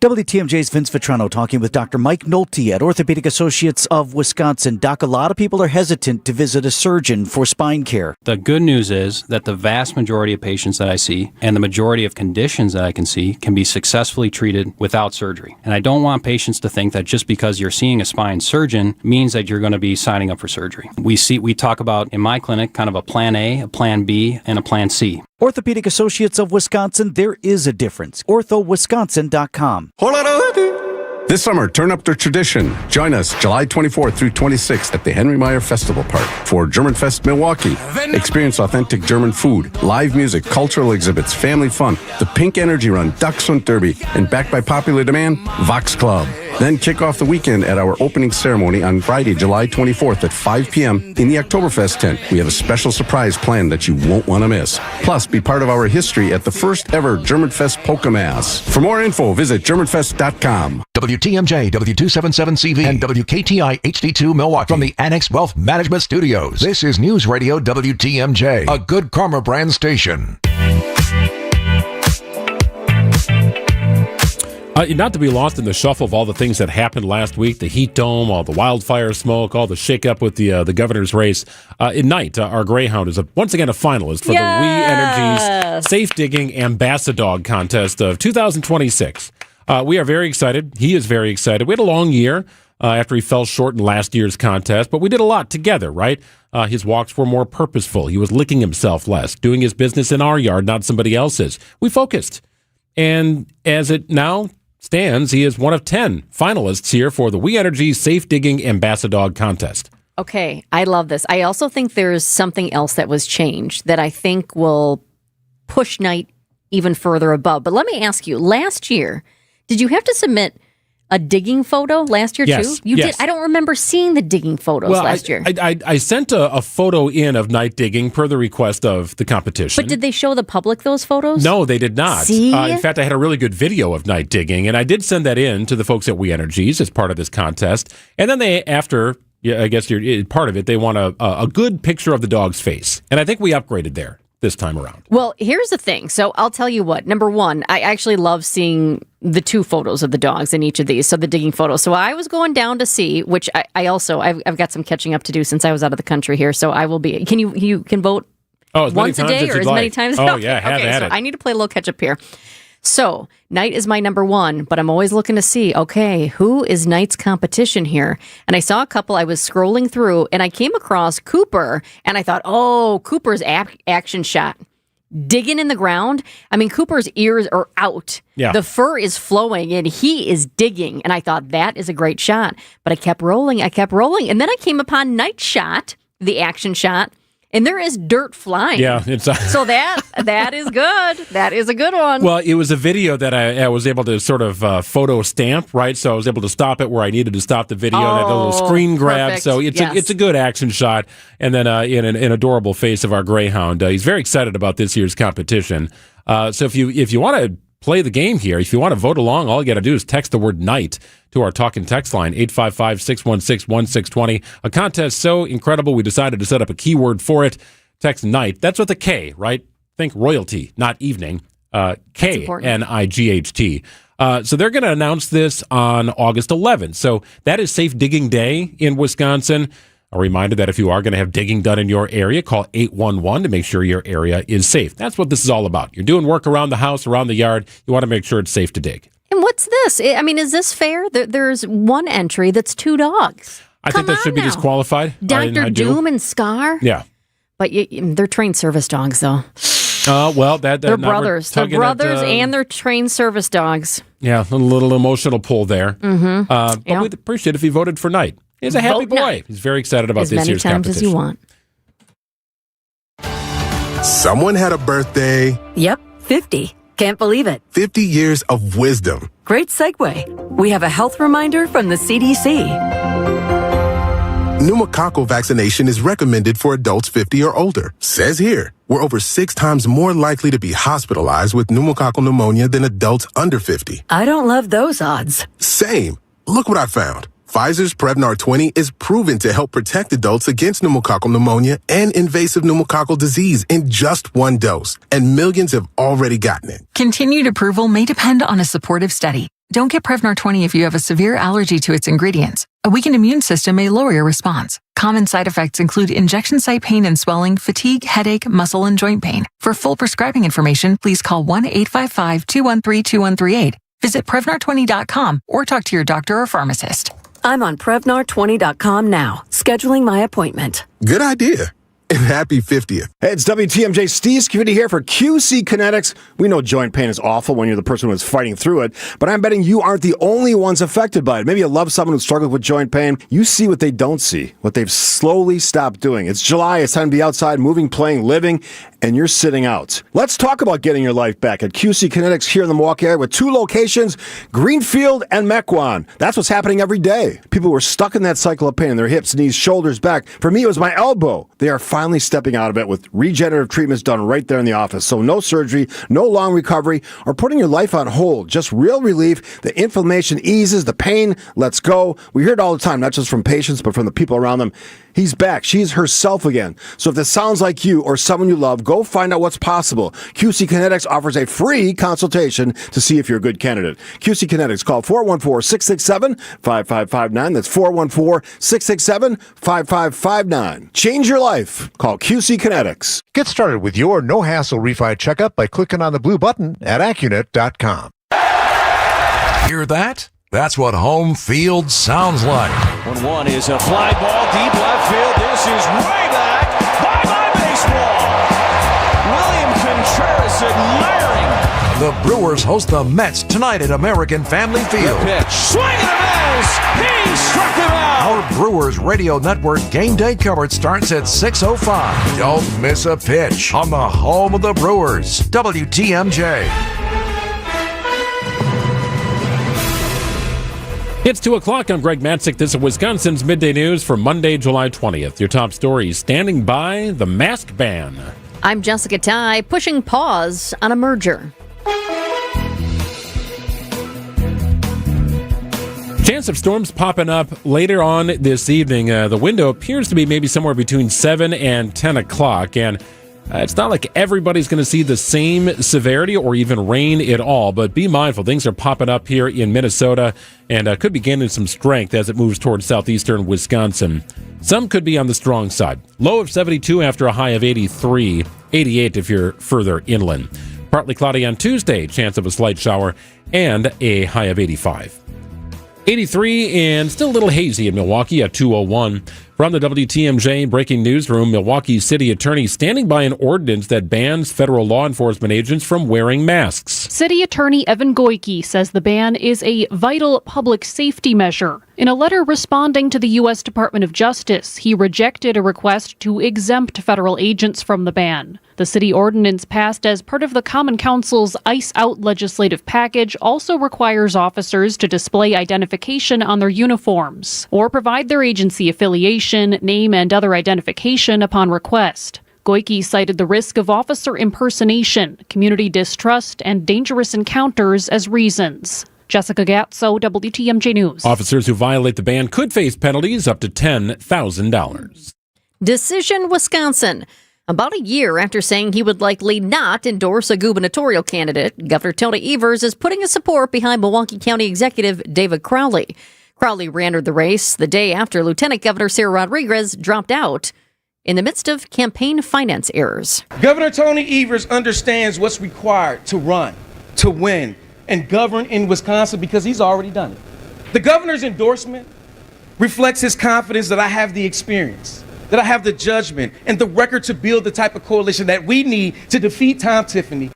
WTMJ's Vince Vitrano talking with Dr. Mike Nolte at Orthopedic Associates of Wisconsin. Doc, a lot of people are hesitant to visit a surgeon for spine care. The good news is that the vast majority of patients that I see and the majority of conditions that I can see can be successfully treated without surgery. And I don't want patients to think that just because you're seeing a spine surgeon means that you're going to be signing up for surgery. We talk about in my clinic kind of a plan A, a plan B, and a plan C. Orthopedic Associates of Wisconsin, there is a difference. orthowisconsin.com. This summer, turn up the tradition. Join us July 24th through 26th at the Henry Meyer Festival Park for Germanfest Milwaukee. Experience authentic German food, live music, cultural exhibits, family fun, the Pink Energy Run, Dachshund Derby, and backed by popular demand, Vox Club. Then kick off the weekend at our opening ceremony on Friday, July 24th at 5 p.m. in the Oktoberfest tent. We have a special surprise planned that you won't want to miss. Plus, be part of our history at the first ever Germanfest Polka Mass. For more info, visit germanfest.com. WTMJ, W277CV, and WKTI HD2 Milwaukee from the Annex Wealth Management Studios. This is News Radio WTMJ, a good karma brand station. Not to be lost in the shuffle of all the things that happened last week, the heat dome, all the wildfire smoke, all the shakeup with the governor's race. At night, our Greyhound is once again a finalist for the We Energies Safe Digging Ambassador Contest of 2026. We are very excited. He is very excited. We had a long year after he fell short in last year's contest, but we did a lot together, right? His walks were more purposeful. He was licking himself less, doing his business in our yard, not somebody else's. We focused. And as it now stands, he is one of 10 finalists here for the We Energy Safe Digging Ambassador Contest. Okay, I love this. I also think there's something else that was changed that I think will push Knight even further above. But let me ask you, last year, did you have to submit a digging photo last year Yes, too? You yes. did. I don't remember seeing the digging photos last year. I sent a photo in of night digging per the request of the competition. But did they show the public those photos? No, they did not. See? In fact, I had a really good video of night digging, and I did send that in to the folks at We Energies as part of this contest. And then they, after, I guess you're part of it, they want a good picture of the dog's face. And I think we upgraded there this time around. Well, here's the thing. So I'll tell you what. Number one, I actually love seeing the two photos of the dogs in each of these. So the digging photo. So I was going down to see, which I've got some catching up to do since I was out of the country here. So I will be. Can you can vote once a day or as many times? Oh yeah, have at it. I need to play a little catch up here. So Knight is my number one, but I'm always looking to see, okay, who is Knight's competition here? And I saw a couple, I was scrolling through, and I came across Cooper, and I thought, oh, Cooper's action shot. Digging in the ground. I mean, Cooper's ears are out. Yeah. The fur is flowing, and he is digging. And I thought, that is a great shot. But I kept rolling. And then I came upon Knight's shot, the action shot, and there is dirt flying. Yeah. So that is good. That is a good one. Well, it was a video that I was able to sort of photo stamp, right? So I was able to stop it where I needed to stop the video. That little screen grab. Perfect. So it's a good action shot. And then in an adorable face of our Greyhound. He's very excited about this year's competition. So if you want to play the game here, if you want to vote along, all you got to do is text the word night to our talk and text line, 855-616-1620. A contest so incredible, we decided to set up a keyword for it. Text night. That's with a K, right? Think royalty, not evening. K-N-I-G-H-T. So they're going to announce this on August 11th. So that is Safe Digging Day in Wisconsin. A reminder that if you are going to have digging done in your area, call 811 to make sure your area is safe. That's what this is all about. You're doing work around the house, around the yard. You want to make sure it's safe to dig. And what's this? I mean, is this fair? There's one entry that's two dogs. I think that should be disqualified. Dr. Doom and Scar? Yeah. But they're trained service dogs, though. Well, they're brothers. They're brothers and they're trained service dogs. Yeah, a little emotional pull there. Mm-hmm. But we'd appreciate if he voted for Knight. He's a happy boy. Knight. He's very excited about this year's competition. As many times as you want. Someone had a birthday. Yep, 50. Can't believe it. 50 years of wisdom. Great segue. We have a health reminder from the CDC. Pneumococcal vaccination is recommended for adults 50 or older. Says here, we're over 6 times more likely to be hospitalized with pneumococcal pneumonia than adults under 50. I don't love those odds. Same. Look what I found. Pfizer's Prevnar 20 is proven to help protect adults against pneumococcal pneumonia and invasive pneumococcal disease in just 1 dose. And millions have already gotten it. Continued approval may depend on a supportive study. Don't get Prevnar 20 if you have a severe allergy to its ingredients. A weakened immune system may lower your response. Common side effects include injection site pain and swelling, fatigue, headache, muscle, and joint pain. For full prescribing information, please call 1-855-213-2138. Visit Prevnar20.com or talk to your doctor or pharmacist. I'm on Prevnar20.com now, scheduling my appointment. Good idea. And happy 50th. Hey, it's WTMJ Steve Scavidi here for QC Kinetics. We know joint pain is awful when you're the person who's fighting through it, but I'm betting you aren't the only ones affected by it. Maybe you love someone who struggles with joint pain. You see what they don't see, what they've slowly stopped doing. It's July, it's time to be outside, moving, playing, living, and you're sitting out. Let's talk about getting your life back at QC Kinetics here in the Milwaukee area with 2 locations, Greenfield and Mequon. That's what's happening every day. People were stuck in that cycle of pain in their hips, knees, shoulders, back. For me, it was my elbow. They are finally stepping out of it with regenerative treatments done right there in the office. So no surgery, no long recovery, or putting your life on hold. Just real relief. The inflammation eases, the pain lets go. We hear it all the time, not just from patients, but from the people around them. He's back. She's herself again. So if this sounds like you or someone you love, go find out what's possible. QC Kinetics offers a free consultation to see if you're a good candidate. QC Kinetics, call 414-667-5559. That's 414-667-5559. Change your life. Call QC Kinetics. Get started with your no-hassle refi checkup by clicking on the blue button at Accunet.com. Hear that? That's what home field sounds like. 1-1 is a fly ball deep left field. This is way back. Bye-bye baseball. William Contreras admiring. The Brewers host the Mets tonight at American Family Field. The pitch. Swing and a miss. He struck him out. Our Brewers Radio Network game day coverage starts at 6:05. Don't miss a pitch on the home of the Brewers. WTMJ. It's 2 o'clock. I'm Greg Matzik. This is Wisconsin's Midday News for Monday, July 20th. Your top stories: standing by the mask ban. I'm Jessica Ty, pushing pause on a merger. Chance of storms popping up later on this evening. The window appears to be maybe somewhere between 7 and 10 o'clock. And it's not like everybody's going to see the same severity or even rain at all, but be mindful. Things are popping up here in Minnesota and could be gaining some strength as it moves towards southeastern Wisconsin. Some could be on the strong side. Low of 72 after a high of 83, 88 if you're further inland. Partly cloudy on Tuesday, chance of a slight shower, and a high of 85. 83 and still a little hazy in Milwaukee at 2:01. From the WTMJ breaking newsroom, Milwaukee City Attorney standing by an ordinance that bans federal law enforcement agents from wearing masks. City Attorney Evan Goyke says the ban is a vital public safety measure. In a letter responding to the U.S. Department of Justice, he rejected a request to exempt federal agents from the ban. The city ordinance passed as part of the Common Council's Ice Out legislative package also requires officers to display identification on their uniforms or provide their agency affiliation, name, and other identification upon request. Goyke cited the risk of officer impersonation, community distrust, and dangerous encounters as reasons. Jessica Gatso, WTMJ News. Officers who violate the ban could face penalties up to $10,000. Decision Wisconsin. About a year after saying he would likely not endorse a gubernatorial candidate, Governor Tony Evers is putting his support behind Milwaukee County Executive David Crowley. Crowley re-entered the race the day after Lieutenant Governor Sarah Rodriguez dropped out in the midst of campaign finance errors. Governor Tony Evers understands what's required to run, to win, and govern in Wisconsin because he's already done it. The governor's endorsement reflects his confidence that I have the experience, that I have the judgment and the record to build the type of coalition that we need to defeat Tom Tiffany.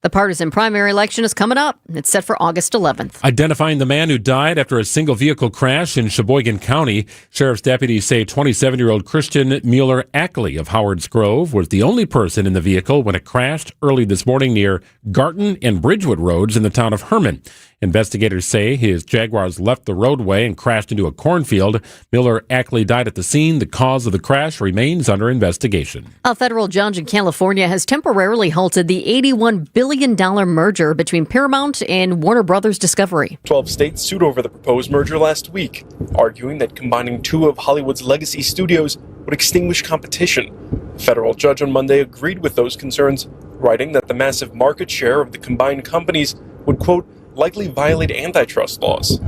The partisan primary election is coming up. It's set for August 11th. Identifying the man who died after a single vehicle crash in Sheboygan County, sheriff's deputies say 27-year-old Christian Mueller-Ackley of Howards Grove was the only person in the vehicle when it crashed early this morning near Garton and Bridgewood roads in the town of Herman. Investigators say his Jaguars left the roadway and crashed into a cornfield. Mueller-Ackley died at the scene. The cause of the crash remains under investigation. A federal judge in California has temporarily halted the $81 billion merger between Paramount and Warner Brothers Discovery. 12 states sued over the proposed merger last week, arguing that combining two of Hollywood's legacy studios would extinguish competition. A federal judge on Monday agreed with those concerns, writing that the massive market share of the combined companies would, quote, likely violate antitrust laws.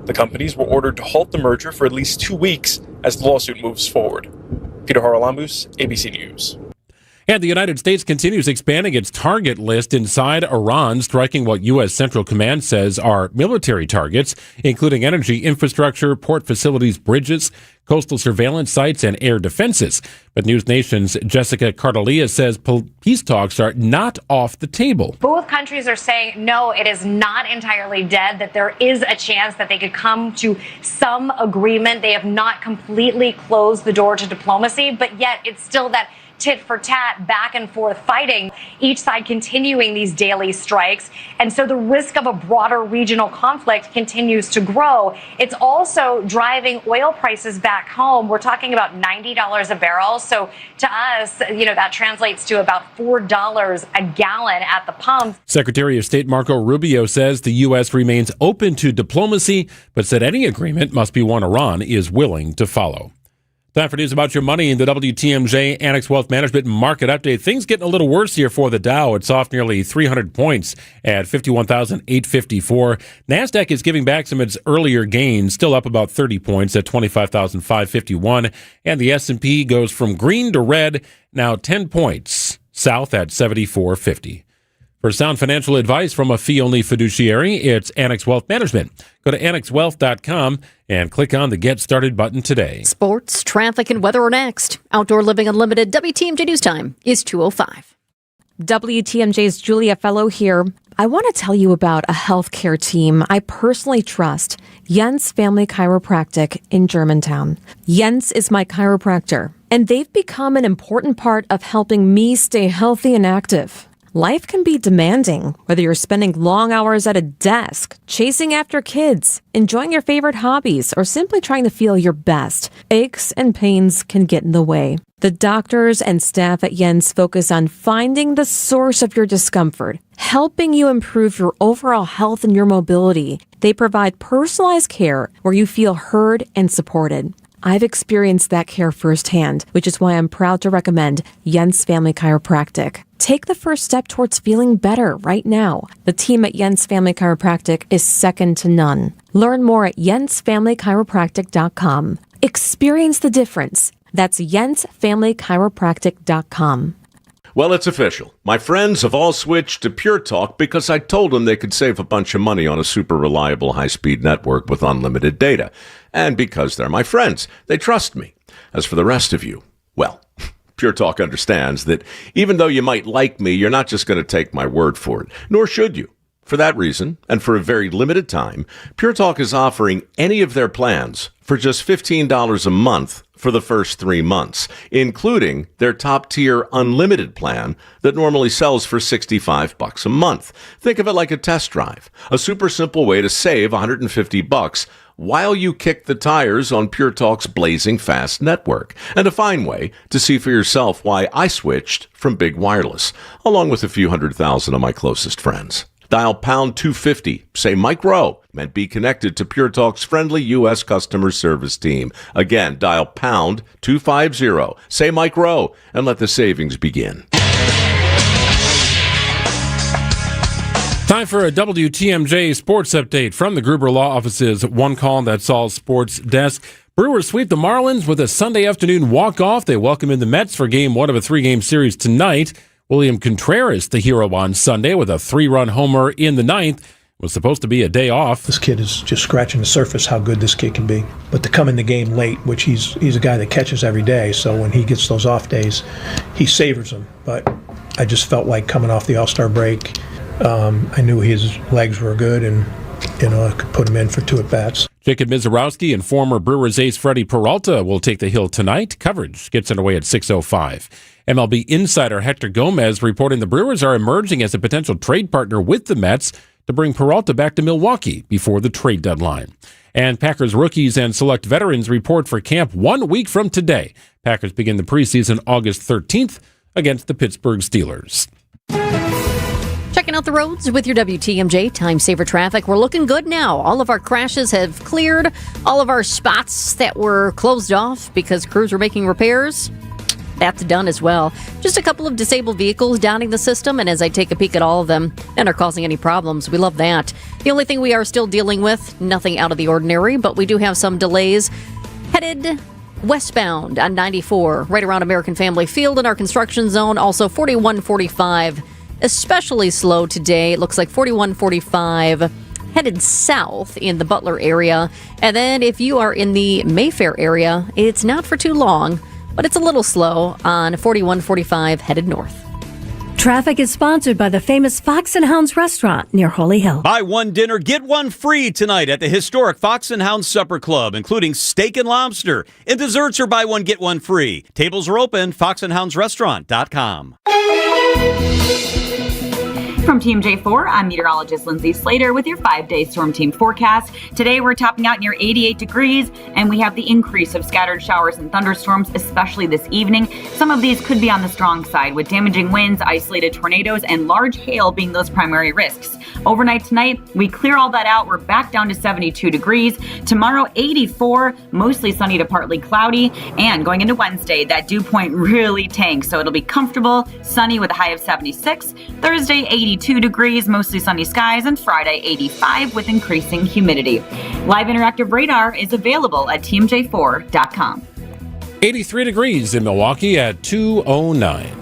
The companies were ordered to halt the merger for at least 2 weeks as the lawsuit moves forward. Peter Haralambous, ABC News. And the United States continues expanding its target list inside Iran, striking what U.S. Central Command says are military targets, including energy infrastructure, port facilities, bridges, coastal surveillance sites, and air defenses. But News Nation's Jessica Cardelia says peace talks are not off the table. Both countries are saying, no, it is not entirely dead, that there is a chance that they could come to some agreement. They have not completely closed the door to diplomacy, but yet it's still that tit for tat, back and forth fighting, each side continuing these daily strikes. And so the risk of a broader regional conflict continues to grow. It's also driving oil prices back home. We're talking about $90 a barrel. So to us, that translates to about $4 a gallon at the pump. Secretary of State Marco Rubio says the U.S. remains open to diplomacy, but said any agreement must be one Iran is willing to follow. Time for news about your money in the WTMJ Annex Wealth Management Market Update. Things getting a little worse here for the Dow. It's off nearly 300 points at 51,854. NASDAQ is giving back some of its earlier gains, still up about 30 points at 25,551. And the S&P goes from green to red, now 10 points, south at 74.50. For sound financial advice from a fee-only fiduciary, it's Annex Wealth Management. Go to annexwealth.com and click on the Get Started button today. Sports, traffic, and weather are next. Outdoor Living Unlimited WTMJ News Time is 2:05. WTMJ's Julia Fellow here. I want to tell you about a healthcare team I personally trust, Jens Family Chiropractic in Germantown. Jens is my chiropractor, and they've become an important part of helping me stay healthy and active. Life can be demanding, whether you're spending long hours at a desk, chasing after kids, enjoying your favorite hobbies, or simply trying to feel your best. Aches and pains can get in the way. The doctors and staff at Jens focus on finding the source of your discomfort, helping you improve your overall health and your mobility. They provide personalized care where you feel heard and supported. I've experienced that care firsthand, which is why I'm proud to recommend Jens Family Chiropractic. Take the first step towards feeling better right now. The team at Jens Family Chiropractic is second to none. Learn more at jensfamilychiropractic.com. Experience the difference. That's jensfamilychiropractic.com. Well, it's official. My friends have all switched to Pure Talk because I told them they could save a bunch of money on a super reliable high-speed network with unlimited data. And because they're my friends, they trust me. As for the rest of you, well, Pure Talk understands that even though you might like me, you're not just going to take my word for it, nor should you. For that reason, and for a very limited time, Pure Talk is offering any of their plans for just $15 a month for the first 3 months, including their top-tier unlimited plan that normally sells for $65 a month. Think of it like a test drive, a super simple way to save $150 while you kick the tires on Pure Talk's blazing fast network, and a fine way to see for yourself why I switched from big wireless, along with a few 100,000 of my closest friends. Dial pound 250, say Mike Rowe, and be connected to Pure Talk's friendly U.S. customer service team. Again, dial pound 250, say Mike Rowe, and let the savings begin. Time for a WTMJ sports update from the Gruber Law Office's One Call That's All Sports desk. Brewers sweep the Marlins with a Sunday afternoon walk-off. They welcome in the Mets for Game 1 of a 3-game series tonight. William Contreras, the hero on Sunday, with a 3-run homer in the ninth. was supposed to be a day off. This kid is just scratching the surface how good this kid can be. But to come in the game late, which he's a guy that catches every day, so when he gets those off days, he savors them. But I just felt like coming off the All-Star break, I knew his legs were good, and I could put him in for 2 at-bats. Jacob Mizorowski and former Brewers ace Freddie Peralta will take the hill tonight. Coverage gets underway at 6:05. MLB insider Hector Gomez reporting the Brewers are emerging as a potential trade partner with the Mets to bring Peralta back to Milwaukee before the trade deadline. And Packers rookies and select veterans report for camp 1 week from today. Packers begin the preseason August 13th against the Pittsburgh Steelers. Checking out the roads with your WTMJ Time Saver Traffic. We're looking good now. All of our crashes have cleared. All of our spots that were closed off because crews were making repairs, that's done as well. Just a couple of disabled vehicles downing the system, and as I take a peek at all of them, none are causing any problems. We love that. The only thing we are still dealing with, nothing out of the ordinary, but we do have some delays headed westbound on 94, right around American Family Field in our construction zone. Also 4145, especially slow today. It looks like 4145 headed south in the Butler area. And then if you are in the Mayfair area, it's not for too long, but it's a little slow on 4145 headed north. Traffic is sponsored by the famous Fox and Hounds restaurant near Holy Hill. Buy one dinner, get one free tonight at the historic Fox and Hounds Supper Club, including steak and lobster. And desserts are buy one, get one free. Tables are open, foxandhoundsrestaurant.com. From TMJ4, I'm meteorologist Lindsay Slater with your 5-day storm team forecast. Today we're topping out near 88 degrees, and we have the increase of scattered showers and thunderstorms, especially this evening. Some of these could be on the strong side, with damaging winds, isolated tornadoes, and large hail being those primary risks. Overnight tonight, we clear all that out. We're back down to 72 degrees. Tomorrow, 84, mostly sunny to partly cloudy. And going into Wednesday, that dew point really tanks, so it'll be comfortable, sunny with a high of 76. Thursday, 82 degrees, mostly sunny skies, and Friday 85 with increasing humidity. Live interactive radar is available at tmj4.com. 83 degrees in Milwaukee at 2:09.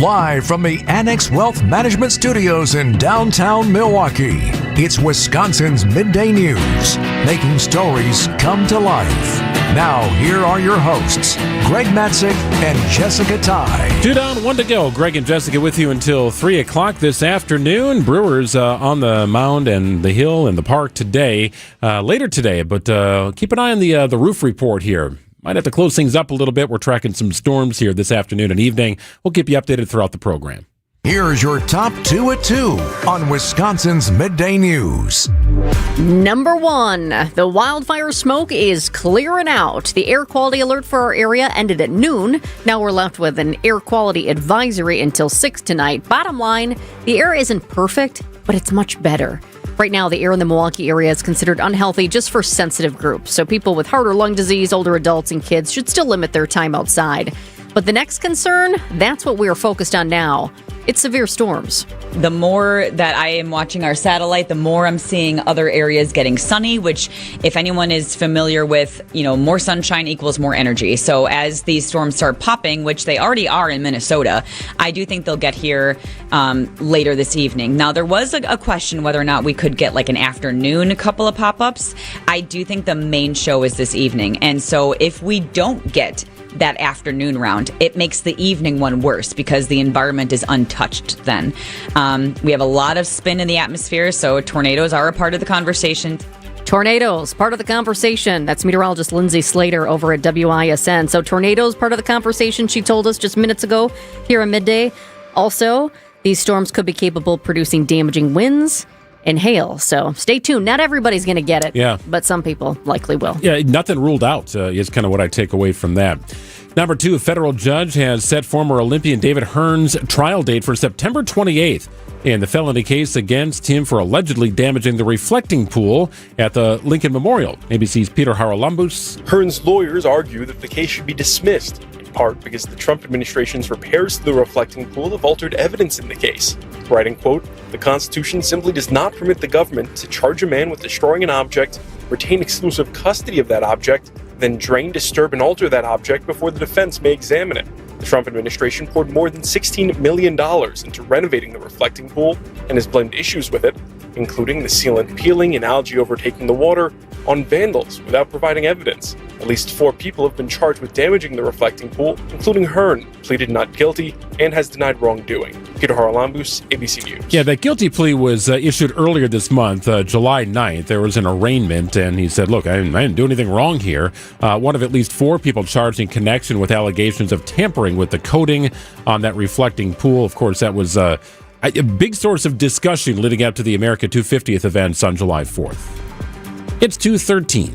Live from the Annex Wealth Management Studios in downtown Milwaukee, it's Wisconsin's Midday News, making stories come to life. Now, here are your hosts, Greg Matzik and Jessica Ty. 2 down, 1 to go. Greg and Jessica with you until 3 o'clock this afternoon. Brewers on the mound and the hill and the park today, later today. But keep an eye on the roof report here. Might have to close things up a little bit. We're tracking some storms here this afternoon and evening. We'll keep you updated throughout the program. Here's your top 2 at 2 on Wisconsin's Midday News. Number 1, the wildfire smoke is clearing out. The air quality alert for our area ended at noon. Now we're left with an air quality advisory until 6 tonight. Bottom line, the air isn't perfect, but it's much better. Right now, the air in the Milwaukee area is considered unhealthy just for sensitive groups. So people with heart or lung disease, older adults, and kids should still limit their time outside. But the next concern, that's what we are focused on now. It's severe storms. The more that I am watching our satellite, the more I'm seeing other areas getting sunny, which if anyone is familiar with, more sunshine equals more energy. So as these storms start popping, which they already are in Minnesota, I do think they'll get here later this evening. Now, there was a question whether or not we could get like an afternoon couple of pop-ups. I do think the main show is this evening. And so if we don't get that afternoon round, it makes the evening one worse because the environment is untouched then. We have a lot of spin in the atmosphere, so tornadoes are a part of the conversation. Tornadoes, part of the conversation. That's meteorologist Lindsay Slater over at WISN. So tornadoes, part of the conversation, she told us just minutes ago here at Midday. Also, these storms could be capable of producing damaging winds and hail. So stay tuned. Not everybody's going to get it, but some people likely will. Yeah, nothing ruled out is kind of what I take away from that. Number 2, a federal judge has set former Olympian David Hearn's trial date for September 28th in the felony case against him for allegedly damaging the reflecting pool at the Lincoln Memorial. ABC's Peter Haralambous. Hearn's lawyers argue that the case should be dismissed, in part because the Trump administration's repairs to the reflecting pool have altered evidence in the case. Writing, quote, "The Constitution simply does not permit the government to charge a man with destroying an object, retain exclusive custody of that object, then drain, disturb, and alter that object before the defense may examine it." The Trump administration poured more than $16 million into renovating the reflecting pool and has blamed issues with it including the sealant peeling and algae overtaking the water, on vandals without providing evidence. At least 4 people have been charged with damaging the reflecting pool, including Hearn, pleaded not guilty and has denied wrongdoing. Peter Haralambous, ABC News. Yeah, that guilty plea was issued earlier this month, July 9th. There was an arraignment, and he said, look, I didn't do anything wrong here. One of at least 4 people charged in connection with allegations of tampering with the coating on that reflecting pool. Of course, that was a big source of discussion leading up to the America 250th events on July 4th. It's 2:13.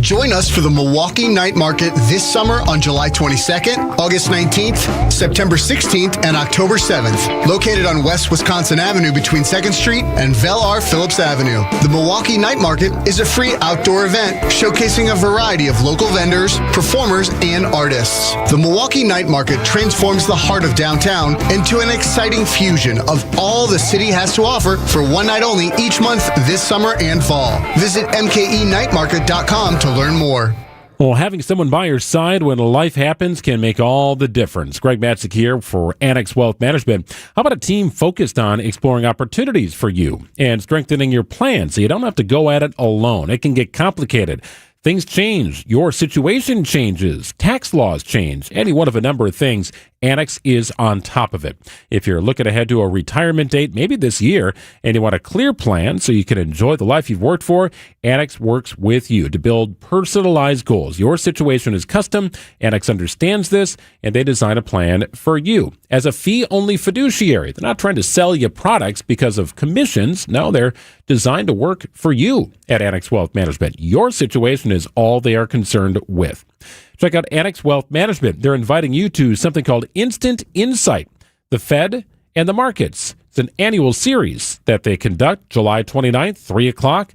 Join us for the Milwaukee Night Market this summer on July 22nd, August 19th, September 16th, and October 7th. Located on West Wisconsin Avenue between 2nd Street and Vel R. Phillips Avenue. The Milwaukee Night Market is a free outdoor event showcasing a variety of local vendors, performers, and artists. The Milwaukee Night Market transforms the heart of downtown into an exciting fusion of all the city has to offer for one night only each month this summer and fall. Visit mkenightmarket.com to learn more. Well, having someone by your side when life happens can make all the difference. Greg Matzik here for Annex Wealth Management. How about a team focused on exploring opportunities for you and strengthening your plan so you don't have to go at it alone? It can get complicated. Things change. Your situation changes. Tax laws change. Any one of a number of things. Annex is on top of it. If you're looking ahead to a retirement date, maybe this year, and you want a clear plan so you can enjoy the life you've worked for, Annex works with you to build personalized goals. Your situation is custom. Annex understands this, and they design a plan for you. As a fee-only fiduciary, they're not trying to sell you products because of commissions. No, they're designed to work for you at Annex Wealth Management. Your situation is all they are concerned with. Check out Annex Wealth Management. They're inviting you to something called Instant Insight, the Fed and the Markets. It's an annual series that they conduct July 29th, 3 o'clock.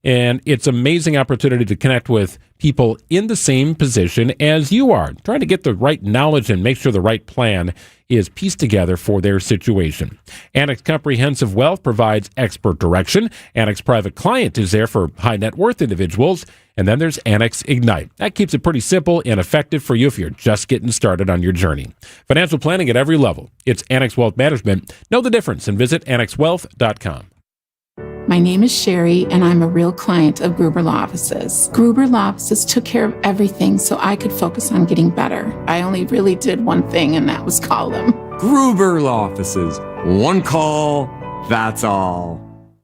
And it's an amazing opportunity to connect with people in the same position as you are, trying to get the right knowledge and make sure the right plan is pieced together for their situation. Annex Comprehensive Wealth provides expert direction. Annex Private Client is there for high net worth individuals. And then there's Annex Ignite. That keeps it pretty simple and effective for you if you're just getting started on your journey. Financial planning at every level. It's Annex Wealth Management. Know the difference and visit annexwealth.com. My name is Sherry, and I'm a real client of Gruber Law Offices. Gruber Law Offices took care of everything so I could focus on getting better. I only really did one thing, and that was call them. Gruber Law Offices. One call, that's all.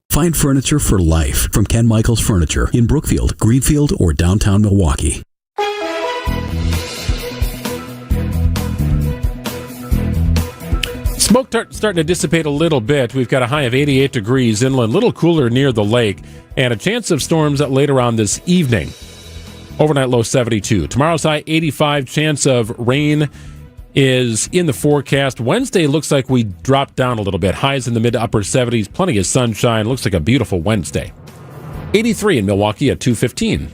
Find furniture for life from Ken Michaels Furniture in Brookfield, Greenfield, or downtown Milwaukee. Smoke starting to dissipate a little bit. We've got a high of 88 degrees inland, a little cooler near the lake, and a chance of storms later on this evening. Overnight low 72. Tomorrow's high 85. Chance of rain is in the forecast. Wednesday looks like we dropped down a little bit. Highs in the mid to upper 70s. Plenty of sunshine. Looks like a beautiful Wednesday. 83 in Milwaukee at 2:15.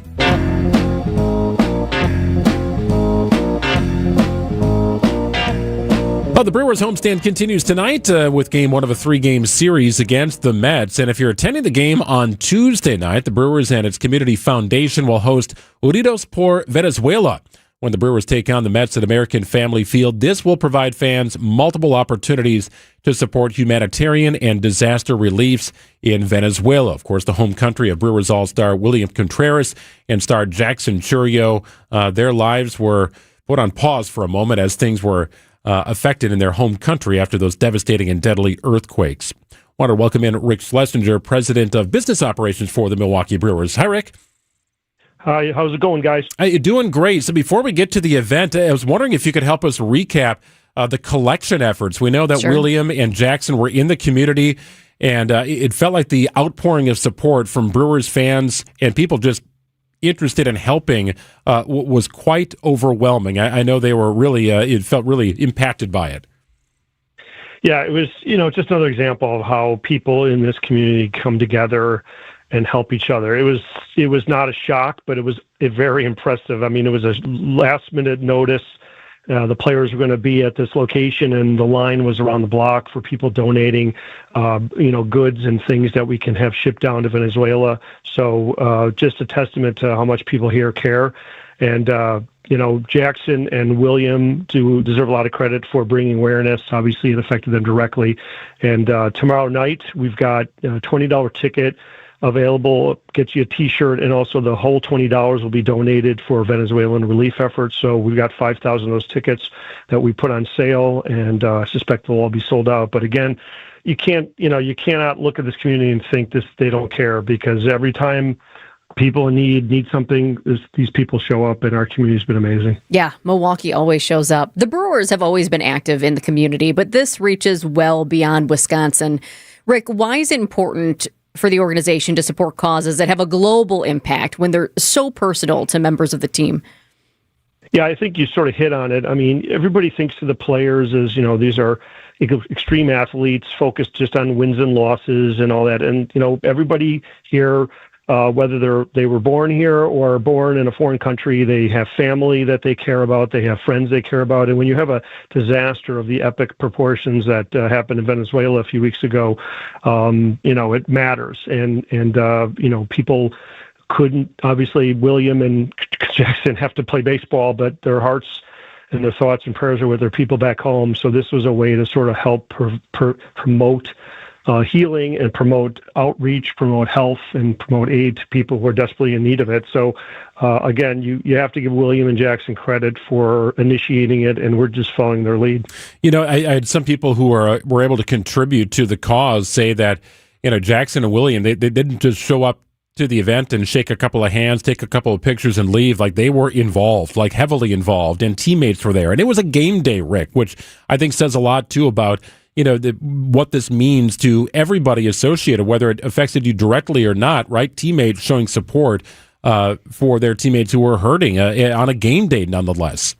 Well, the Brewers homestand continues tonight with game 1 of a 3-game series against the Mets. And if you're attending the game on Tuesday night, the Brewers and its community foundation will host Unidos por Venezuela. When the Brewers take on the Mets at American Family Field, this will provide fans multiple opportunities to support humanitarian and disaster reliefs in Venezuela. Of course, the home country of Brewers All-Star William Contreras and star Jackson Chourio. Their lives were put on pause for a moment as things were affected in their home country after those devastating and deadly earthquakes. I want to welcome in Rick Schlesinger, President of Business Operations for the Milwaukee Brewers. Hi, Rick. Hi, how's it going, guys? You're doing great. So before we get to the event, I was wondering if you could help us recap the collection efforts. We know that Sure. William and Jackson were in the community, and it felt like the outpouring of support from Brewers fans and people just interested in helping was quite overwhelming. I know they were really, it felt really impacted by it. Yeah, it was, just another example of how people in this community come together and help each other. It was not a shock, but it was very impressive. I mean, it was a last minute notice The players were going to be at this location, and the line was around the block for people donating, goods and things that we can have shipped down to Venezuela. So just a testament to how much people here care. And, Jackson and William deserve a lot of credit for bringing awareness. Obviously, it affected them directly. And tomorrow night, we've got a $20 ticket available, gets you a T-shirt, and also the whole $20 will be donated for Venezuelan relief efforts. So we've got 5,000 of those tickets that we put on sale, and I suspect they'll all be sold out. But again, you cannot look at this community and think they don't care, because every time people in need something, these people show up, and our community's been amazing. Yeah, Milwaukee always shows up. The Brewers have always been active in the community, but this reaches well beyond Wisconsin. Rick, why is it important for the organization to support causes that have a global impact when they're so personal to members of the team? Yeah, I think you sort of hit on it. I mean, everybody thinks of the players as, these are extreme athletes focused just on wins and losses and all that. And, everybody here, whether they were born here or born in a foreign country, they have family that they care about, they have friends they care about. And when you have a disaster of the epic proportions that happened in Venezuela a few weeks ago, it matters. And people couldn't, obviously, William and Jackson have to play baseball, but their hearts and their thoughts and prayers are with their people back home. So this was a way to sort of help promote healing and promote outreach, promote health, and promote aid to people who are desperately in need of it. So, again, you have to give William and Jackson credit for initiating it, and we're just following their lead. I had some people who were able to contribute to the cause say that, Jackson and William, they didn't just show up to the event and shake a couple of hands, take a couple of pictures, and leave. Like, they were involved, like heavily involved, and teammates were there. And it was a game day, Rick, which I think says a lot, too, about what this means to everybody associated, whether it affected you directly or not, right? Teammates showing support for their teammates who were hurting on a game day, nonetheless.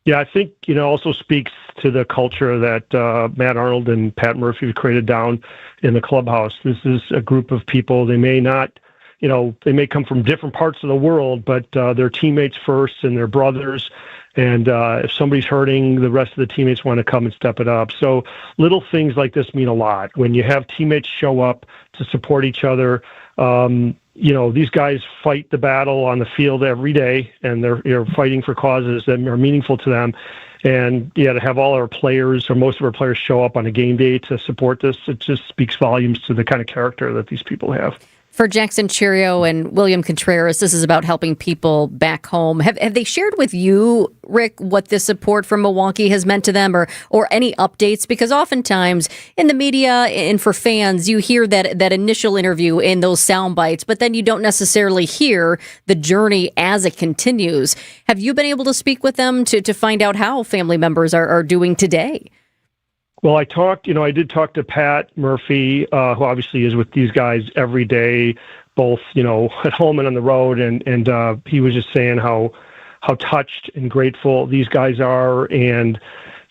Yeah, I think, also speaks to the culture that Matt Arnold and Pat Murphy have created down in the clubhouse. This is a group of people. They may not, they may come from different parts of the world, but they're teammates first, and they're brothers. And if somebody's hurting, the rest of the teammates want to come and step it up. So little things like this mean a lot. When you have teammates show up to support each other, these guys fight the battle on the field every day, and they're fighting for causes that are meaningful to them. And to have all our players, or most of our players, show up on a game day to support this, it just speaks volumes to the kind of character that these people have. For Jackson Cheerio and William Contreras, this is about helping people back home. Have they shared with you, Rick, what this support from Milwaukee has meant to them, or any updates? Because oftentimes in the media and for fans, you hear that initial interview in those sound bites, but then you don't necessarily hear the journey as it continues. Have you been able to speak with them to find out how family members are doing today? Well, I did talk to Pat Murphy, who obviously is with these guys every day, both, at home and on the road. And he was just saying how touched and grateful these guys are. And,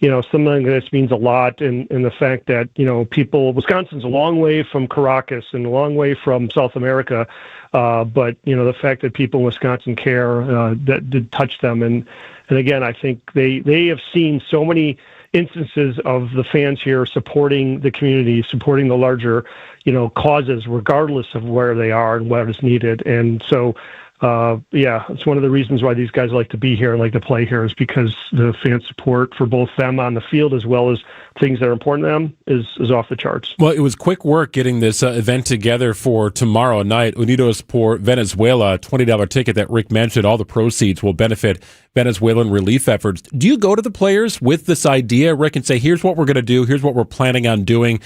something like this means a lot. And the fact that, Wisconsin's a long way from Caracas and a long way from South America. But, the fact that people in Wisconsin care, that did touch them. And again, I think they have seen so many instances of the fans here supporting the community, supporting the larger, causes, regardless of where they are and what is needed. And so, it's one of the reasons why these guys like to be here and like to play here, is because the fan support for both them on the field as well as things that are important to them is off the charts. Well, it was quick work getting this event together for tomorrow night. Unidos por Venezuela, $20 ticket that Rick mentioned. All the proceeds will benefit Venezuelan relief efforts. Do you go to the players with this idea, Rick, and say, here's what we're going to do, here's what we're planning on doing?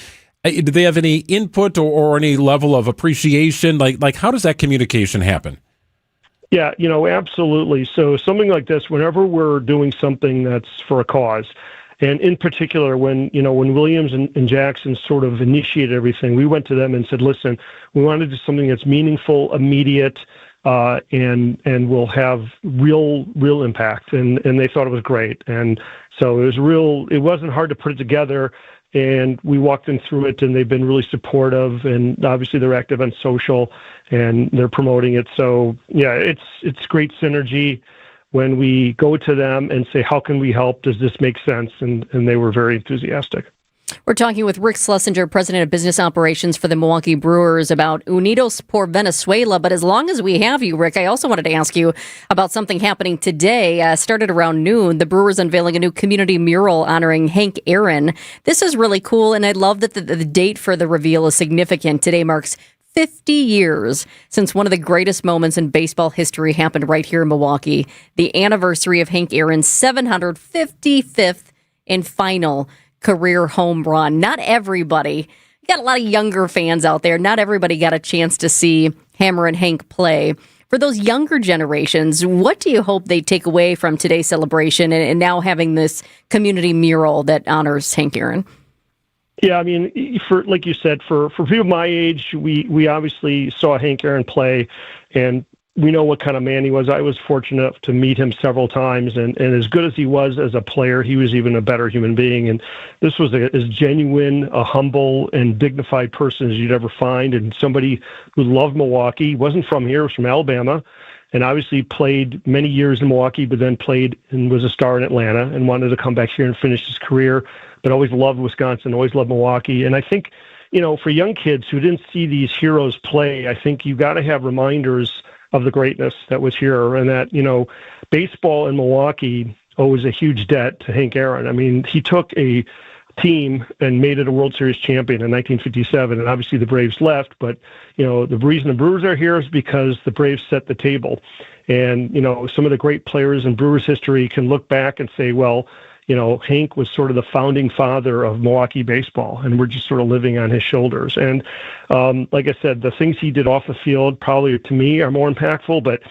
Do they have any input or any level of appreciation? Like how does that communication happen? Yeah, absolutely. So something like this, whenever we're doing something that's for a cause, and in particular, when Williams and Jackson sort of initiated everything, we went to them and said, listen, we want to do something that's meaningful, immediate, and will have real impact. And they thought it was great. And so it wasn't hard to put it together. And we walked them through it, and they've been really supportive. And obviously, they're active on social, and they're promoting it. So yeah, it's great synergy. when we go to them and say, how can we help? Does this make sense? And they were very enthusiastic. We're talking with Rick Schlesinger, President of Business Operations for the Milwaukee Brewers, about Unidos por Venezuela. But as long as we have you, Rick, I also wanted to ask you about something happening today. Started around noon. The Brewers unveiling a new community mural honoring Hank Aaron. This is really cool, and I love that the date for the reveal is significant. Today marks 50 years since one of the greatest moments in baseball history happened right here in Milwaukee. The anniversary of Hank Aaron's 755th and final career home run. Not everybody, you got a lot of younger fans out there, not everybody got a chance to see Hammer and Hank play. For those younger generations, what do you hope they take away from today's celebration and now having this community mural that honors Hank Aaron? Yeah, I mean, for like you said, for people my age, we obviously saw Hank Aaron play, and we know what kind of man he was. I was fortunate enough to meet him several times, and as good as he was as a player, he was even a better human being. And this was as genuine, a humble and dignified person as you'd ever find, and somebody who loved Milwaukee. He wasn't from here, he was from Alabama, and obviously played many years in Milwaukee, but then played and was a star in Atlanta and wanted to come back here and finish his career, but always loved Wisconsin, always loved Milwaukee. And I think, for young kids who didn't see these heroes play, I think you got to have reminders of the greatness that was here, and that, baseball in Milwaukee owes a huge debt to Hank Aaron. I mean, he took a team and made it a World Series champion in 1957, and obviously the Braves left, but, the reason the Brewers are here is because the Braves set the table. And, some of the great players in Brewers history can look back and say, well, Hank was sort of the founding father of Milwaukee baseball, and we're just sort of living on his shoulders. And like I said, the things he did off the field probably to me are more impactful, but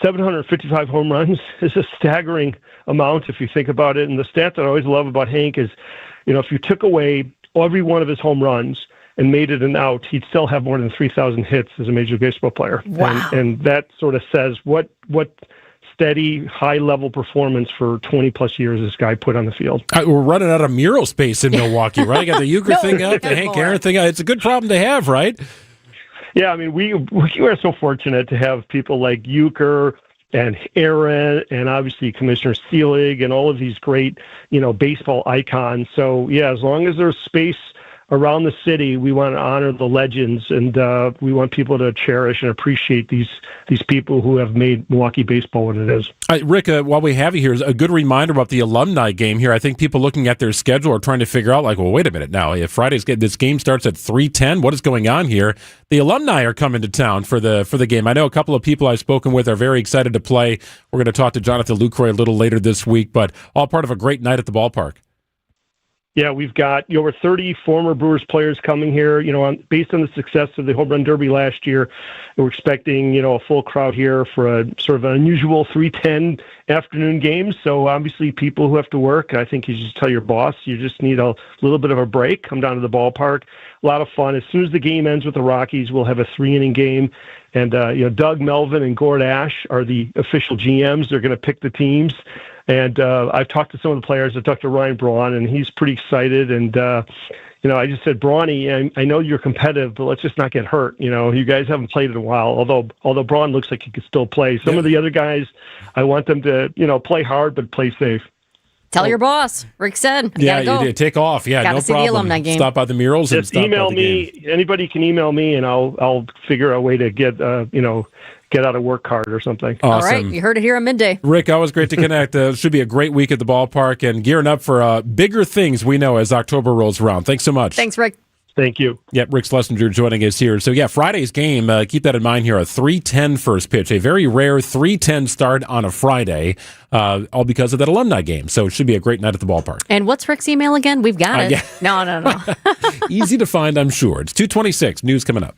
755 home runs is a staggering amount if you think about it. And the stat that I always love about Hank is, if you took away every one of his home runs and made it an out, he'd still have more than 3,000 hits as a Major League Baseball player. Wow. And that sort of says what steady, high-level performance for 20-plus years this guy put on the field. We're running out of mural space in Milwaukee, right? I got the Euchre thing up, the Hank Aaron thing up. It's a good problem to have, right? Yeah, I mean, we are so fortunate to have people like Euchre and Aaron and obviously Commissioner Seelig and all of these great, baseball icons. So, yeah, as long as there's space around the city, we want to honor the legends, and we want people to cherish and appreciate these people who have made Milwaukee baseball what it is. Rick, while we have you here, is a good reminder about the alumni game here. I think people looking at their schedule are trying to figure out, well, wait a minute now. If this game starts at 3:10, what is going on here? The alumni are coming to town for the game. I know a couple of people I've spoken with are very excited to play. We're going to talk to Jonathan Lucroy a little later this week, but all part of a great night at the ballpark. Yeah, we've got over 30 former Brewers players coming here. Based on the success of the Home Run Derby last year, we're expecting a full crowd here for a sort of an unusual 3:10 afternoon game. So obviously, people who have to work, I think you just tell your boss you just need a little bit of a break. Come down to the ballpark. A lot of fun. As soon as the game ends with the Rockies, we'll have a 3-inning game. And Doug Melvin and Gord Ash are the official GMs. They're going to pick the teams. And I've talked to some of the players. I talked to Ryan Braun, and he's pretty excited. And, I just said, Brawny, I know you're competitive, but let's just not get hurt. You guys haven't played in a while, although Braun looks like he could still play. Some of the other guys, I want them to, play hard but play safe. Tell your boss. Rick said, yeah, go. you take off. Yeah, gotta no see problem. The alumni game. Stop by the murals and just stop email by the me. game. Anybody can email me, and I'll figure a way to get out of work card or something. Awesome. All right, you heard it here on Midday. Rick, always great to connect. Should be a great week at the ballpark and gearing up for bigger things we know as October rolls around. Thanks so much. Thanks, Rick. Thank you. Yep, Rick Schlesinger joining us here. So, yeah, Friday's game, keep that in mind here, a 3:10 first pitch, a very rare 3:10 start on a Friday, all because of that alumni game. So it should be a great night at the ballpark. And what's Rick's email again? We've got it. Yeah. No. Easy to find, I'm sure. It's 2:26. News coming up.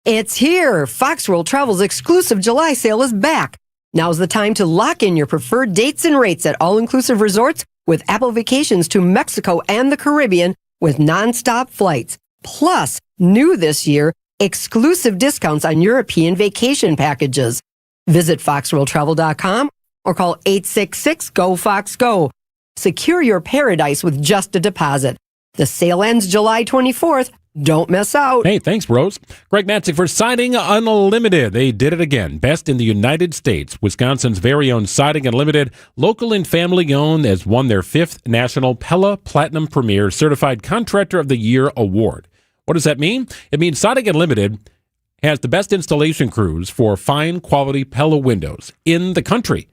It's here. Fox World Travel's exclusive July sale is back. Now's the time to lock in your preferred dates and rates at all-inclusive resorts with Apple Vacations to Mexico and the Caribbean with nonstop flights. Plus, new this year, exclusive discounts on European vacation packages. Visit foxworldtravel.com or call 866-GO-FOX-GO. Secure your paradise with just a deposit. The sale ends July 24th. Don't miss out. Hey, thanks, Rose. Greg Matzik for Siding Unlimited. They did it again. Best in the United States. Wisconsin's very own Siding Unlimited, local and family owned, has won their 5th National Pella Platinum Premier Certified Contractor of the Year award. What does that mean? It means Siding Unlimited has the best installation crews for fine quality Pella windows in the country.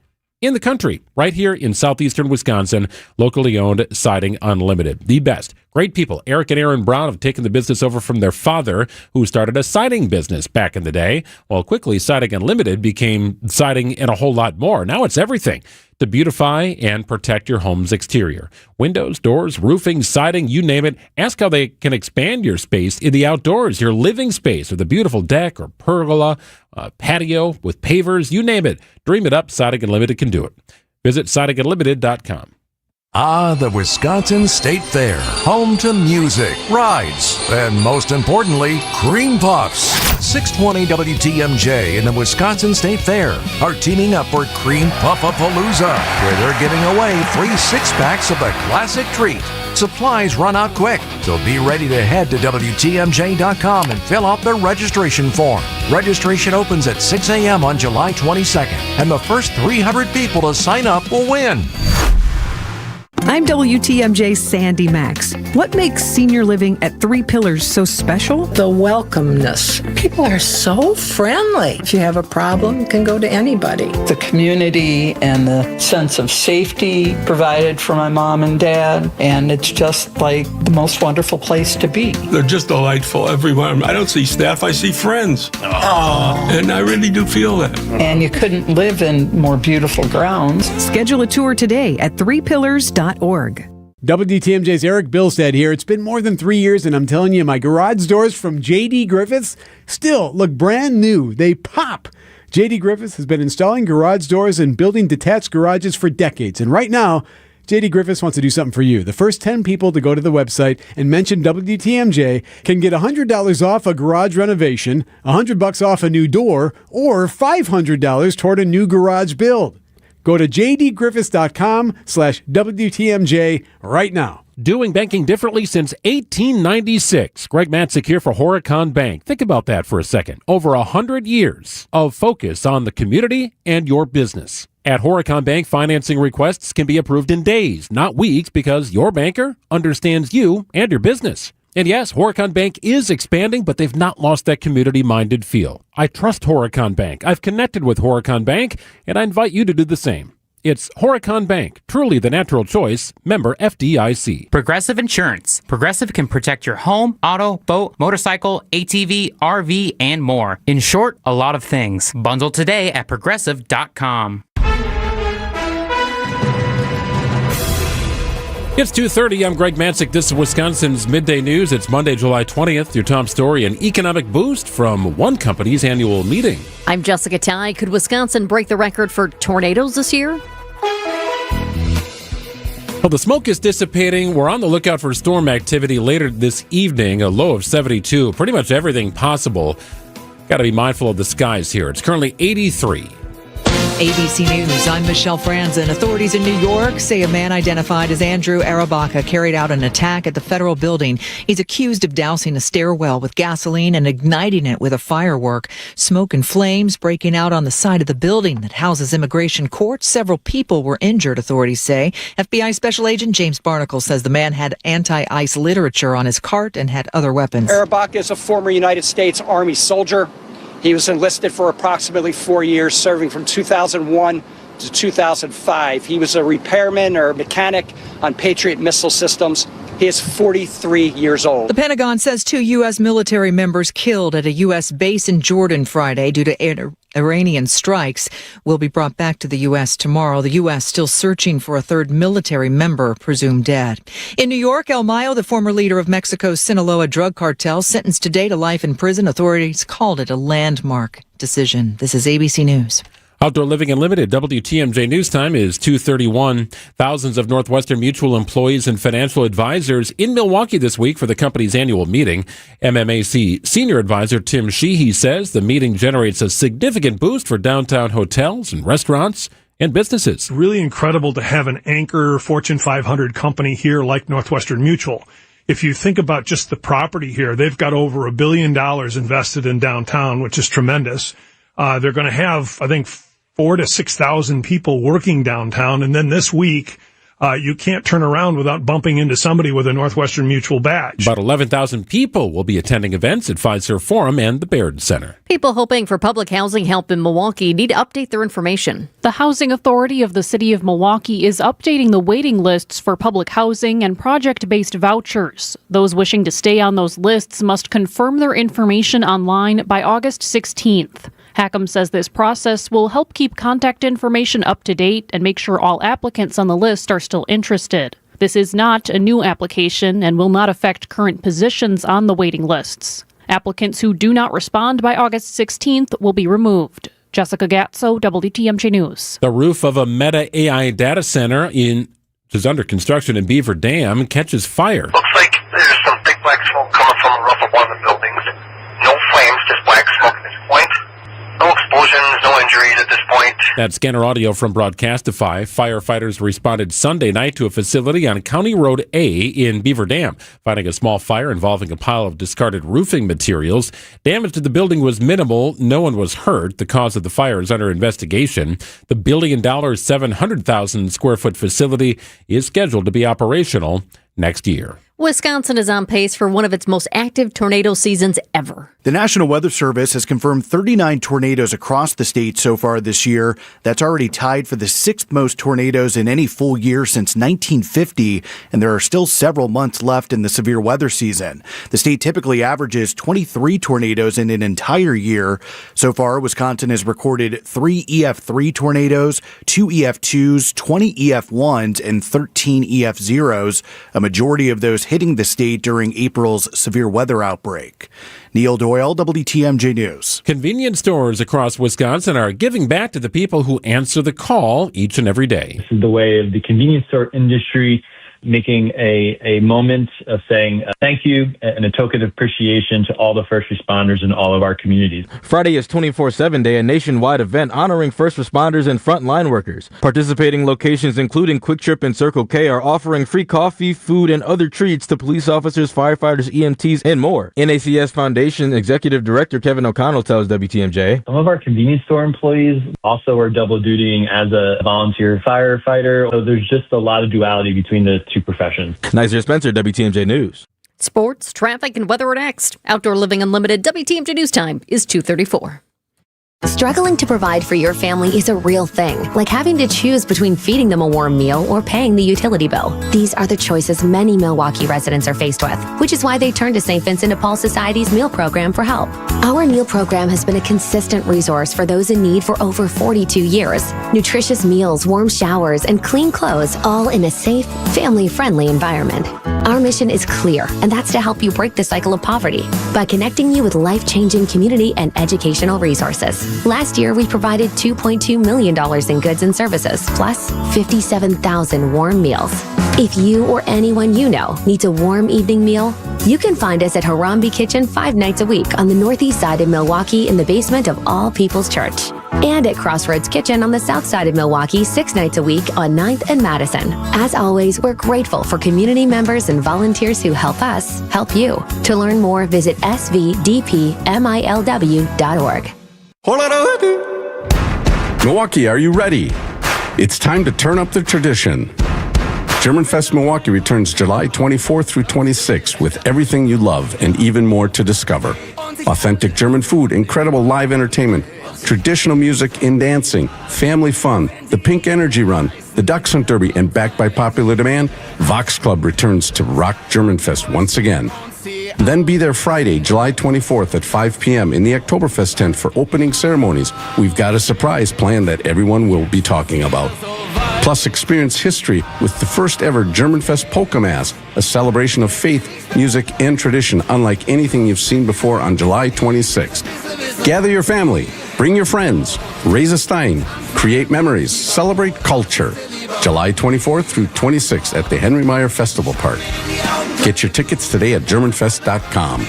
Right here in southeastern Wisconsin, locally owned Siding Unlimited. The best. Great people. Eric and Aaron Brown have taken the business over from their father, who started a siding business back in the day. Well, quickly, Siding Unlimited became siding and a whole lot more. Now it's everything to beautify and protect your home's exterior. Windows, doors, roofing, siding, you name it. Ask how they can expand your space in the outdoors, your living space, with a beautiful deck or pergola, patio with pavers, you name it. Dream it up, Siding Unlimited can do it. Visit sidingunlimited.com. Ah, the Wisconsin State Fair, home to music, rides, and most importantly, cream puffs. 620 WTMJ and the Wisconsin State Fair are teaming up for Cream Puff-a-Palooza, where they're giving away free 6-packs of the classic treat. Supplies run out quick, so be ready to head to WTMJ.com and fill out the registration form. Registration opens at 6 a.m. on July 22nd, and the first 300 people to sign up will win. I'm WTMJ's Sandy Max. What makes senior living at Three Pillars so special? The welcomeness. People are so friendly. If you have a problem, you can go to anybody. The community and the sense of safety provided for my mom and dad, and it's just like the most wonderful place to be. They're just delightful, everyone. I don't see staff, I see friends. Aww. And I really do feel that. And you couldn't live in more beautiful grounds. Schedule a tour today at threepillars.org. WTMJ's Eric Bilstead here. It's been more than 3 years, and I'm telling you, my garage doors from J.D. Griffiths still look brand new. They pop. J.D. Griffiths has been installing garage doors and building detached garages for decades. And right now, J.D. Griffiths wants to do something for you. The first 10 people to go to the website and mention WTMJ can get $100 off a garage renovation, $100 off a new door, or $500 toward a new garage build. Go to jdgriffiths.com/WTMJ right now. Doing banking differently since 1896. Greg Matzik here for Horicon Bank. Think about that for a second. Over 100 years of focus on the community and your business. At Horicon Bank, financing requests can be approved in days, not weeks, because your banker understands you and your business. And yes, Horicon Bank is expanding, but they've not lost that community-minded feel. I trust Horicon Bank. I've connected with Horicon Bank, and I invite you to do the same. It's Horicon Bank, truly the natural choice, member FDIC. Progressive Insurance. Progressive can protect your home, auto, boat, motorcycle, ATV, RV, and more. In short, a lot of things. Bundle today at progressive.com. It's 2:30. I'm Greg Matzik. This is Wisconsin's Midday News. It's Monday, July 20th. Your top story, an economic boost from one company's annual meeting. I'm Jessica Ty. Could Wisconsin break the record for tornadoes this year? Well, the smoke is dissipating. We're on the lookout for storm activity later this evening, a low of 72. Pretty much everything possible. Got to be mindful of the skies here. It's currently 83. ABC News, I'm Michelle Franzen. Authorities in New York say a man identified as Andrew Arabaka carried out an attack at the federal building. He's accused of dousing a stairwell with gasoline and igniting it with a firework. Smoke and flames breaking out on the side of the building that houses immigration court. Several people were injured, authorities say. FBI Special Agent James Barnacle says the man had anti-ICE literature on his cart and had other weapons. Arabaka is a former United States Army soldier. He was enlisted for approximately 4 years, serving from 2001 to 2005. He was a repairman or mechanic on Patriot missile systems. He is 43 years old. The Pentagon says 2 U.S. military members killed at a U.S. base in Jordan Friday due to Iranian strikes will be brought back to the U.S. tomorrow. The U.S. still searching for a third military member presumed dead. In New York, El Mayo, the former leader of Mexico's Sinaloa drug cartel, sentenced today to life in prison. Authorities called it a landmark decision. This is ABC News. Outdoor Living Unlimited, WTMJ News Time is 2:31. Thousands of Northwestern Mutual employees and financial advisors in Milwaukee this week for the company's annual meeting. MMAC Senior Advisor Tim Sheehy says the meeting generates a significant boost for downtown hotels and restaurants and businesses. Really incredible to have an anchor Fortune 500 company here like Northwestern Mutual. if you think about just the property here, they've got over $1 billion invested in downtown, which is tremendous. They're going to have, I think, 4,000 to 6,000 people working downtown. And then this week, you can't turn around without bumping into somebody with a Northwestern Mutual badge. About 11,000 people will be attending events at Fiserv Forum and the Baird Center. People hoping for public housing help in Milwaukee need to update their information. The Housing Authority of the City of Milwaukee is updating the waiting lists for public housing and project-based vouchers. Those wishing to stay on those lists must confirm their information online by August 16th. Hackham says this process will help keep contact information up to date and make sure all applicants on the list are still interested. This is not a new application and will not affect current positions on the waiting lists. Applicants who do not respond by August 16th will be removed. Jessica Gatso, WTMJ News. The roof of a Meta AI data center which is under construction in Beaver Dam catches fire. Looks like there's some big black smoke coming from the roof of one of the buildings. No flames, just black smoke at this point. No explosions, no injuries at this point. That's scanner audio from Broadcastify. Firefighters responded Sunday night to a facility on County Road A in Beaver Dam, finding a small fire involving a pile of discarded roofing materials. Damage to the building was minimal. No one was hurt. The cause of the fire is under investigation. The $1 billion, 700,000 square foot facility is scheduled to be operational next year. Wisconsin is on pace for one of its most active tornado seasons ever. The National Weather Service has confirmed 39 tornadoes across the state so far this year. That's already tied for the sixth most tornadoes in any full year since 1950, and there are still several months left in the severe weather season. The state typically averages 23 tornadoes in an entire year. So far, Wisconsin has recorded 3 EF3 tornadoes, 2 EF2s, 20 EF1s, and 13 EF0s, a majority of those hitting the state during April's severe weather outbreak. Neil Doyle, WTMJ News. Convenience stores across Wisconsin are giving back to the people who answer the call each and every day. This is the way of the convenience store industry, making a moment of saying thank you and a token of appreciation to all the first responders in all of our communities. Friday is 24/7 Day, a nationwide event honoring first responders and frontline workers. Participating locations, including Quick Trip and Circle K, are offering free coffee, food, and other treats to police officers, firefighters, EMTs, and more. NACS Foundation Executive Director Kevin O'Connell tells WTMJ. Some of our convenience store employees also are double dutying as a volunteer firefighter, so there's just a lot of duality between the two professions. Nizer Spencer, WTMJ News. Sports, traffic, and weather are next. Outdoor Living Unlimited, WTMJ News Time is 2:34. Struggling to provide for your family is a real thing, like having to choose between feeding them a warm meal or paying the utility bill. These are the choices many Milwaukee residents are faced with, which is why they turn to St. Vincent de Paul Society's meal program for help. Our meal program has been a consistent resource for those in need for over 42 years. Nutritious meals, warm showers, and clean clothes, all in a safe, family-friendly environment. Our mission is clear, and that's to help you break the cycle of poverty by connecting you with life-changing community and educational resources. Last year, we provided $2.2 million in goods and services, plus 57,000 warm meals. If you or anyone you know needs a warm evening meal, you can find us at Harambe Kitchen 5 nights a week on the northeast side of Milwaukee in the basement of All People's Church. And at Crossroads Kitchen on the south side of Milwaukee 6 nights a week on 9th and Madison. As always, we're grateful for community members and volunteers who help us help you. To learn more, visit svdpmilw.org. Milwaukee, are you ready? It's time to turn up the tradition. Germanfest Milwaukee returns July 24th through 26th with everything you love and even more to discover. Authentic German food, incredible live entertainment, traditional music and dancing, family fun, the Pink Energy Run, the Ducks Hunt Derby, and backed by popular demand, Vox Club returns to rock Germanfest once again. Then be there Friday, July 24th at 5 p.m. in the Oktoberfest tent for opening ceremonies. We've got a surprise planned that everyone will be talking about. Plus, experience history with the first ever Germanfest Polka Mass, a celebration of faith, music, and tradition unlike anything you've seen before on July 26th. Gather your family, bring your friends, raise a stein, create memories, celebrate culture. July 24th through 26th at the Henry Meyer Festival Park. Get your tickets today at GermanFest.com.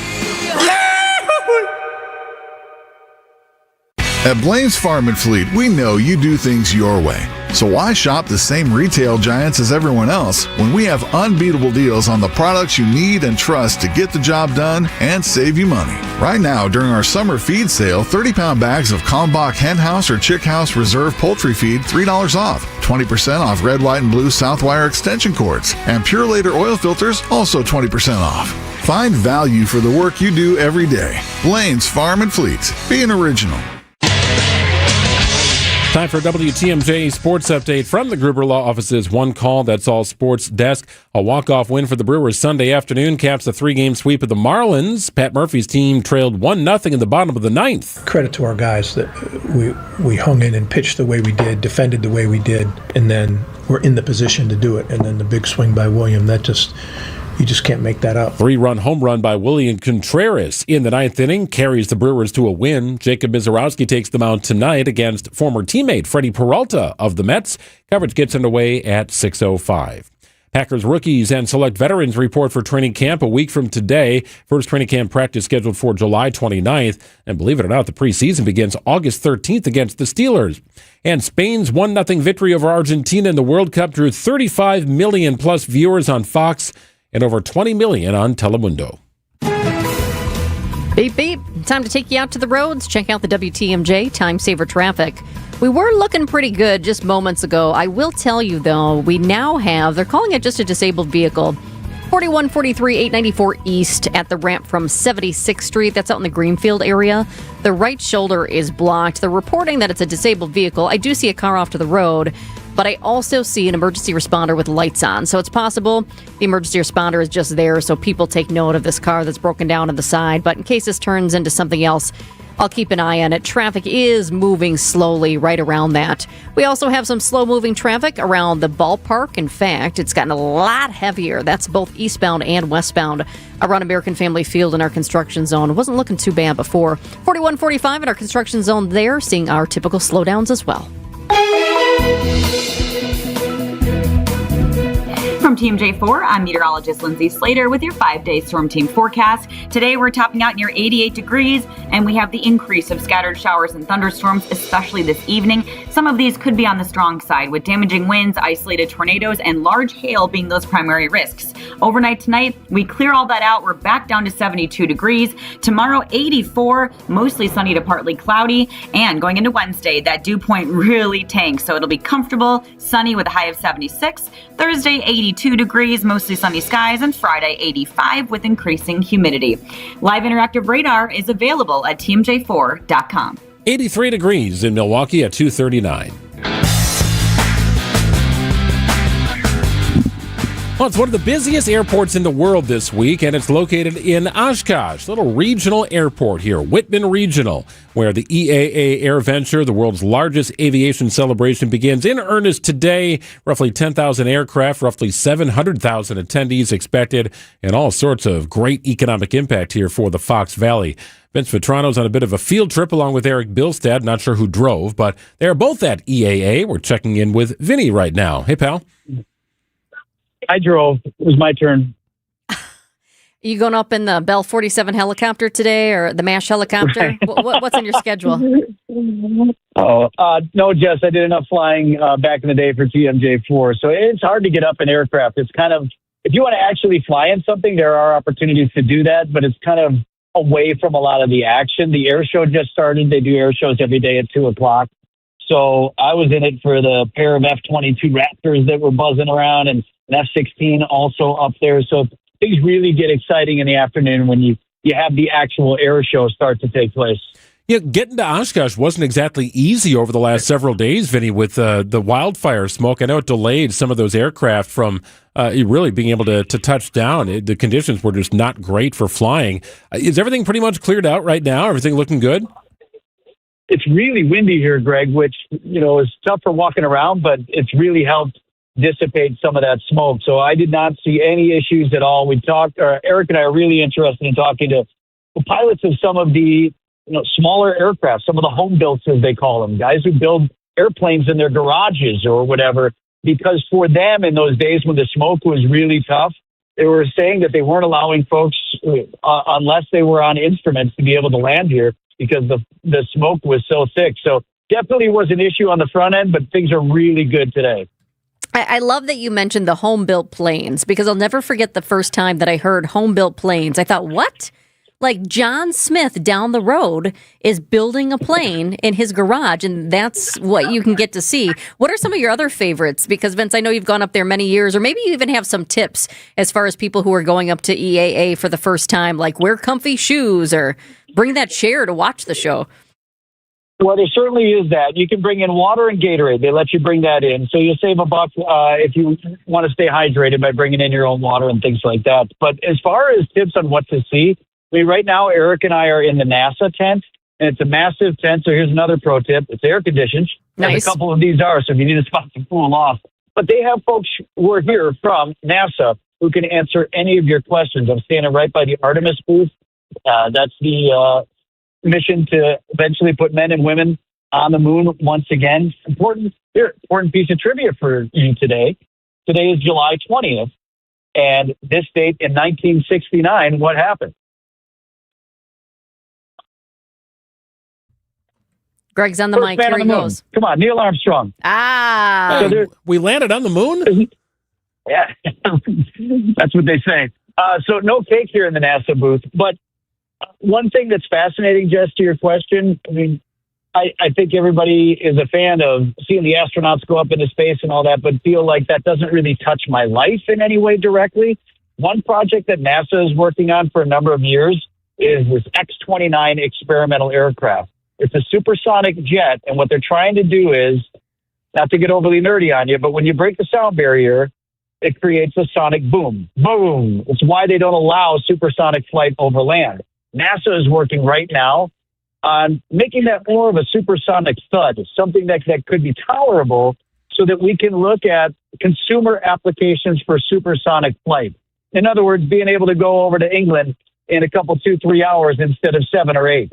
At Blaine's Farm and Fleet, we know you do things your way. So why shop the same retail giants as everyone else when we have unbeatable deals on the products you need and trust to get the job done and save you money? Right now, during our summer feed sale, 30-pound bags of Kalmbach Hen House or Chick House Reserve Poultry Feed, $3 off. 20% off red, white, and blue Southwire extension cords. And Pure Later oil filters, also 20% off. Find value for the work you do every day. Blaine's Farm and Fleet. Be an original. Time for a WTMJ Sports Update from the Gruber Law Office's One Call, That's All Sports desk. A walk-off win for the Brewers Sunday afternoon caps a 3-game sweep of the Marlins. Pat Murphy's team trailed 1-0 in the bottom of the ninth. Credit to our guys that we hung in and pitched the way we did, defended the way we did, and then we're in the position to do it. And then the big swing by William, you just can't make that up. 3-run home run by William Contreras in the ninth inning carries the Brewers to a win. Jacob Mizorowski takes them out tonight against former teammate Freddie Peralta of the Mets. Coverage gets underway at 6:05. Packers rookies and select veterans report for training camp a week from today. First training camp practice scheduled for July 29th. And believe it or not, the preseason begins August 13th against the Steelers. And Spain's 1-0 victory over Argentina in the World Cup drew 35 million plus viewers on Fox and over 20 million on Telemundo. Beep, beep. Time to take you out to the roads. Check out the WTMJ Time Saver Traffic. We were looking pretty good just moments ago. I will tell you, though, we now have, they're calling it just a disabled vehicle, 4143 894 East at the ramp from 76th Street. That's out in the Greenfield area. The right shoulder is blocked. They're reporting that it's a disabled vehicle. I do see a car off to the road, but I also see an emergency responder with lights on. So it's possible the emergency responder is just there so people take note of this car that's broken down on the side. But in case this turns into something else, I'll keep an eye on it. Traffic is moving slowly right around that. We also have some slow-moving traffic around the ballpark. In fact, it's gotten a lot heavier. That's both eastbound and westbound around American Family Field in our construction zone. It wasn't looking too bad before. 4145 in our construction zone there, seeing our typical slowdowns as well. From TMJ4, I'm meteorologist Lindsay Slater with your 5-day storm team forecast. Today we're topping out near 88 degrees, and we have the increase of scattered showers and thunderstorms, especially this evening. Some of these could be on the strong side, with damaging winds, isolated tornadoes, and large hail being those primary risks. Overnight tonight, we clear all that out. We're back down to 72 degrees. Tomorrow, 84, mostly sunny to partly cloudy. And going into Wednesday, that dew point really tanks, so it'll be comfortable, sunny with a high of 76. Thursday, 82 degrees, mostly sunny skies, and Friday, 85 with increasing humidity. Live interactive radar is available at tmj4.com. 83 degrees in Milwaukee at 2:39. Well, it's one of the busiest airports in the world this week, and it's located in Oshkosh, little regional airport here, Whitman Regional, where the EAA Air Venture, the world's largest aviation celebration, begins in earnest today. Roughly 10,000 aircraft, roughly 700,000 attendees expected, and all sorts of great economic impact here for the Fox Valley. Vince Vitrano's on a bit of a field trip along with Eric Bilstad. Not sure who drove, but they're both at EAA. We're checking in with Vinny right now. Hey, pal. I drove. It was my turn. You going up in the Bell 47 helicopter today, or the MASH helicopter? Right. What's in your schedule? No, Jess, I did enough flying back in the day for TMJ4. So it's hard to get up in aircraft. It's kind of, if you want to actually fly in something, there are opportunities to do that, but it's kind of away from a lot of the action. The air show just started. They do air shows every day at 2:00. So I was in it for the pair of F-22 Raptors that were buzzing around, and an F-16 also up there. So things really get exciting in the afternoon when you have the actual air show start to take place. Yeah, getting to Oshkosh wasn't exactly easy over the last several days, Vinny, with the wildfire smoke. I know it delayed some of those aircraft from really being able to touch down. The conditions were just not great for flying. Is everything pretty much cleared out right now? Everything looking good? It's really windy here, Greg, which, is tough for walking around, but it's really helped dissipate some of that smoke. So I did not see any issues at all. Eric and I are really interested in talking to the pilots of some of the smaller aircraft, some of the home builds, as they call them, guys who build airplanes in their garages or whatever, because for them in those days when the smoke was really tough, they were saying that they weren't allowing folks, unless they were on instruments, to be able to land here because the smoke was so thick. So definitely was an issue on the front end, but things are really good today. I love that you mentioned the home-built planes, because I'll never forget the first time that I heard home-built planes. I thought, what? Like John Smith down the road is building a plane in his garage, and that's what you can get to see. What are some of your other favorites? Because, Vince, I know you've gone up there many years, or maybe you even have some tips as far as people who are going up to EAA for the first time, like wear comfy shoes or bring that chair to watch the show. Well, there certainly is that. You can bring in water and Gatorade. They let you bring that in. So you save $1 if you want to stay hydrated by bringing in your own water and things like that. But as far as tips on what to see, right now, Eric and I are in the NASA tent, and it's a massive tent. So here's another pro tip. It's air conditioned. Nice. A couple of these are, so if you need a spot to cool off. But they have folks who are here from NASA who can answer any of your questions. I'm standing right by the Artemis booth. That's the mission to eventually put men and women on the moon once again. Important piece of trivia for you today. Today is July 20th, and this date in 1969, what happened? Greg's on the mic. Here he goes. Come on, Neil Armstrong. So we landed on the moon? Yeah, that's what they say. So no cake here in the NASA booth, but one thing that's fascinating, Jess, to your question, I mean, I think everybody is a fan of seeing the astronauts go up into space and all that, but feel like that doesn't really touch my life in any way directly. One project that NASA is working on for a number of years is this X-29 experimental aircraft. It's a supersonic jet, and what they're trying to do is, not to get overly nerdy on you, but when you break the sound barrier, it creates a sonic boom. Boom! It's why they don't allow supersonic flight over land. NASA is working right now on making that more of a supersonic thud, something that could be tolerable so that we can look at consumer applications for supersonic flight. In other words, being able to go over to England in a couple, 2-3 hours instead of 7 or 8.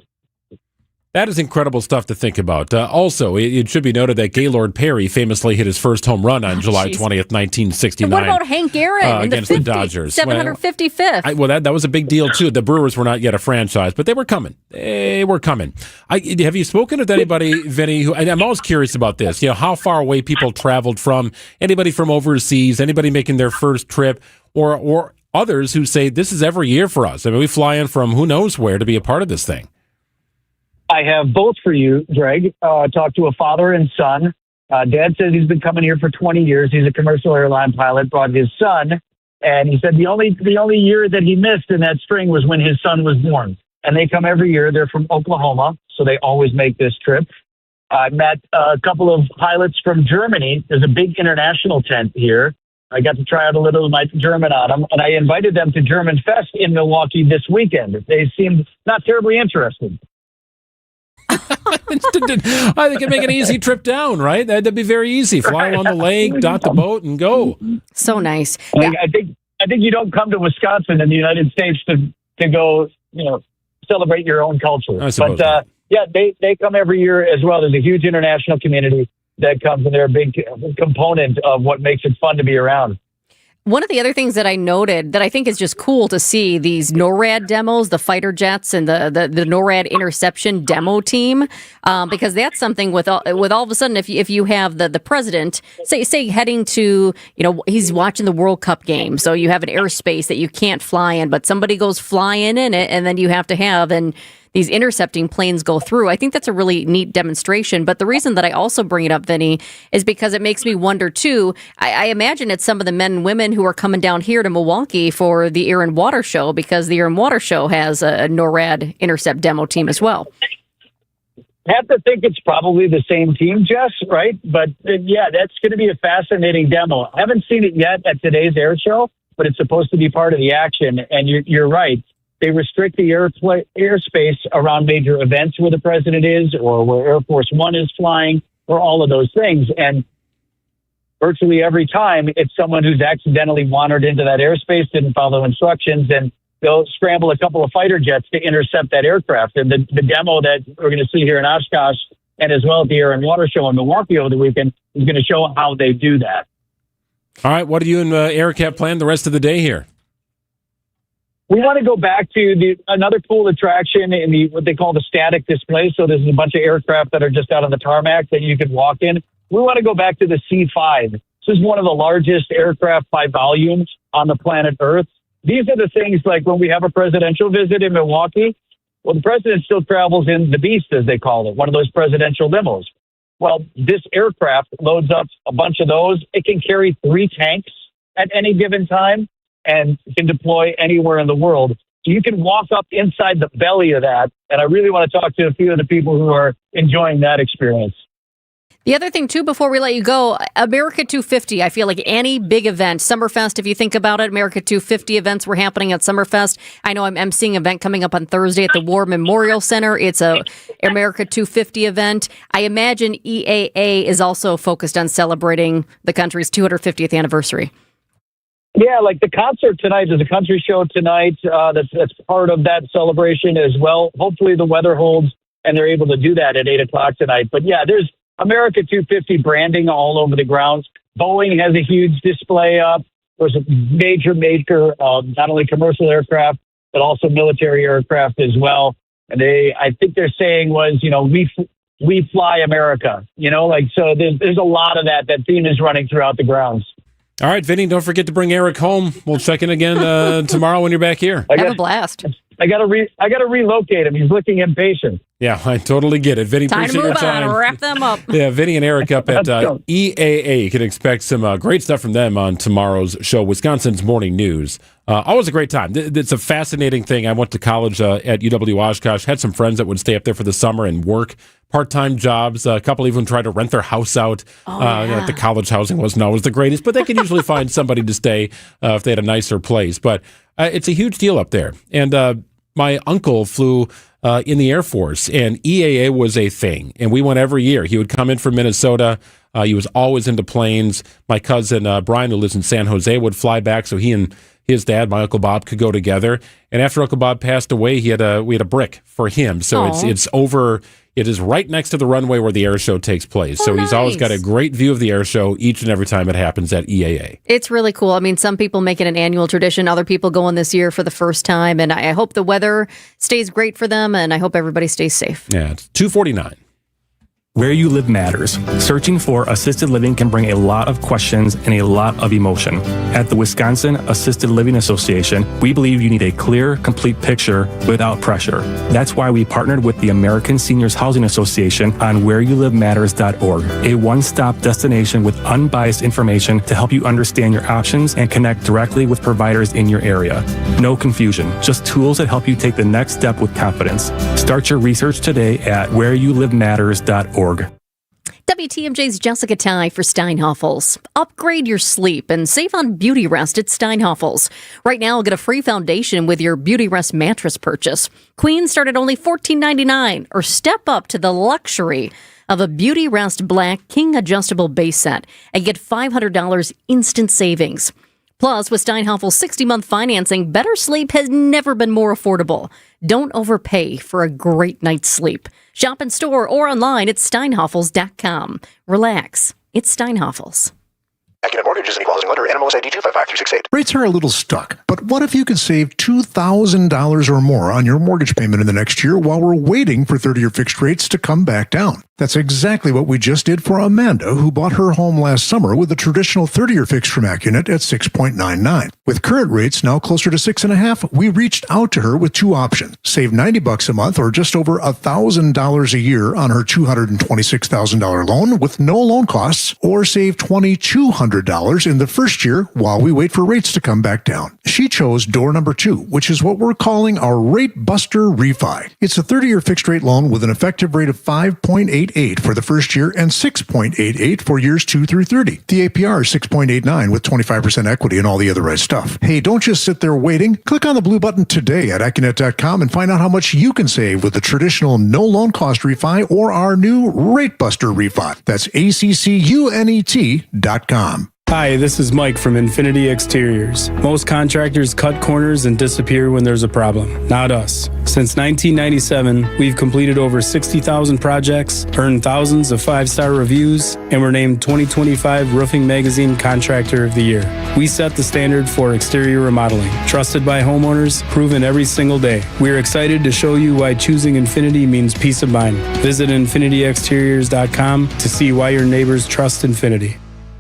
That is incredible stuff to think about. Also, it should be noted that Gaylord Perry famously hit his first home run on July 20th, 1969. And what about Hank Aaron against the Dodgers? 755th. Well, that was a big deal, too. The Brewers were not yet a franchise, but they were coming. They were coming. Have you spoken with anybody, Vinny, and I'm always curious about this, how far away people traveled from, anybody from overseas, anybody making their first trip, or others who say, this is every year for us. I mean, we fly in from who knows where to be a part of this thing. I have both for you, Greg. Talked to a father and son. Dad says he's been coming here for 20 years. He's a commercial airline pilot, brought his son, and he said the only year that he missed in that string was when his son was born. And they come every year. They're from Oklahoma, so they always make this trip. I met a couple of pilots from Germany. There's a big international tent here. I got to try out a little of my German on them, and I invited them to German Fest in Milwaukee this weekend. They seemed not terribly interested. I think it'd make an easy trip down, right? That'd be very easy. Fly on the lake, dot the boat, and go. So nice. Yeah. I think you don't come to Wisconsin in the United States to go, celebrate your own culture. But they come every year as well. There's a huge international community that comes, and they're a big component of what makes it fun to be around. One of the other things that I noted that I think is just cool to see these NORAD demos, the fighter jets and the NORAD interception demo team, because that's something with all of a sudden, if you have the president, say heading to, he's watching the World Cup game, so you have an airspace that you can't fly in, but somebody goes flying in it, and then you have to have, and these intercepting planes go through. I think that's a really neat demonstration. But the reason that I also bring it up, Vinny, is because it makes me wonder, too. I imagine it's some of the men and women who are coming down here to Milwaukee for the Air and Water Show, because the Air and Water Show has a NORAD intercept demo team as well. I have to think it's probably the same team, Jess, right? But yeah, that's going to be a fascinating demo. I haven't seen it yet at today's air show, but it's supposed to be part of the action. And you're right. They restrict the airspace around major events where the president is, or where Air Force One is flying, or all of those things. And virtually every time, it's someone who's accidentally wandered into that airspace, didn't follow instructions, and they'll scramble a couple of fighter jets to intercept that aircraft. And the demo that we're going to see here in Oshkosh, and as well at the Air and Water Show in Milwaukee over the weekend, is going to show how they do that. All right, what do you and Eric have planned the rest of the day here? We want to go back to another cool attraction in what they call the static display. So there's a bunch of aircraft that are just out on the tarmac that you can walk in. We want to go back to the C-5. This is one of the largest aircraft by volume on the planet Earth. These are the things like when we have a presidential visit in Milwaukee, well, the president still travels in the Beast, as they call it, one of those presidential limos. Well, this aircraft loads up a bunch of those. It can carry 3 tanks at any given time and can deploy anywhere in the world. So you can walk up inside the belly of that. And I really want to talk to a few of the people who are enjoying that experience. The other thing, too, before we let you go, America 250, I feel like any big event, Summerfest, if you think about it, America 250 events were happening at Summerfest. I know I'm seeing an event coming up on Thursday at the War Memorial Center. It's a America 250 event. I imagine EAA is also focused on celebrating the country's 250th anniversary. Yeah, like the concert tonight, there's a country show tonight that's part of that celebration as well. Hopefully the weather holds and they're able to do that at 8 o'clock tonight. But yeah, there's America 250 branding all over the grounds. Boeing has a huge display up. There's a major maker of not only commercial aircraft, but also military aircraft as well. And I think they're saying was, we fly America, so there's a lot of that theme is running throughout the grounds. All right, Vinny, don't forget to bring Eric home. We'll check in again tomorrow when you're back here. Have a blast. I got to relocate him. He's looking impatient. Yeah, I totally get it. Vinny, time to appreciate move your time. on. Wrap them up. Yeah, Vinny and Eric up at EAA. You can expect some great stuff from them on tomorrow's show, Wisconsin's Morning News. Always a great time. It's a fascinating thing. I went to college at UW Oshkosh, had some friends that would stay up there for the summer and work part-time jobs. A couple even tried to rent their house out. The college housing wasn't always the greatest, but they could usually find somebody to stay if they had a nicer place. But it's a huge deal up there. And my uncle flew in the Air Force, and EAA was a thing. And we went every year. He would come in from Minnesota. He was always into planes. My cousin Brian, who lives in San Jose, would fly back so he and his dad, my Uncle Bob, could go together. And after Uncle Bob passed away, we had a brick for him. So it's over. It is right next to the runway where the air show takes place. So he's always got a great view of the air show each and every time it happens at EAA. It's really cool. I mean, some people make it an annual tradition. Other people going this year for the first time. And I hope the weather stays great for them. And I hope everybody stays safe. Yeah, it's 2:49. Where you live matters. Searching for assisted living can bring a lot of questions and a lot of emotion. At the Wisconsin Assisted Living Association, we believe you need a clear, complete picture without pressure. That's why we partnered with the American Seniors Housing Association on whereyouLiveMatters.org, a one-stop destination with unbiased information to help you understand your options and connect directly with providers in your area. No confusion, just tools that help you take the next step with confidence. Start your research today at whereyouLiveMatters.org. WTMJ's Jessica Ty for Steinhoffels. Upgrade your sleep and save on beauty rest at Steinhoffels. Right now, get a free foundation with your beauty rest mattress purchase. Queens start at only $14.99, or step up to the luxury of a Beauty Rest Black King adjustable base set and get $500 instant savings. Plus, with Steinhoffel's 60-month financing, better sleep has never been more affordable. Don't overpay for a great night's sleep. Shop in store or online at steinhoffels.com. Relax. It's Steinhoffels. Accident Mortgages and Equality Lender, NMLS ID 255368. Rates are a little stuck, but what if you could save $2,000 or more on your mortgage payment in the next year while we're waiting for 30-year fixed rates to come back down? That's exactly what we just did for Amanda, who bought her home last summer with a traditional 30-year fixed from AccuNet at 6.99. With current rates now closer to 6.5, we reached out to her with two options. Save $90 a month or just over $1,000 a year on her $226,000 loan with no loan costs, or save $2,200 in the first year while we wait for rates to come back down. She chose door number 2, which is what we're calling our Rate Buster Refi. It's a 30-year fixed rate loan with an effective rate of 5.88 for the first year and 6.88 for years 2 through 30. The APR is 6.89 with 25% equity and all the other right stuff. Hey, don't just sit there waiting. Click on the blue button today at AccuNet.com and find out how much you can save with the traditional no loan cost refi or our new Rate Buster Refi. That's ACCUNET.com. Hi, this is Mike from Infinity Exteriors. Most contractors cut corners and disappear when there's a problem. Not us. Since 1997, we've completed over 60,000 projects, earned thousands of 5-star reviews, and were named 2025 Roofing Magazine Contractor of the Year. We set the standard for exterior remodeling. Trusted by homeowners, proven every single day. We're excited to show you why choosing Infinity means peace of mind. Visit infinityexteriors.com to see why your neighbors trust Infinity.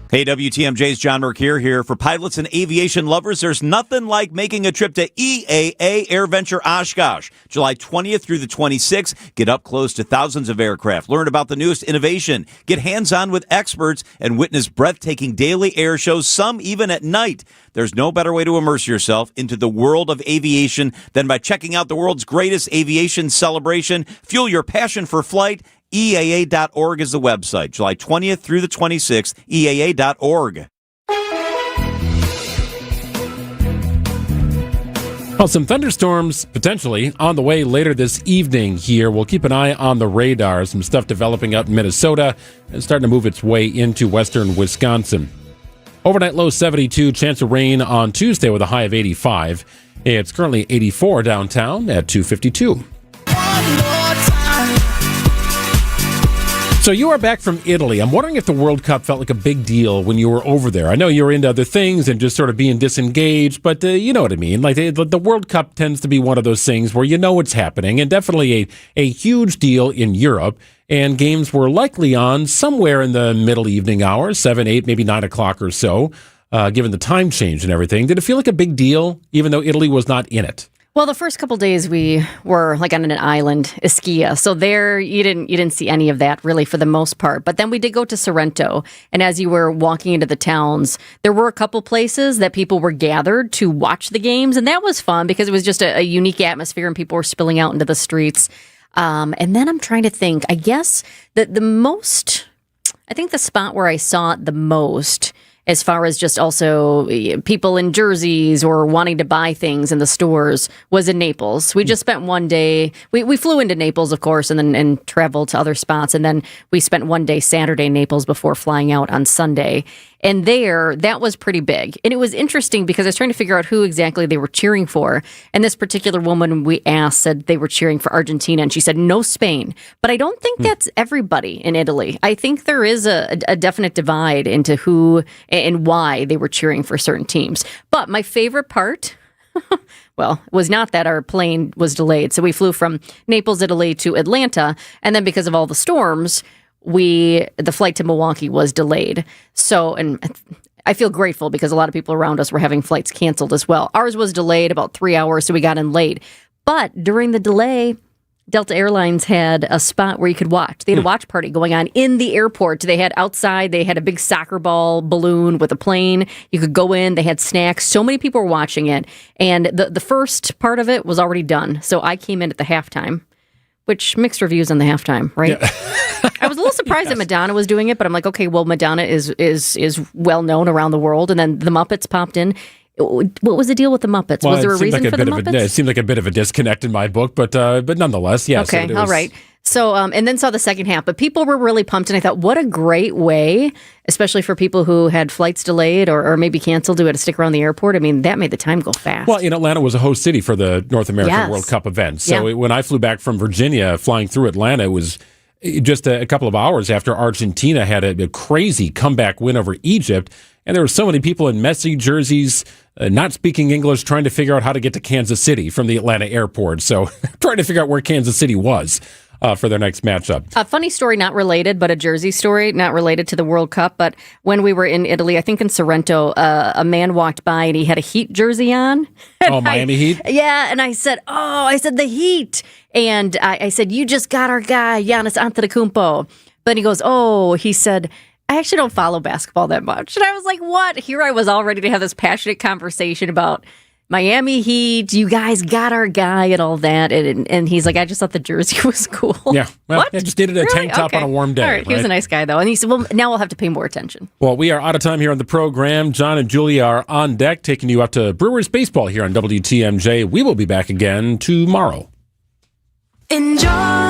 Hey, WTMJ's John Merck here for pilots and aviation lovers. There's nothing like making a trip to EAA Air Venture Oshkosh, July 20th through the 26th. Get up close to thousands of aircraft, learn about the newest innovation, get hands-on with experts, and witness breathtaking daily air shows, some even at night. There's no better way to immerse yourself into the world of aviation than by checking out the world's greatest aviation celebration. Fuel your passion for flight. EAA.org is the website. July 20th through the 26th, EAA.org. Well, some thunderstorms potentially on the way later this evening here. We'll keep an eye on the radar. Some stuff developing out in Minnesota and starting to move its way into western Wisconsin. Overnight low 72, chance of rain on Tuesday with a high of 85. It's currently 84 downtown at 252. So you are back from Italy. I'm wondering if the World Cup felt like a big deal when you were over there. I know you were into other things and just sort of being disengaged, but you know what I mean. Like the World Cup tends to be one of those things where you know what's happening, and definitely a huge deal in Europe. And games were likely on somewhere in the middle evening hours, 7, 8, maybe 9 o'clock or so, given the time change and everything. Did it feel like a big deal, even though Italy was not in it? Well, the first couple days we were like on an island, Ischia. So there you didn't see any of that really for the most part. But then we did go to Sorrento. And as you were walking into the towns, there were a couple places that people were gathered to watch the games. And that was fun because it was just a unique atmosphere and people were spilling out into the streets. And then I'm trying to think, I guess I think the spot where I saw it the most, as far as just also people in jerseys or wanting to buy things in the stores, was in Naples. We just spent one day. We flew into Naples, of course, and then traveled to other spots. And then we spent one day Saturday in Naples before flying out on Sunday. And that was pretty big. And it was interesting because I was trying to figure out who exactly they were cheering for. And this particular woman we asked said they were cheering for Argentina. And she said, no, Spain. But I don't think that's everybody in Italy. I think there is a definite divide into who and why they were cheering for certain teams. But my favorite part, well, was not that our plane was delayed. So we flew from Naples, Italy to Atlanta. And then because of all the storms, the flight to Milwaukee was delayed. So, and I feel grateful because a lot of people around us were having flights canceled as well. Ours was delayed about 3 hours, so we got in late. But during the delay, Delta Airlines had a spot where you could watch. They had a watch party going on in the airport. They had outside, they had a big soccer ball balloon with a plane. You could go in, they had snacks. So many people were watching it. And the first part of it was already done. So I came in at the halftime, which mixed reviews on the halftime, right? Yeah. I was a little surprised that Madonna was doing it, but I'm like, okay, well, Madonna is well known around the world. And then the Muppets popped in. What was the deal with the Muppets? Well, was there a reason for the Muppets? It seemed like a bit of a disconnect in my book, but nonetheless, yes. Okay, all right. So, and then saw the second half, but people were really pumped, and I thought, what a great way, especially for people who had flights delayed or maybe canceled, who had to stick around the airport. I mean, that made the time go fast. Well, Atlanta was a host city for the North American World Cup event. So when I flew back from Virginia, flying through Atlanta, it was just a couple of hours after Argentina had a crazy comeback win over Egypt. And there were so many people in messy jerseys, not speaking English, trying to figure out how to get to Kansas City from the Atlanta airport. So trying to figure out where Kansas City was for their next matchup. A funny story, not related, but a Jersey story, not related to the World Cup. But when we were in Italy, I think in Sorrento, a man walked by and he had a Heat jersey on. Miami Heat? Yeah, and I said, the Heat. And I said, you just got our guy, Giannis Antetokounmpo. But he goes, he said, I actually don't follow basketball that much. And I was like, what? Here I was all ready to have this passionate conversation about Miami Heat, you guys got our guy and all that. And he's like, I just thought the jersey was cool. Yeah. Well, I just needed a tank top on a warm day. All right. He was a nice guy, though. And he said, well, now we'll have to pay more attention. Well, we are out of time here on the program. John and Julia are on deck, taking you up to Brewers baseball here on WTMJ. We will be back again tomorrow. Enjoy.